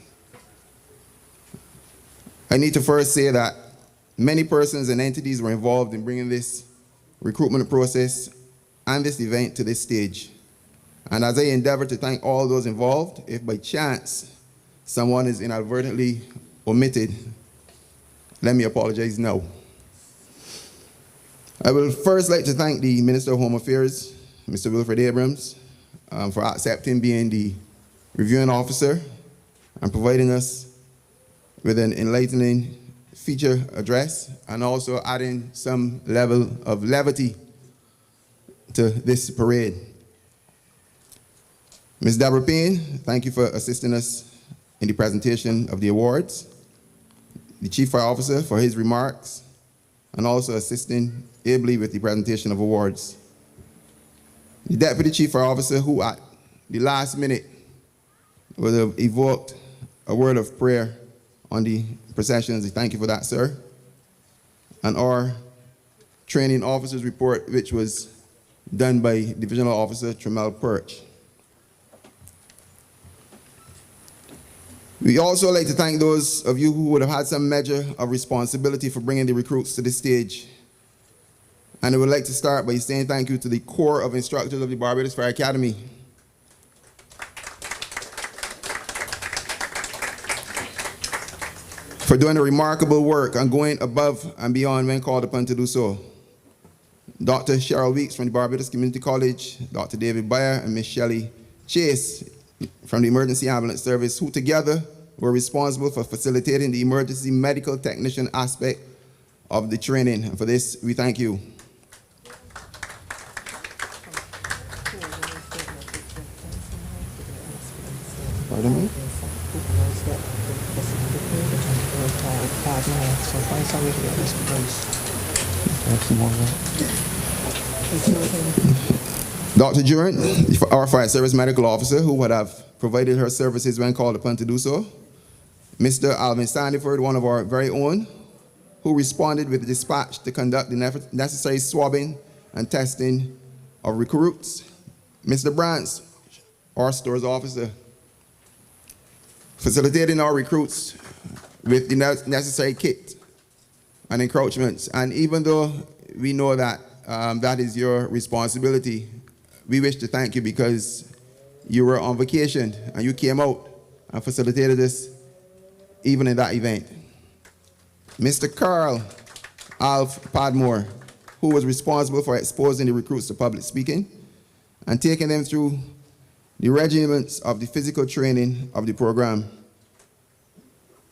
Speaker 14: I need to first say that many persons and entities were involved in bringing this recruitment process and this event to this stage. And as I endeavor to thank all those involved, if by chance someone is inadvertently omitted, let me apologize now. I will first like to thank the Minister of Home Affairs, Mr. Wilfred Abrams, for accepting being the reviewing officer and providing us with an enlightening feature address and also adding some level of levity to this parade. Ms. Deborah Payne, thank you for assisting us in the presentation of the awards. The Chief Fire Officer for his remarks and also assisting ably with the presentation of awards. The Deputy Chief Fire Officer, who at the last minute would have evoked a word of prayer on the processions. Thank you for that, sir. And our training officers report, which was done by Divisional Officer Tremel Perch. We also like to thank those of you who would have had some measure of responsibility for bringing the recruits to this stage. And I would like to start by saying thank you to the Corps of Instructors of the Barbados Fire Academy. For doing a remarkable work and going above and beyond when called upon to do so. Dr. Cheryl Weeks from the Barbados Community College, Dr. David Bayer and Ms. Shelley Chase from the Emergency Ambulance Service, who together were responsible for facilitating the emergency medical technician aspect of the training. And for this, we thank you. Pardon me? Dr. Durant, our Fire Service Medical Officer, who would have provided her services when called upon to do so. Mr. Alvin Sandiford, one of our very own, who responded with dispatch to conduct the necessary swabbing and testing of recruits. Mr. Brants, our stores officer, facilitating our recruits with the necessary kit and encroachments. And even though we know that that is your responsibility, we wish to thank you because you were on vacation and you came out and facilitated this even in that event. Mr. Carl Alf Padmore, who was responsible for exposing the recruits to public speaking and taking them through the regiments of the physical training of the program.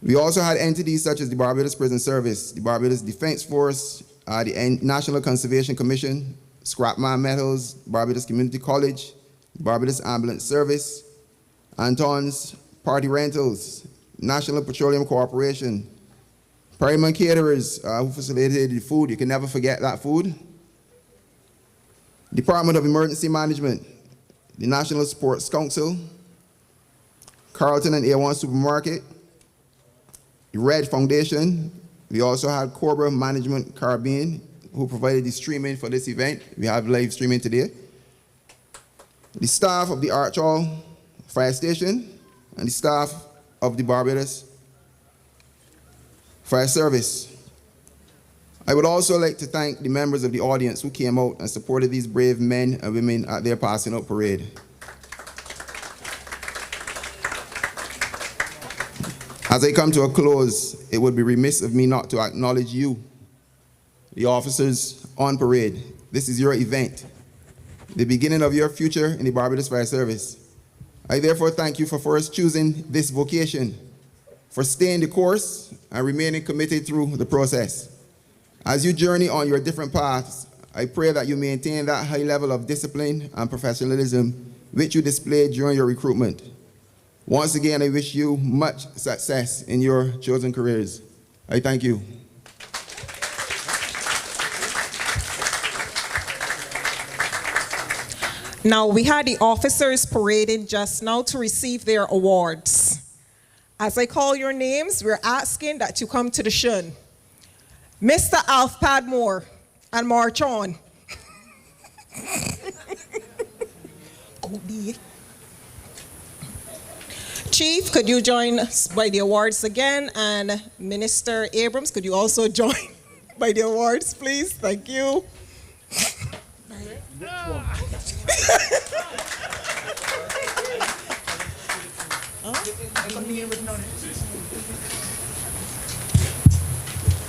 Speaker 14: We also had entities such as the Barbados Prison Service, the Barbados Defense Force, the National Conservation Commission, Scrapman Metals, Barbados Community College, Barbados Ambulance Service, Anton's Party Rentals, National Petroleum Corporation, Perryman Caterers, who facilitated the food. You can never forget that food. Department of Emergency Management, the National Sports Council, Carlton and A1 Supermarket, the Red Foundation. We also had Cobra Management Caribbean, who provided the streaming for this event. We have live streaming today. The staff of the Arch Hall Fire Station and the staff of the Barbados Fire Service. I would also like to thank the members of the audience who came out and supported these brave men and women at their passing out parade. As I come to a close, it would be remiss of me not to acknowledge you, the officers on parade. This is your event, the beginning of your future in the Barbados Fire Service. I therefore thank you for first choosing this vocation, for staying the course and remaining committed through the process. As you journey on your different paths, I pray that you maintain that high level of discipline and professionalism which you displayed during your recruitment. Once again, I wish you much success in your chosen careers. I thank you.
Speaker 3: Now, we had the officers parading just now to receive their awards. As I call your names, we're asking that you come to the shun. Mr. Alf Padmore, and march on. Chief, could you join us by the awards again? And Minister Abrams, could you also join by the awards, please? Thank you.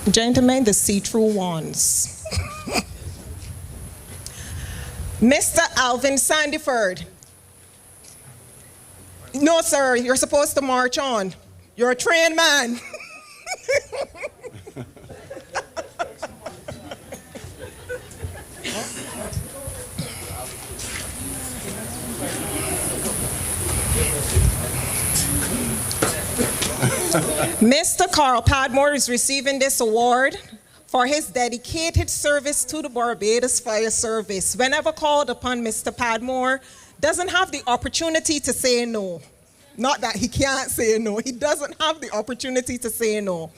Speaker 3: Gentlemen, the see-through ones. Mr. Alvin Sandiford. No, sir, you're supposed to march on. You're a trained man. Mr. Carl Padmore is receiving this award for his dedicated service to the Barbados Fire Service. Whenever called upon, Mr. Padmore doesn't have the opportunity to say no. Not that he can't say no, he doesn't have the opportunity to say no.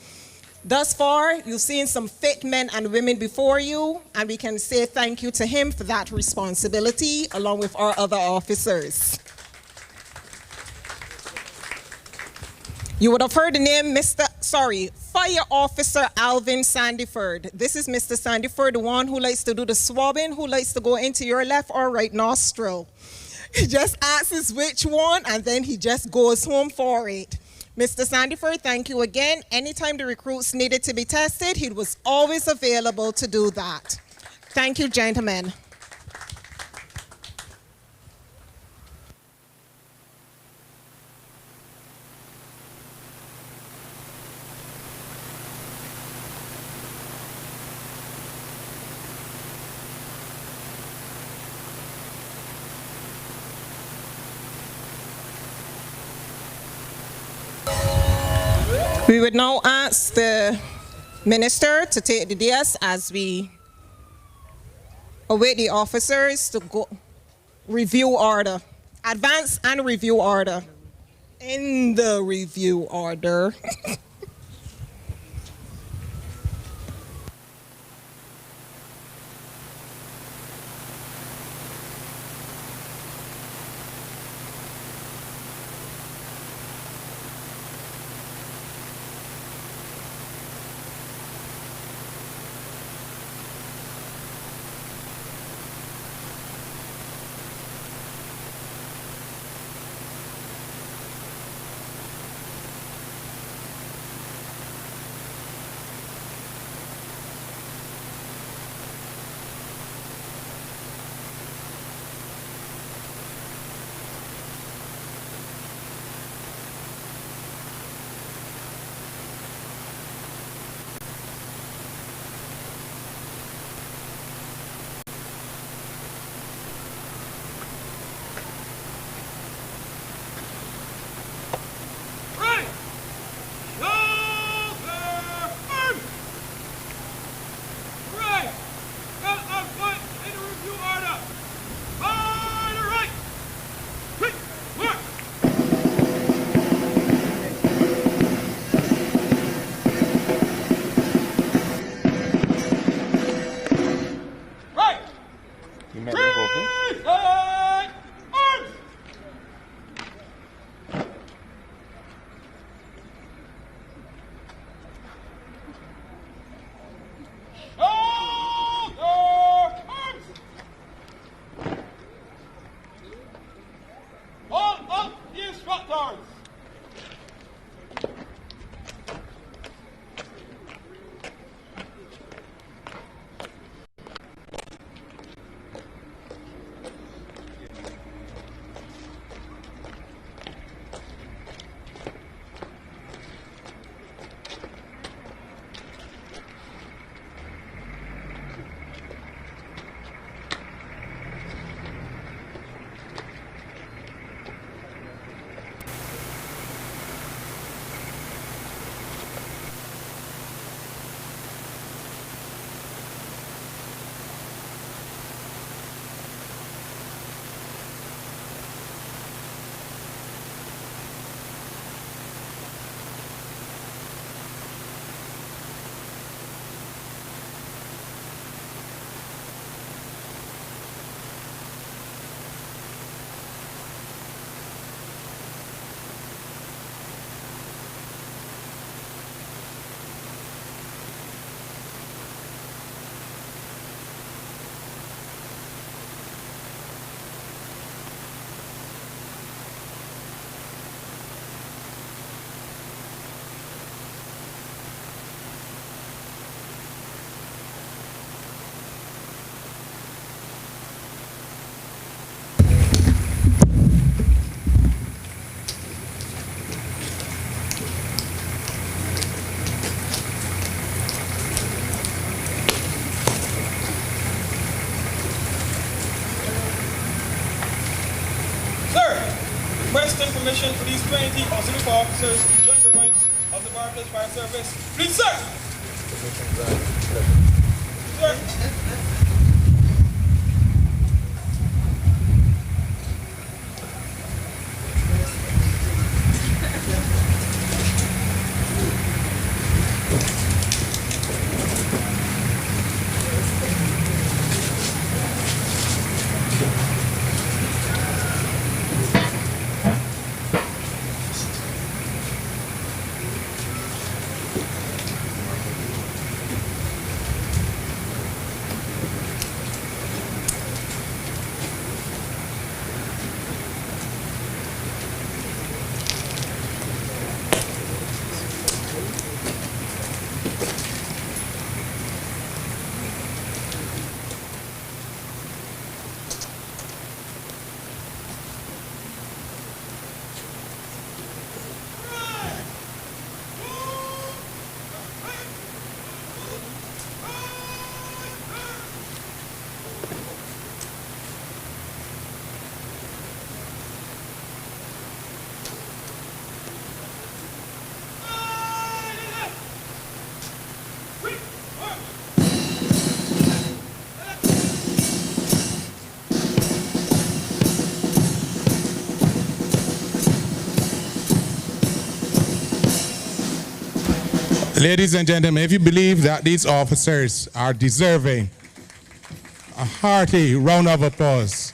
Speaker 3: Thus far, you've seen some fit men and women before you, and we can say thank you to him for that responsibility, along with our other officers. You would have heard the name Fire Officer Alvin Sandiford. This is Mr. Sandiford, the one who likes to do the swabbing, who likes to go into your left or right nostril. He just asks which one, and then he just goes home for it. Mr. Sandiford, thank you again. Anytime the recruits needed to be tested, he was always available to do that. Thank you, gentlemen. We would now ask the minister to take the dais as we await the officers to go review order. Advance and review order. In the review order.
Speaker 15: permission for these 20 auxiliary officers to join the ranks of the Barbados Fire Service. Please, sir. Sir.
Speaker 1: Ladies and gentlemen, if you believe that these officers are deserving, a hearty round of applause